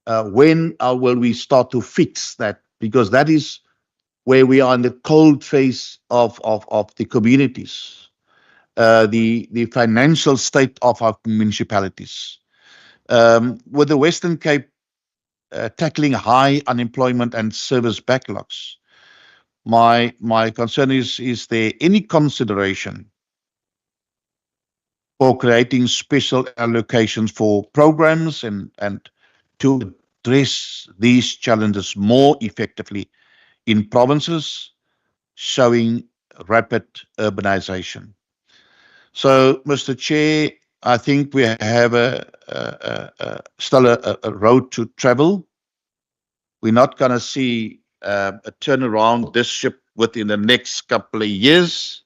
When will we start to fix that? Because that is where we are in the cold face of the communities, the financial state of our municipalities. With the Western Cape tackling high unemployment and service backlogs, my concern is there any consideration for creating special allocations for programs and to address these challenges more effectively in provinces showing rapid urbanization? So, Mr. Chair, I think we have still a road to travel. We're not going to see a turnaround this ship within the next couple of years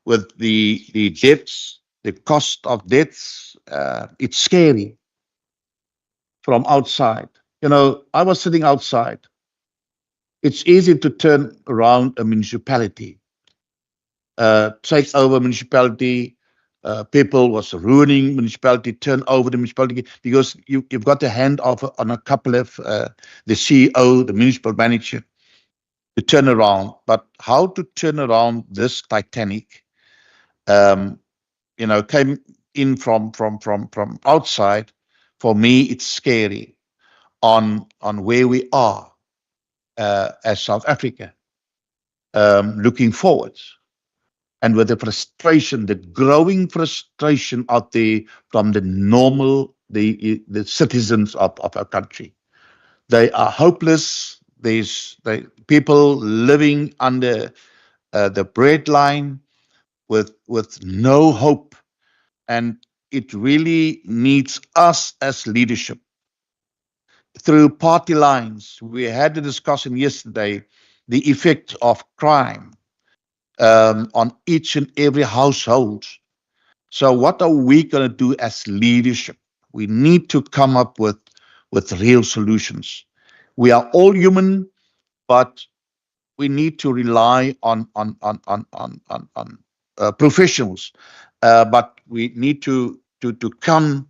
with the debts, the cost of debts. It's scary from outside. I was sitting outside. It's easy to turn around a municipality, take over municipality. People was ruining municipality, turn over the municipality because you've got to hand off on a couple of the CEO, the municipal manager, to turn around. But how to turn around this Titanic? Came in from outside. For me, it's scary on where we are as South Africa, looking forward. And with the frustration, the growing frustration out there from the the citizens of our country. They are hopeless. There's people living under the breadline with no hope. And it really needs us as leadership. Through party lines, we had a discussion yesterday, the effect of crime on each and every household. So what are we going to do as leadership? We need to come up with real solutions. We are all human, but we need to rely on professionals. But we need to come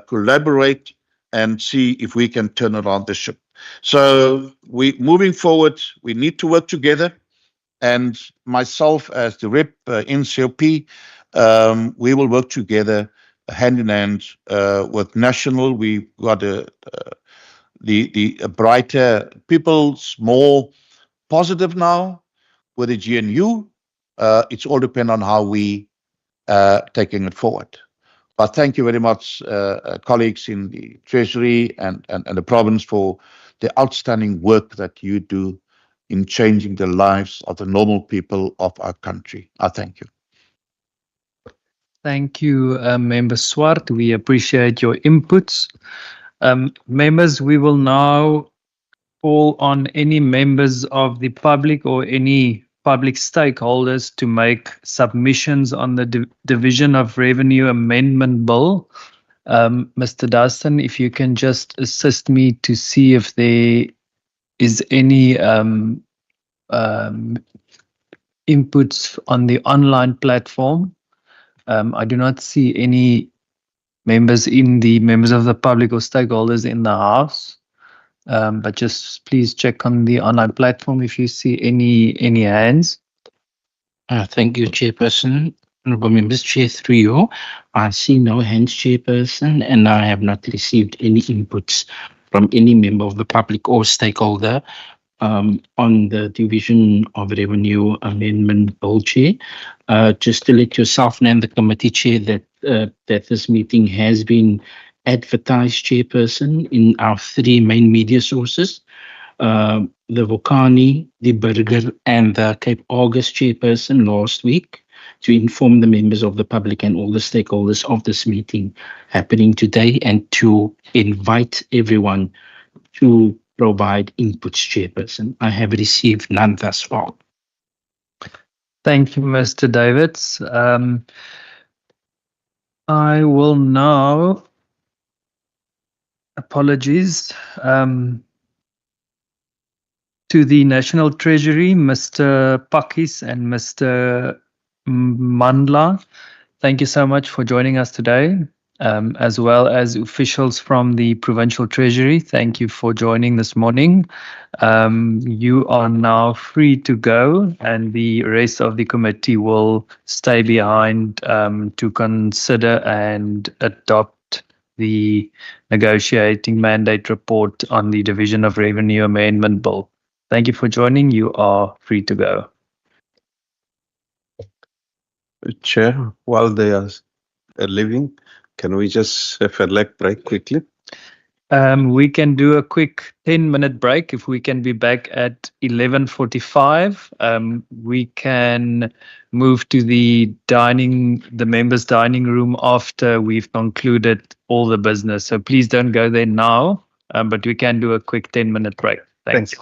collaborate and see if we can turn around the ship. So moving forward, we need to work together. And myself as the rep NCOP, we will work together hand in hand with national. We got the brighter people's more positive now with the GNU. It's all depend on how we taking it forward. But thank you very much, colleagues in the Treasury and the province for the outstanding work that you do in changing the lives of the normal people of our country. I thank you. Thank you, Member Swart. We appreciate your inputs. Members, we will now call on any members of the public or any public stakeholders to make submissions on the Division of Revenue Amendment Bill. Mr. Dustin, if you can just assist me to see if there is any inputs on the online platform. I do not see any members of the public or stakeholders in the house. But just please check on the online platform if you see any hands. Thank you, Chairperson. Honorable members, Chair, through you. I see no hands, Chairperson, and I have not received any inputs from any member of the public or stakeholder on the Division of Revenue Amendment Bill, Chair. Just to let yourself and the committee, Chair, that this meeting has been advertised, Chairperson, in our three main media sources. The Vokani, the Burger, and the Cape August Chairperson last week to inform the members of the public and all the stakeholders of this meeting happening today and to invite everyone to provide inputs, Chairperson. I have received none thus far. Thank you, Mr. Davids. I will now, apologies, to the National Treasury, Mr. Pakis and Mr. Mandla. Thank you so much for joining us today, as well as officials from the Provincial Treasury. Thank you for joining this morning. You are now free to go, and the rest of the committee will stay behind to consider and adopt the negotiating mandate report on the Division of Revenue Amendment Bill. Thank you for joining. You are free to go. Chair, while they are leaving, can we just have a leg break quickly? We can do a quick 10-minute break if we can be back at 11:45. We can move to the members' dining room after we've concluded all the business. So please don't go there now, but we can do a quick 10-minute break. Thanks. Thank you.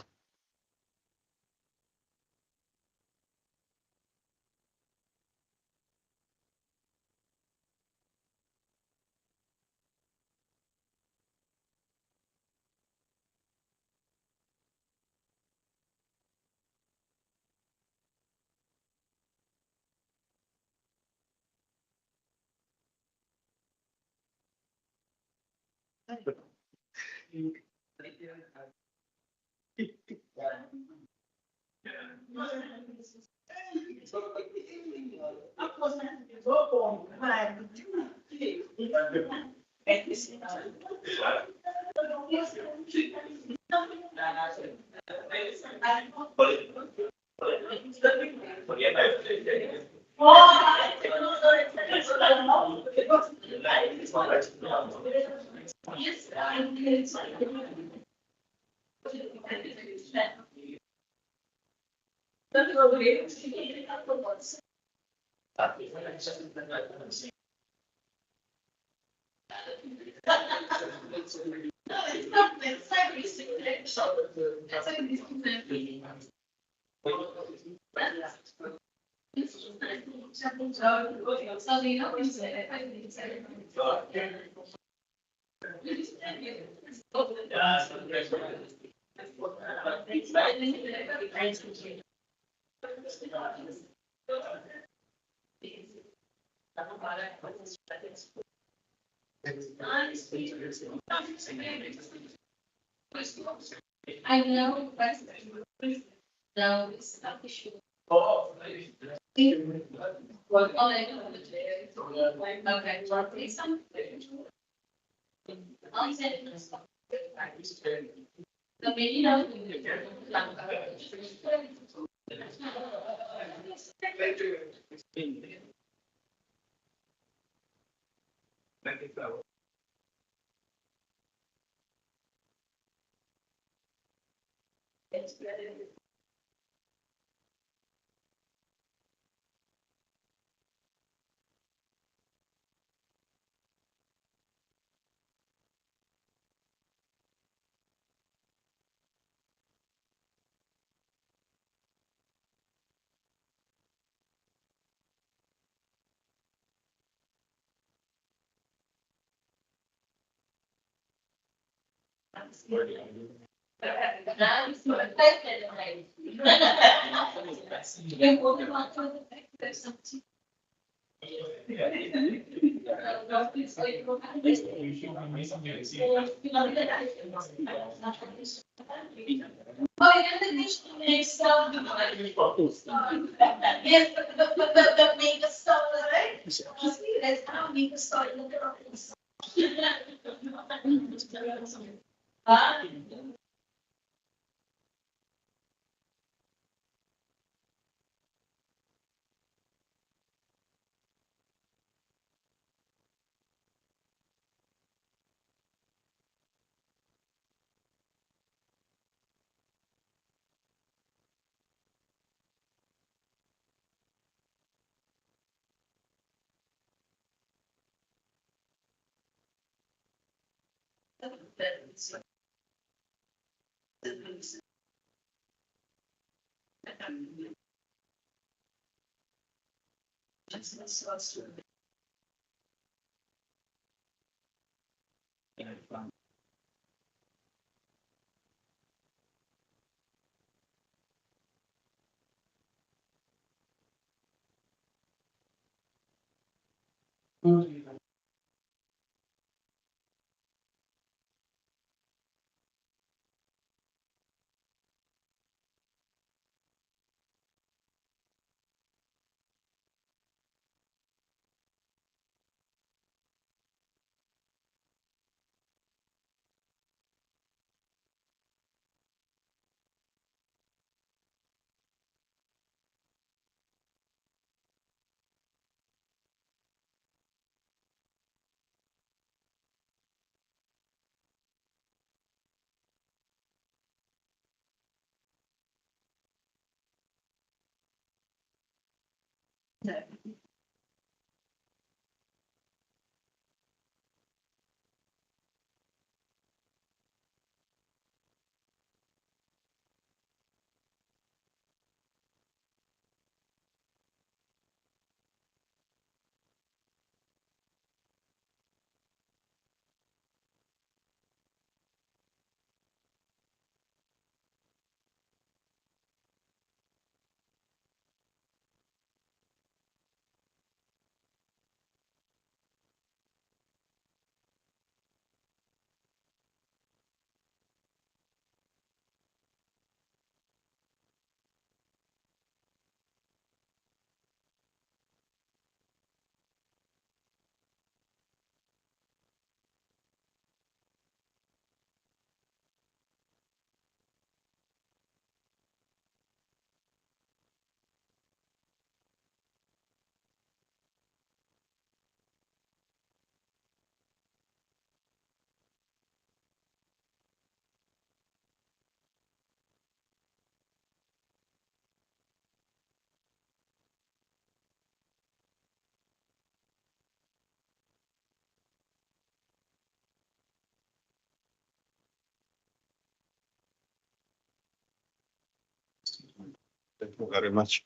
Thank you very much.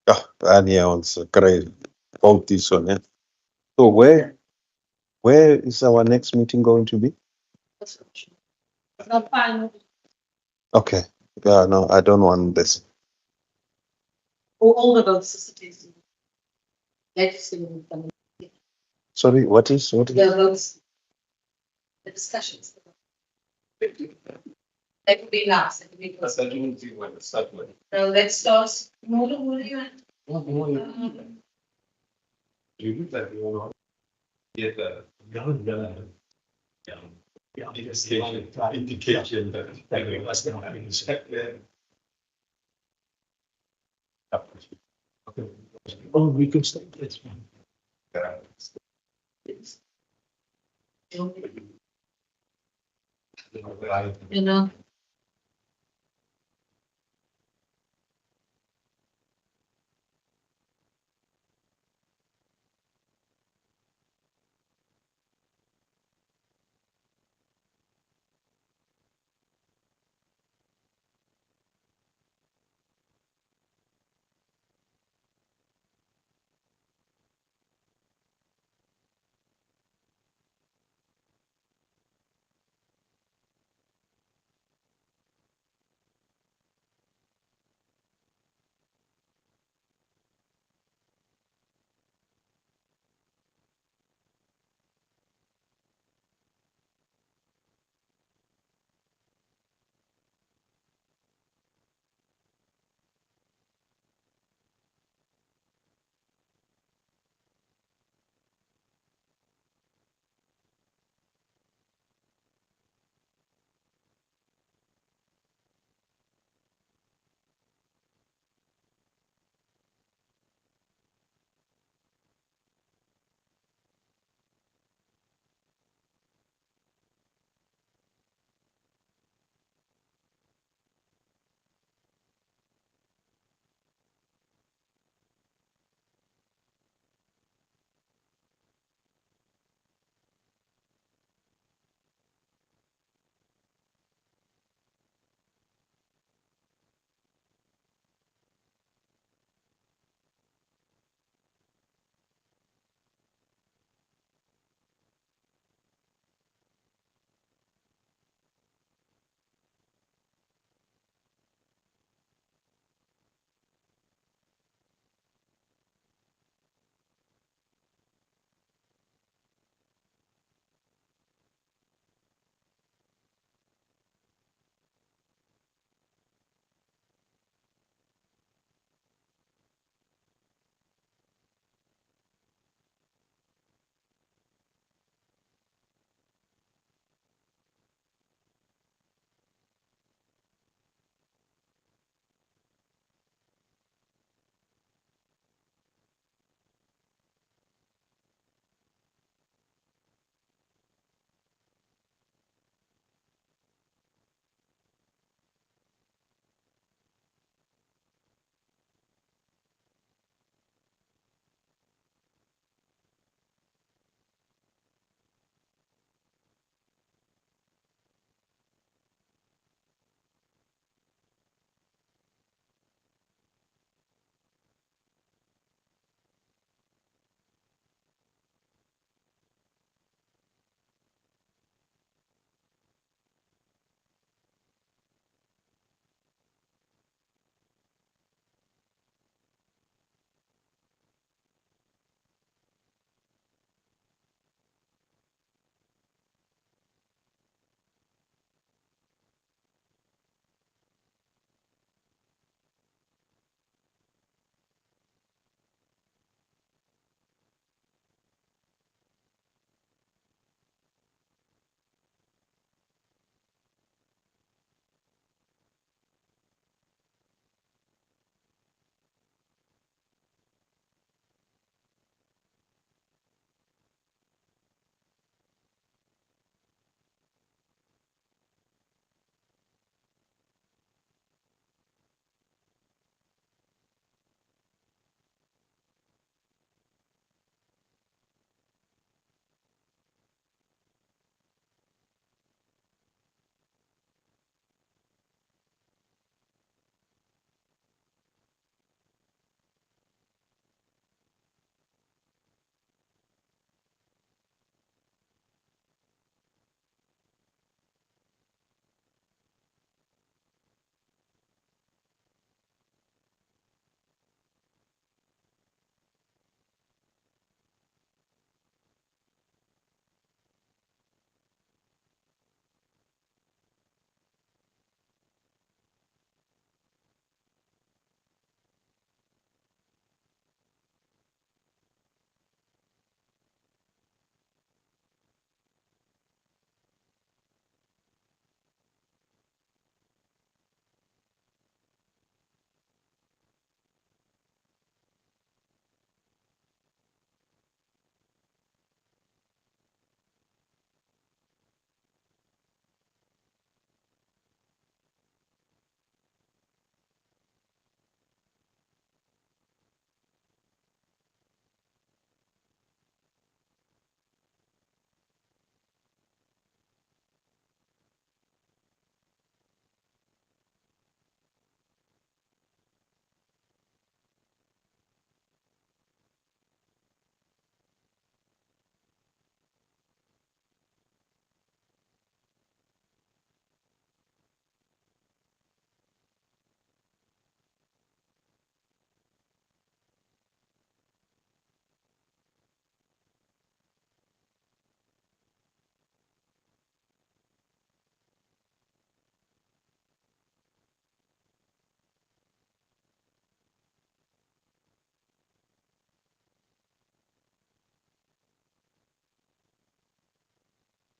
Yeah, Daniel's great. Vote this one. Yeah. So where is our next meeting going to be? Not final. Okay. Yeah, no, I don't want this. All the votes. Let's Sorry, what is the votes, the discussions. That would be last. That would be first. So let's start. What do you want? Oh, we can start this one. You know.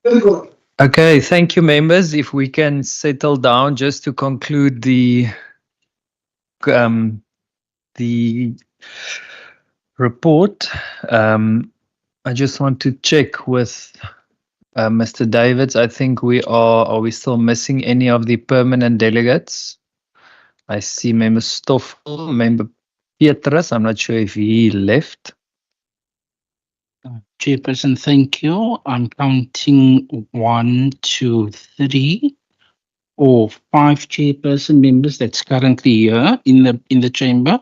Okay, thank you, members. If we can settle down just to conclude the report. I just want to check with Mr. Davids. I think are we still missing any of the permanent delegates? I see Member Stoffel, Member Petrus. I'm not sure if he left. Chairperson, thank you. I'm counting 1, 2, 3, or 5 chairperson members that's currently here in the chamber,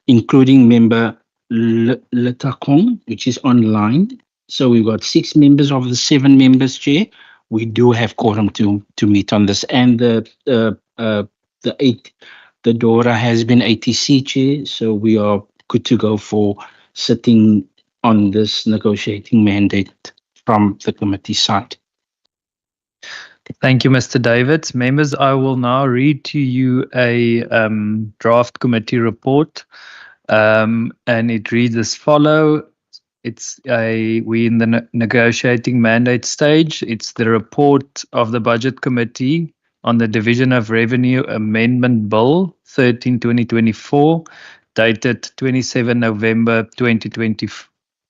including member Letakong, which is online. So we've got 6 members of the 7 members, Chair. We do have quorum to meet on this, and the 8, the DORA has been ATC, Chair. So we are good to go for sitting on this negotiating mandate from the committee side. Thank you, Mr. Davids. Members, I will now read to you a draft committee report, and it reads as follows. We in the negotiating mandate stage. It's the report of the Budget Committee on the Division of Revenue Amendment Bill 13/2024, dated 27 November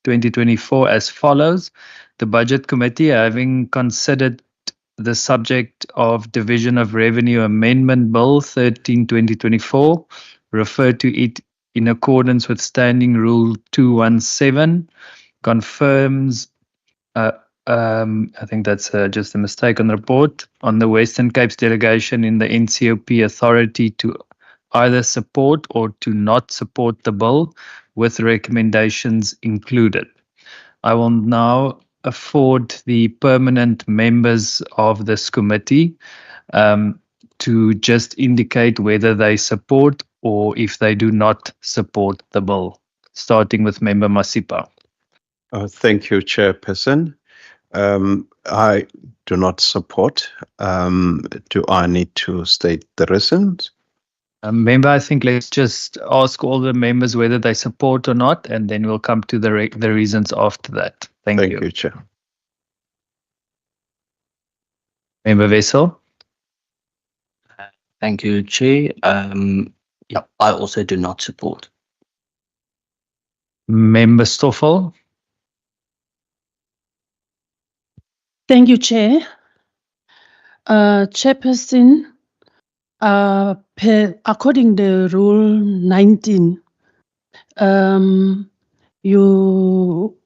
2024 as follows. The Budget Committee, having considered the subject of Division of Revenue Amendment Bill 13/2024, refer to it in accordance with Standing Rule 217, confirms, I think that's just a mistake on the report, on the Western Cape's delegation in the NCOP authority to either support or to not support the bill, with recommendations included. I will now afford the permanent members of this committee to just indicate whether they support or if they do not support the bill, starting with Member Masipa. Thank you, Chairperson. I do not support. Do I need to state the reasons? Member, I think let's just ask all the members whether they support or not, and then we'll come to the reasons after that. Thank you. Thank you, Chair. Member Wessel. Thank you, Chair. Yeah, I also do not support. Member Stoffel. Thank you, Chair. Chairperson, according to Rule 19, you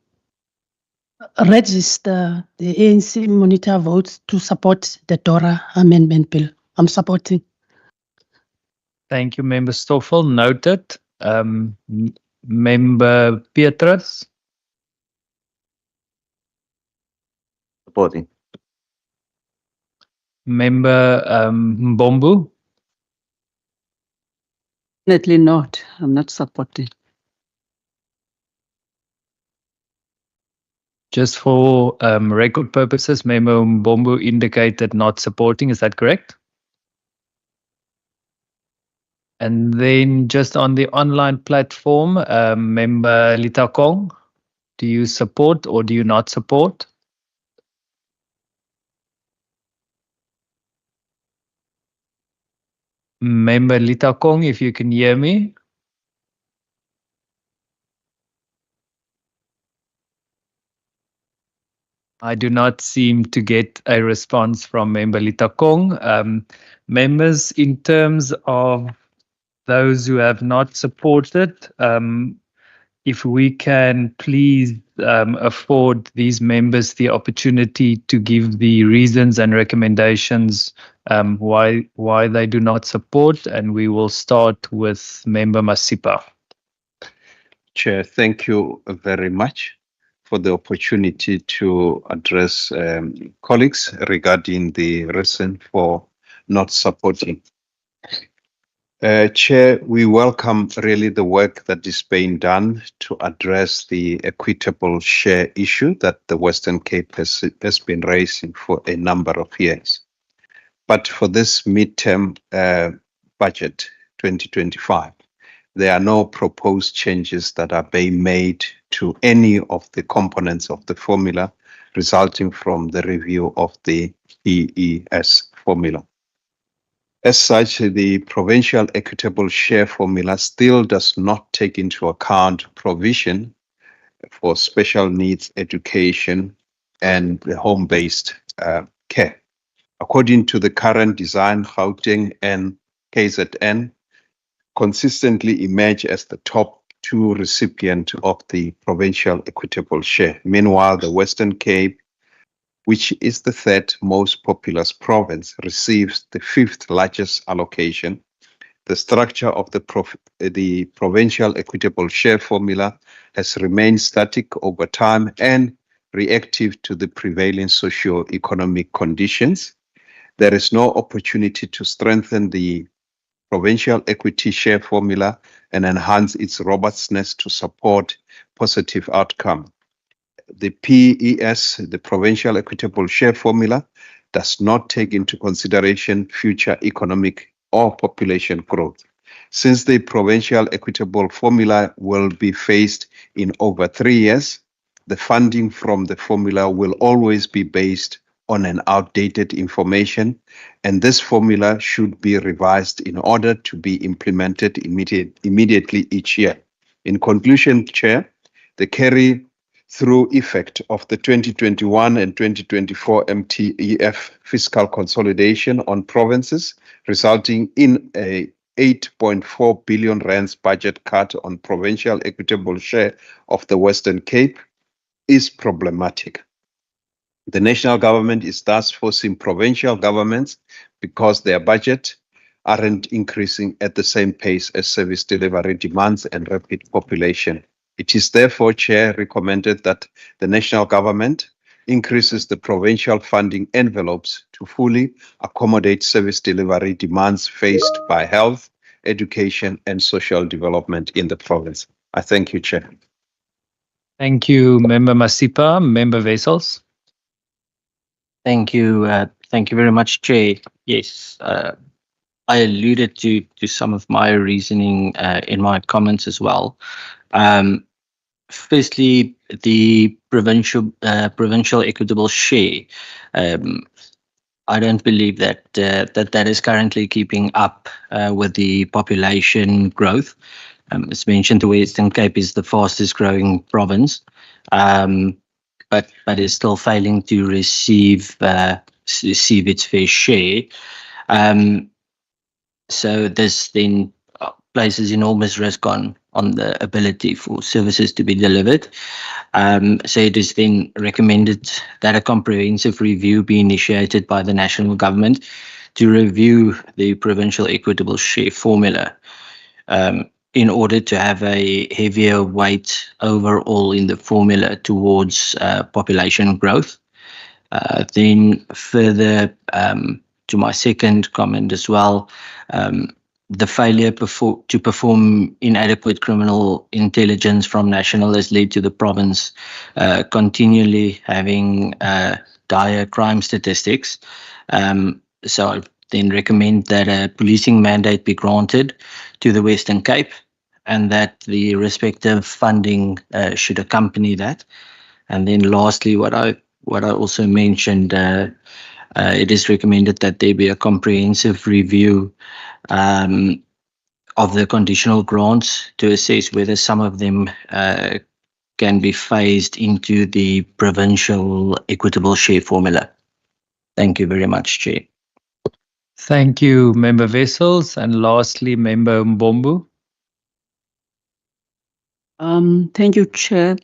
register the ANC monitor votes to support the DORA amendment bill. I'm supporting. Thank you, Member Stoffel. Noted. Member Petrus. Supporting. Member Mbombu. Definitely not. I'm not supporting. Just for record purposes, Member Mbombu indicated not supporting. Is that correct? And then just on the online platform, Member Litakong, do you support or do you not support? Member Litakong, if you can hear me. I do not seem to get a response from Member Litakong. Members, in terms of those who have not supported, if we can please afford these members the opportunity to give the reasons and recommendations why they do not support, and we will start with Member Masipa. Chair, thank you very much for the opportunity to address colleagues regarding the reason for not supporting. Chair, we welcome really the work that is being done to address the equitable share issue that the Western Cape has been raising for a number of years. But for this midterm budget 2025, there are no proposed changes that are being made to any of the components of the formula resulting from the review of the PES formula. As such, the provincial equitable share formula still does not take into account provision for special needs education and the home-based care. According to the current design, Gauteng and KZN consistently emerge as the top two recipients of the provincial equitable share. Meanwhile, the Western Cape, which is the third most populous province, receives the fifth largest allocation. The structure of the provincial equitable share formula has remained static over time and reactive to the prevailing socio-economic conditions. There is no opportunity to strengthen the provincial equity share formula and enhance its robustness to support positive outcome. The PES, the provincial equitable share formula, does not take into consideration future economic or population growth. Since the provincial equitable formula will be phased in over 3 years, the funding from the formula will always be based on an outdated information, and this formula should be revised in order to be implemented immediately each year. In conclusion, Chair, the carry-through effect of the 2021 and 2024 MTEF fiscal consolidation on provinces, resulting in a 8.4 billion rands budget cut on provincial equitable share of the Western Cape, is problematic. The national government is thus forcing provincial governments, because their budget aren't increasing at the same pace as service delivery demands and rapid population. It is therefore, Chair, recommended that the national government increases the provincial funding envelopes to fully accommodate service delivery demands faced by health, education, and social development in the province. I thank you, Chair. Thank you, Member Masipa. Member Wessels. Thank you. Thank you very much, Chair. Yes, I alluded to some of my reasoning in my comments as well. Firstly, the provincial equitable share. I don't believe that that is currently keeping up with the population growth. As mentioned, the Western Cape is the fastest growing province, but is still failing to receive its fair share. So this then places enormous risk on the ability for services to be delivered. So it is then recommended that a comprehensive review be initiated by the national government to review the provincial equitable share formula in order to have a heavier weight overall in the formula towards population growth. Then further to my second comment as well, the failure to perform inadequate criminal intelligence from national has led to the province continually having dire crime statistics. So I then recommend that a policing mandate be granted to the Western Cape, and that the respective funding should accompany that. And then lastly, what I also mentioned, it is recommended that there be a comprehensive review of the conditional grants to assess whether some of them can be phased into the provincial equitable share formula. Thank you very much, Chair. Thank you, Member Wessels. And lastly, Member Mbombu. Thank you, Chair.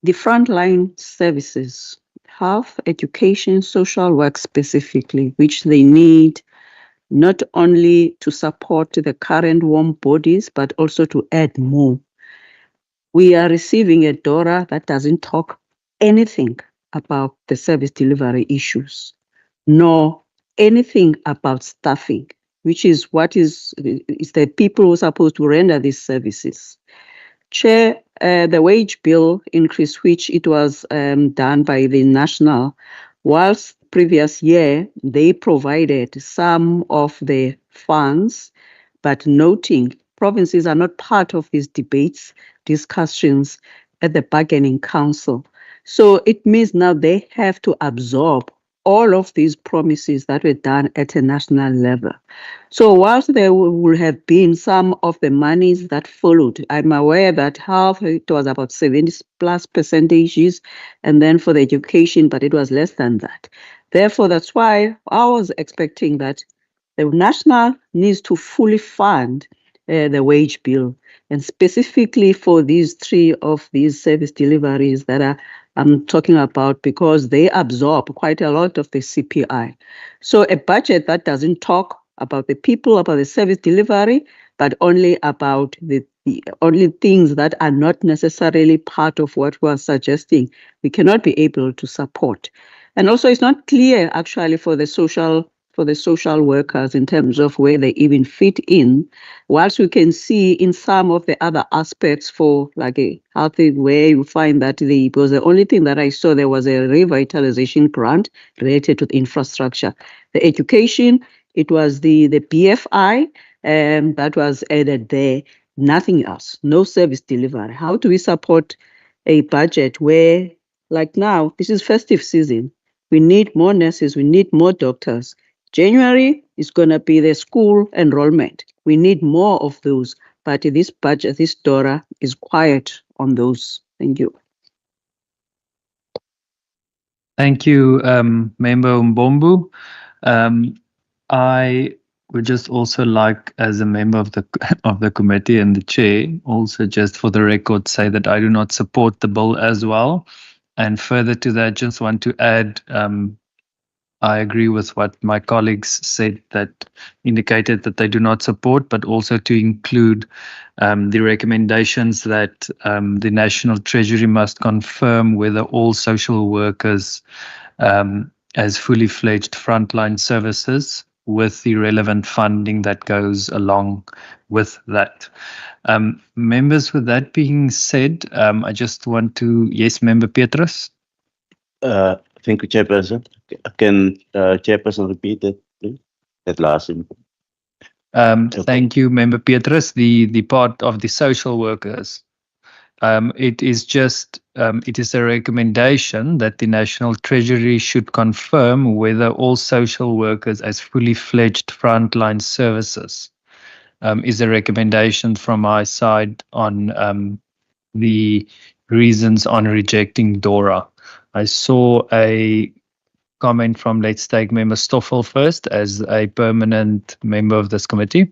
The frontline services, health, education, social work specifically, which they need not only to support the current warm bodies, but also to add more. We are receiving a DORA that doesn't talk anything about the service delivery issues, nor anything about staffing, which is what is the people who are supposed to render these services. Chair, the wage bill increase, which it was done by the national, whilst previous year they provided some of the funds, but noting provinces are not part of these debates, discussions at the bargaining council. So it means now they have to absorb all of these promises that were done at a national level. So whilst there will have been some of the monies that followed, I'm aware that half, it was about 70 plus percentages, and then for the education, but it was less than that. Therefore, that's why I was expecting that the national needs to fully fund the wage bill, and specifically for these three of these service deliveries that I'm talking about, because they absorb quite a lot of the CPI. So a budget that doesn't talk about the people, about the service delivery, but only about the only things that are not necessarily part of what we're suggesting, we cannot be able to support. And also, it's not clear actually for the social workers in terms of where they even fit in. Whilst we can see in some of the other aspects for like a healthy, where you find that because the only thing that I saw there was a revitalization grant related to the infrastructure. The education, it was the BFI that was added there. Nothing else, no service delivery. How do we support a budget where, like now, this is festive season? We need more nurses, we need more doctors. January is going to be the school enrollment. We need more of those. But this budget, this DORA, is quiet on those. Thank you. Thank you, Member Mbombu. I would just also like, as a member of the committee and the chair, also just for the record say that I do not support the bill as well. And further to that, just want to add, I agree with what my colleagues said, that indicated that they do not support, but also to include the recommendations that the National Treasury must confirm whether all social workers as fully fledged frontline services with the relevant funding that goes along with that. Members, with that being said, I just want to, yes, Member Petrus? Thank you, Chairperson. Can Chairperson repeat it, please? That last input. Thank you, Member Petrus. The part of the social workers. It is a recommendation that the National Treasury should confirm whether all social workers as fully fledged frontline services is a recommendation from my side on the reasons on rejecting DORA. I saw a comment from, let's take Member Stoffel first as a permanent member of this committee.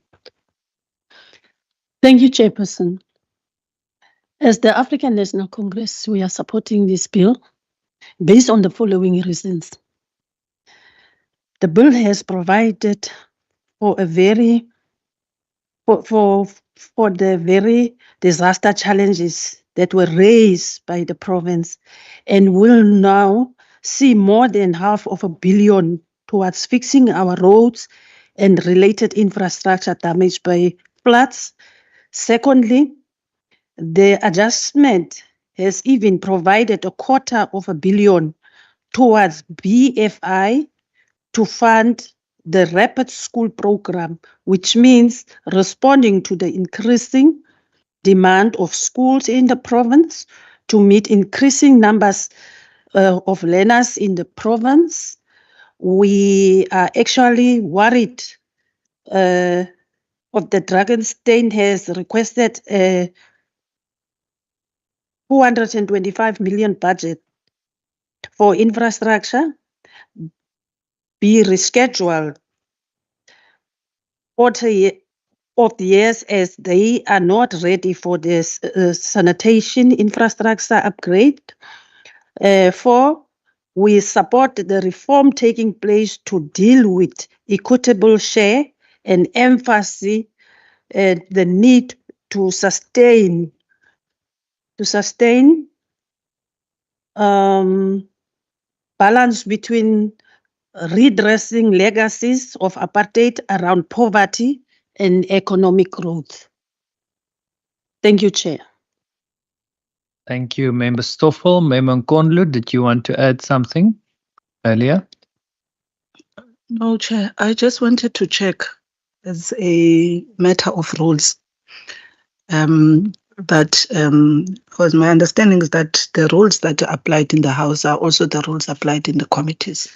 Thank you, Chairperson. As the African National Congress, we are supporting this bill based on the following reasons. The bill has provided for a very for the very disaster challenges that were raised by the province, and will now see more than $500 million towards fixing our roads and related infrastructure damaged by floods. Secondly, the adjustment has even provided $250 million towards BFI to fund the Rapid School Program, which means responding to the increasing demand of schools in the province to meet increasing numbers of learners in the province. We are actually worried of the Dragonstein has requested a 225 million budget for infrastructure be rescheduled 40 of the years as they are not ready for this sanitation infrastructure upgrade. 4, we support the reform taking place to deal with equitable share and emphasis the need to sustain balance between redressing legacies of apartheid around poverty and economic growth. Thank you, Chair. Thank you, Member Stoffel. Member Nkondlo, did you want to add something earlier? No, Chair. I just wanted to check as a matter of rules. that, because my understanding is that the rules that are applied in the House are also the rules applied in the committees.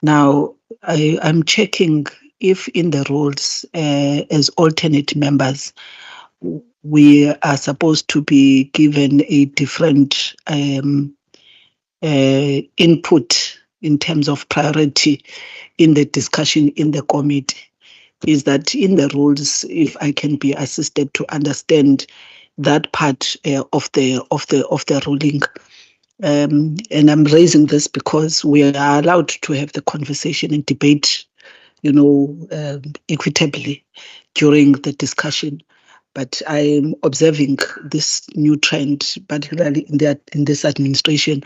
Now, I'm checking if in the rules, as alternate members, we are supposed to be given a different input in terms of priority in the discussion in the committee. Is that in the rules? If I can be assisted to understand that part of the ruling. And I'm raising this because we are allowed to have the conversation and debate, equitably during the discussion. But I'm observing this new trend, particularly in this administration,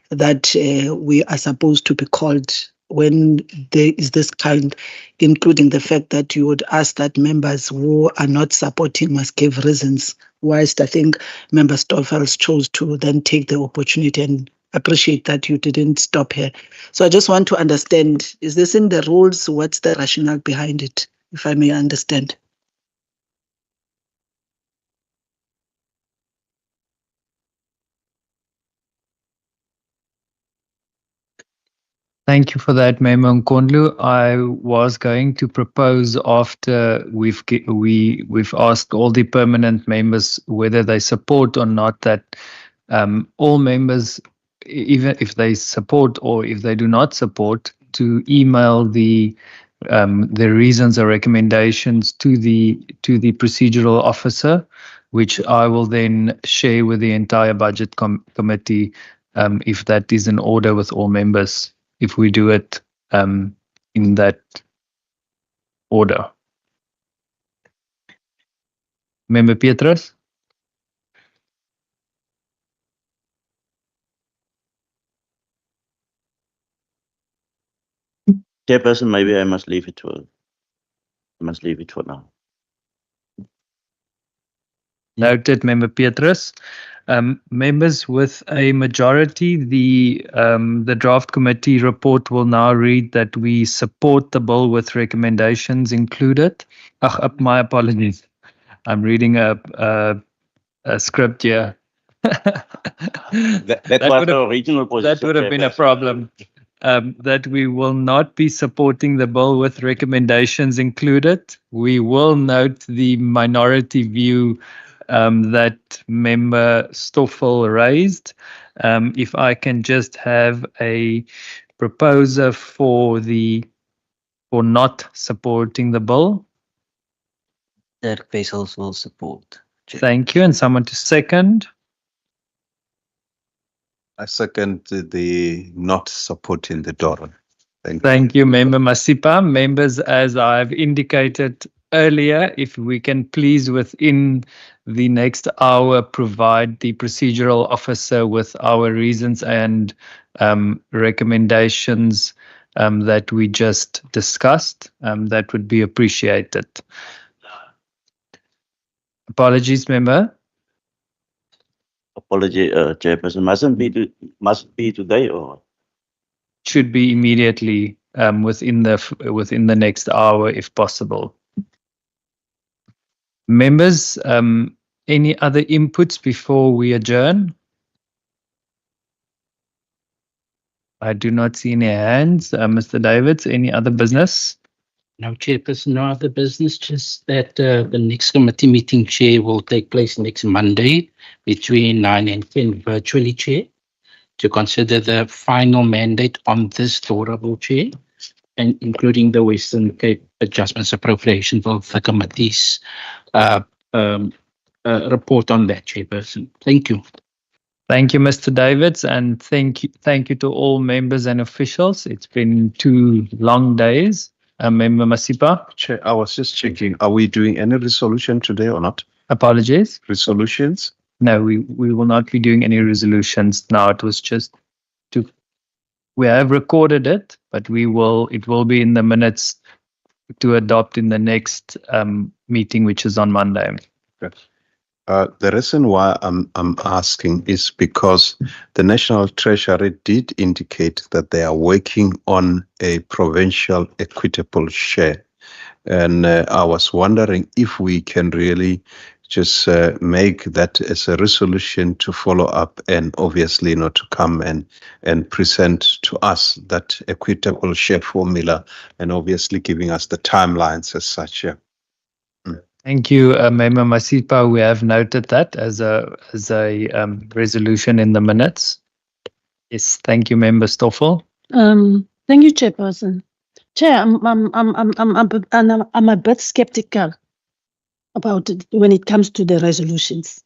that we are supposed to be called when there is this kind, including the fact that you would ask that members who are not supporting must give reasons, whilst I think Member Stoffels chose to then take the opportunity, and appreciate that you didn't stop here. So I just want to understand, is this in the rules? What's the rationale behind it, if I may understand? Thank you for that, Member Nkondlu. I was going to propose after we've asked all the permanent members whether they support or not, that all members, even if they support or if they do not support, to email the reasons or recommendations to the procedural officer, which I will then share with the entire budget committee, if that is in order with all members, if we do it in that order. Member Petrus? Chairperson, maybe I must leave it for now. Noted, Member Petrus. Members, with a majority, the draft committee report will now read that we support the bill with recommendations included. My apologies. I'm reading a script here. That was the original position. That would have been a problem. That we will not be supporting the bill with recommendations included. We will note the minority view that Member Stoffel raised. If I can just have a proposer for not supporting the bill. Dirk Wessels will support. Thank you. And someone to second. I second the not supporting the DORA. Thank you, Member Masipa. Members, as I've indicated earlier, if we can please within the next hour provide the procedural officer with our reasons and recommendations that we just discussed, that would be appreciated. Apologies, Member. Apology, Chairperson. Must be today or? Should be immediately within the next hour, if possible. Members, any other inputs before we adjourn? I do not see any hands. Mr. Davids, any other business? No, Chairperson, no other business, just that the next committee meeting, Chair, will take place next Monday between 9 and 10 virtually, Chair, to consider the final mandate on this durable, Chair, and including the Western Cape Adjustments Appropriation Bill, the committee's report on that, Chairperson. Thank you. Thank you, Mr. Davids, and thank you to all members and officials. It's been 2 long days. Member Masipa? Chair, I was just checking. Are we doing any resolution today or not? Apologies. Resolutions? No, we will not be doing any resolutions now. It was just we have recorded it, but it will be in the minutes to adopt in the next meeting, which is on Monday. Okay. The reason why I'm asking is because the National Treasury did indicate that they are working on a provincial equitable share. And I was wondering if we can really just make that as a resolution to follow up and obviously not to come and present to us that equitable share formula and obviously giving us the timelines as such. Yeah. Thank you, Member Masipa. We have noted that as a resolution in the minutes. Yes, thank you, Member Stoffel. Thank you, Chairperson. Chair, I'm a bit skeptical about it when it comes to the resolutions.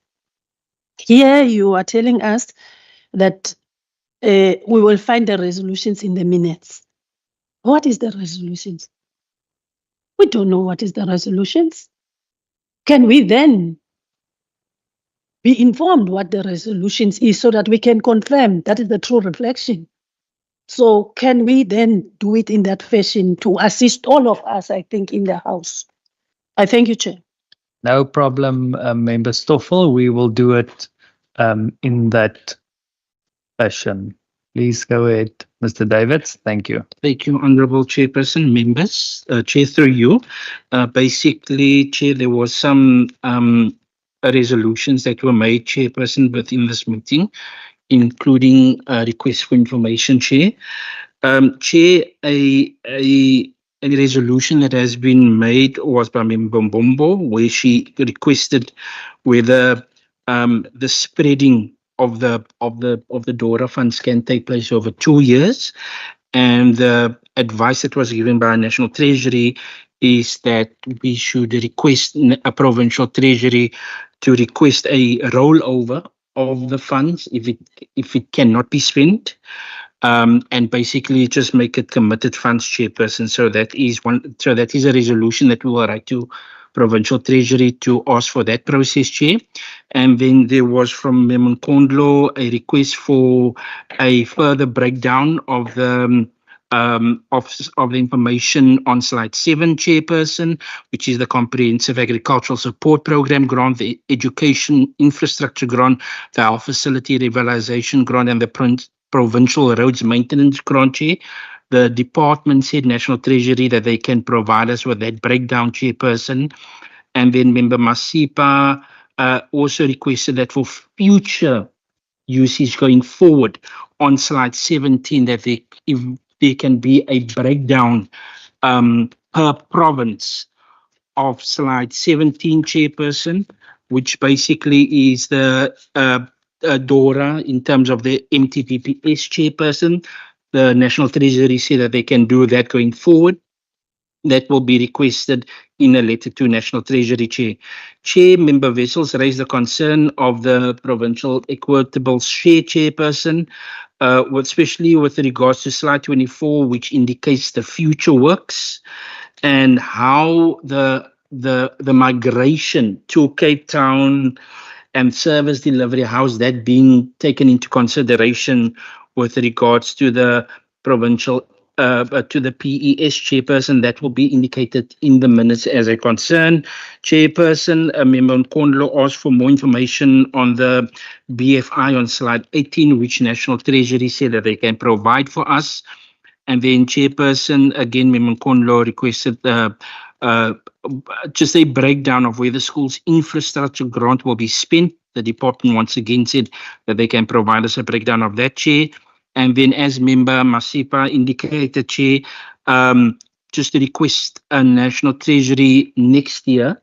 Here you are telling us that we will find the resolutions in the minutes. What is the resolutions? We don't know what is the resolutions. Can we then be informed what the resolutions is so that we can confirm that is the true reflection? So can we then do it in that fashion to assist all of us, I think, in the House? I thank you, Chair. No problem, Member Stoffel. We will do it in that fashion. Please go ahead, Mr. Davids. Thank you. Thank you, Honorable Chairperson, members. Chair, through you. Basically, Chair, there was some resolutions that were made, Chairperson, within this meeting, including request for information, Chair. Chair, a resolution that has been made was by Member Mbombo, where she requested whether the spreading of the DORA funds can take place over 2 years, and the advice that was given by National Treasury is that we should request a provincial treasury to request a rollover of the funds if it cannot be spent. And basically just make it committed funds, Chairperson. So that is a resolution that we will write to Provincial Treasury to ask for that process, Chair. And then there was from Memon Kondlo a request for a further breakdown of the of the information on slide 7, Chairperson, which is the Comprehensive Agricultural Support Program grant, the Education Infrastructure grant, the Health Facility Revitalization grant, and the Provincial Roads Maintenance grant, Chair. The department said, National Treasury, that they can provide us with that breakdown, Chairperson. And then Member Masipa also requested that for future usage going forward on slide 17, that if there can be a breakdown per province of slide 17, Chairperson, which basically is the DORA in terms of the MTPPS, Chairperson. The National Treasury said that they can do that going forward. That will be requested in a letter to National Treasury, Chair. Chair, Member Wessels raised the concern of the Provincial Equitable Share, Chairperson, especially with regards to slide 24, which indicates the future works and how the migration to Cape Town and service delivery, how's that being taken into consideration with regards to the provincial, to the PES, Chairperson. That will be indicated in the minutes as a concern. Chairperson, Member Nkondlo asked for more information on the BFI on slide 18, which National Treasury said that they can provide for us. And then Chairperson, again, Member Nkondlo requested just a breakdown of where the school's infrastructure grant will be spent. The department once again said that they can provide us a breakdown of that, Chair. And then as Member Masipa indicated, Chair, just to request a National Treasury next year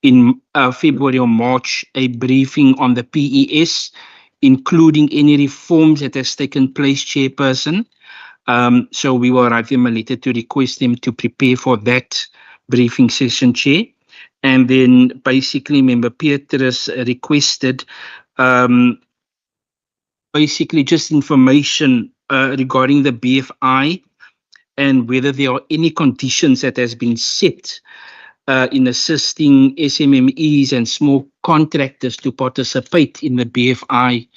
in February or March, a briefing on the PES, including any reforms that has taken place, Chairperson. So we will write them a letter to request them to prepare for that briefing session, Chair. And then basically Member Petrus requested basically just information regarding the BFI and whether there are any conditions that has been set in assisting SMMEs and small contractors to participate in the BFI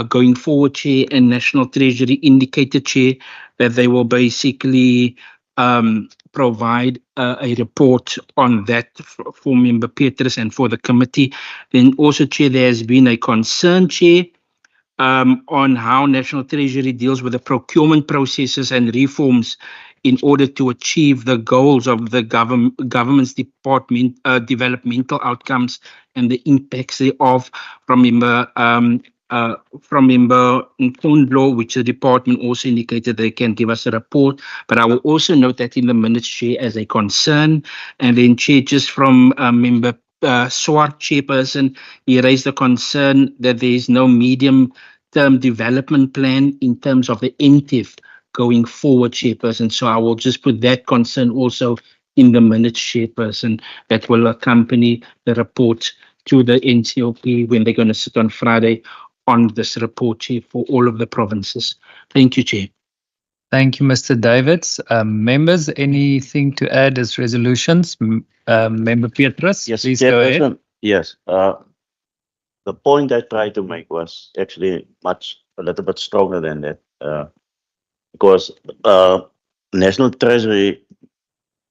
going forward, Chair. And National Treasury indicated, Chair, that they will basically provide a report on that for Member Petrus and for the committee. Then also, Chair, there has been a concern, Chair, on how National Treasury deals with the procurement processes and reforms in order to achieve the goals of the government's developmental outcomes and the impacts thereof from member Nkundlo, which the department also indicated they can give us a report. But I will also note that in the minutes, Chair, as a concern, and then Chair, just from member Swart, Chairperson, he raised the concern that there is no medium-term development plan in terms of the NTIF going forward, Chairperson. So I will just put that concern also in the minutes, Chairperson, that will accompany the report to the NCOP when they're going to sit on Friday on this report, Chair, for all of the provinces. Thank you, Chair. Thank you, Mr. Davids. Members, anything to add as resolutions? Member Petrus, Yes, please go ahead. Chairperson. Yes. The point I tried to make was actually a little bit stronger than that, because National Treasury,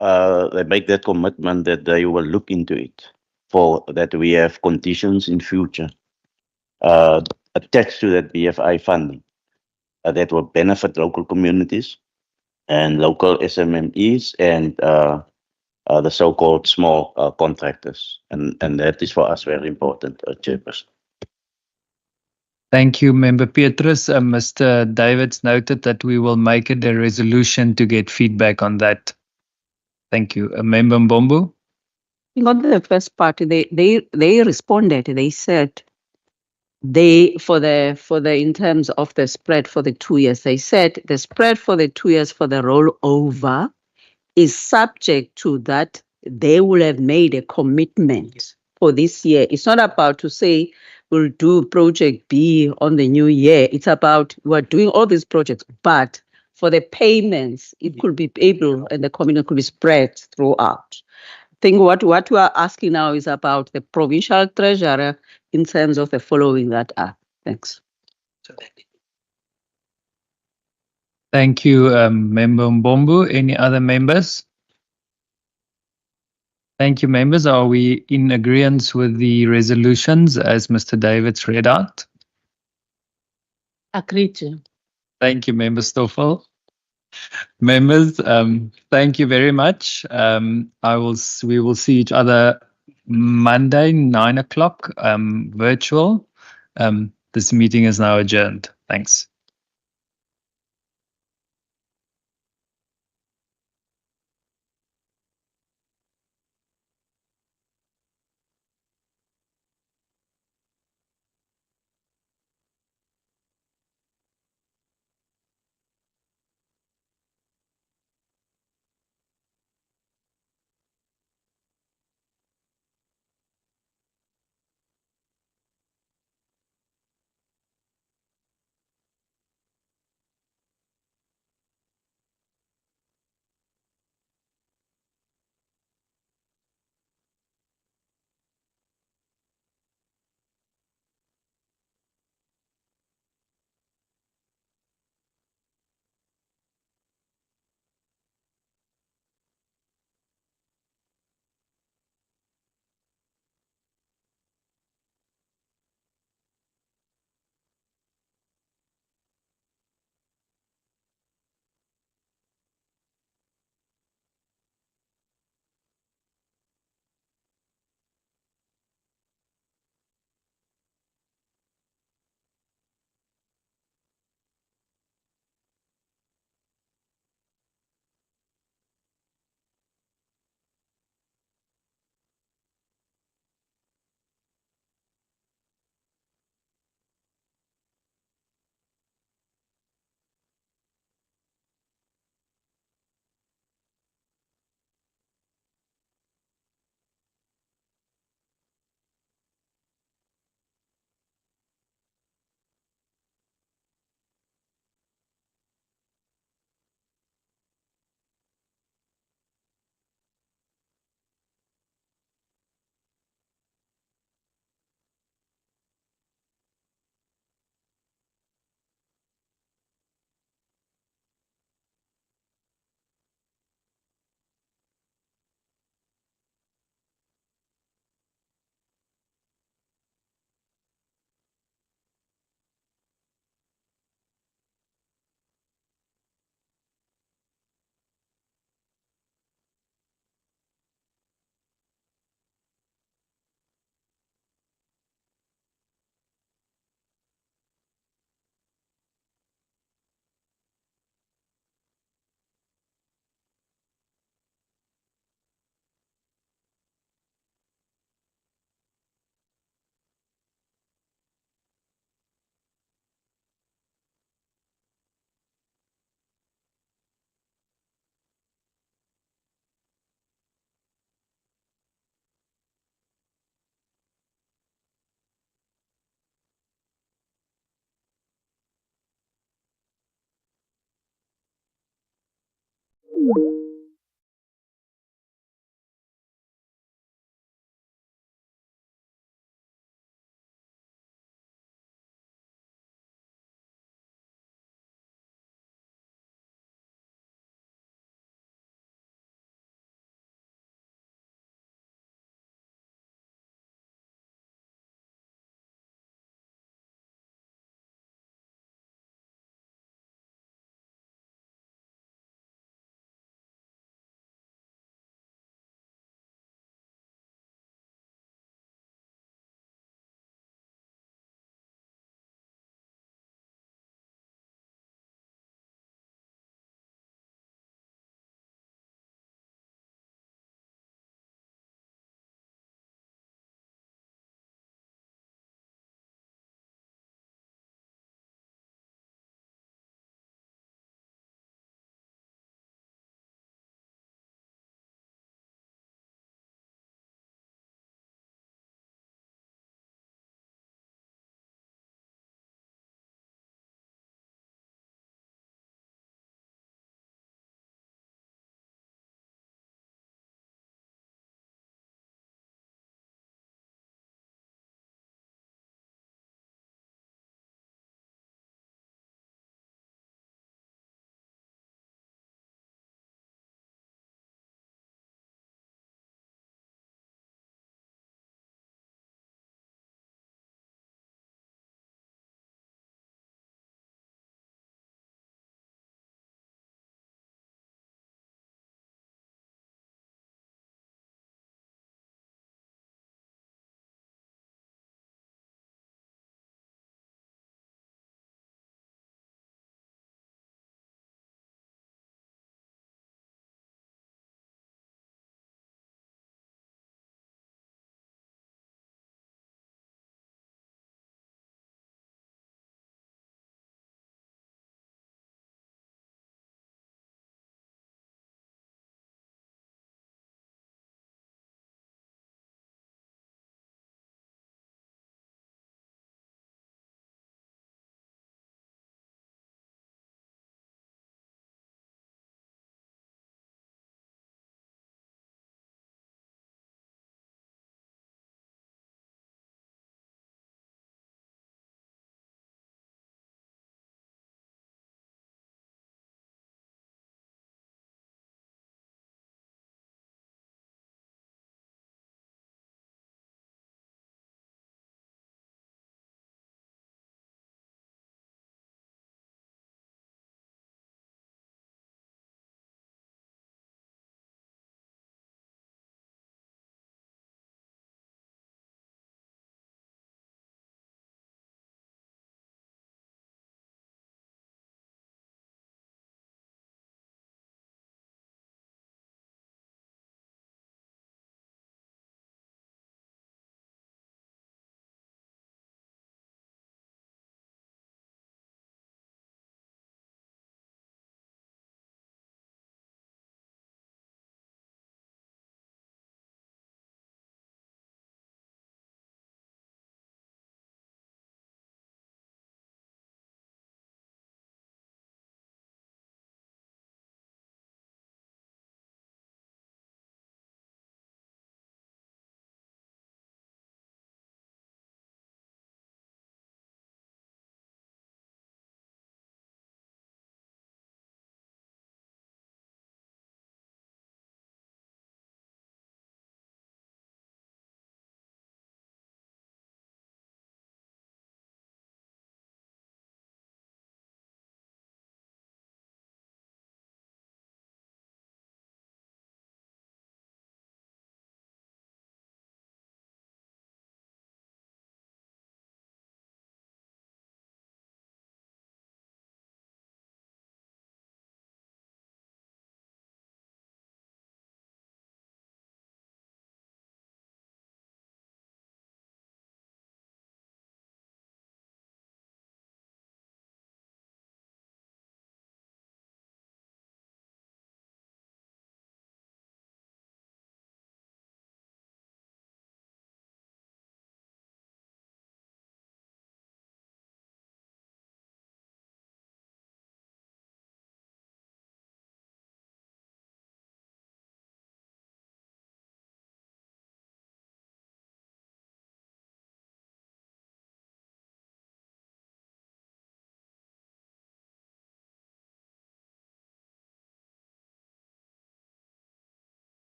they make that commitment that they will look into it for that we have conditions in future attached to that BFI funding that will benefit local communities and local SMMEs and the so-called small contractors. And that is for us very important, Chairperson. Thank you, Member Petrus. Mr. Davids noted that we will make it a resolution to get feedback on that. Thank you. Member Mbombo? On the first part, they responded. They said for the in terms of the spread for the 2 years, they said the spread for the 2 years for the rollover is subject to that they will have made a commitment for this year. It's not about to say we'll do project B on the new year. It's about we're doing all these projects, but for the payments, it could be able and the commitment could be spread throughout. I think what we are asking now is about the provincial treasurer in terms of the following that up. Thanks. Thank you, Member Mbombo. Any other members? Thank you, members. Are we in agreement with the resolutions as Mr. Davids read out? Agreed. Thank you, Member Stoffel. Members, thank you very much. We will see each other Monday, 9 o'clock, virtual. This meeting is now adjourned. Thanks.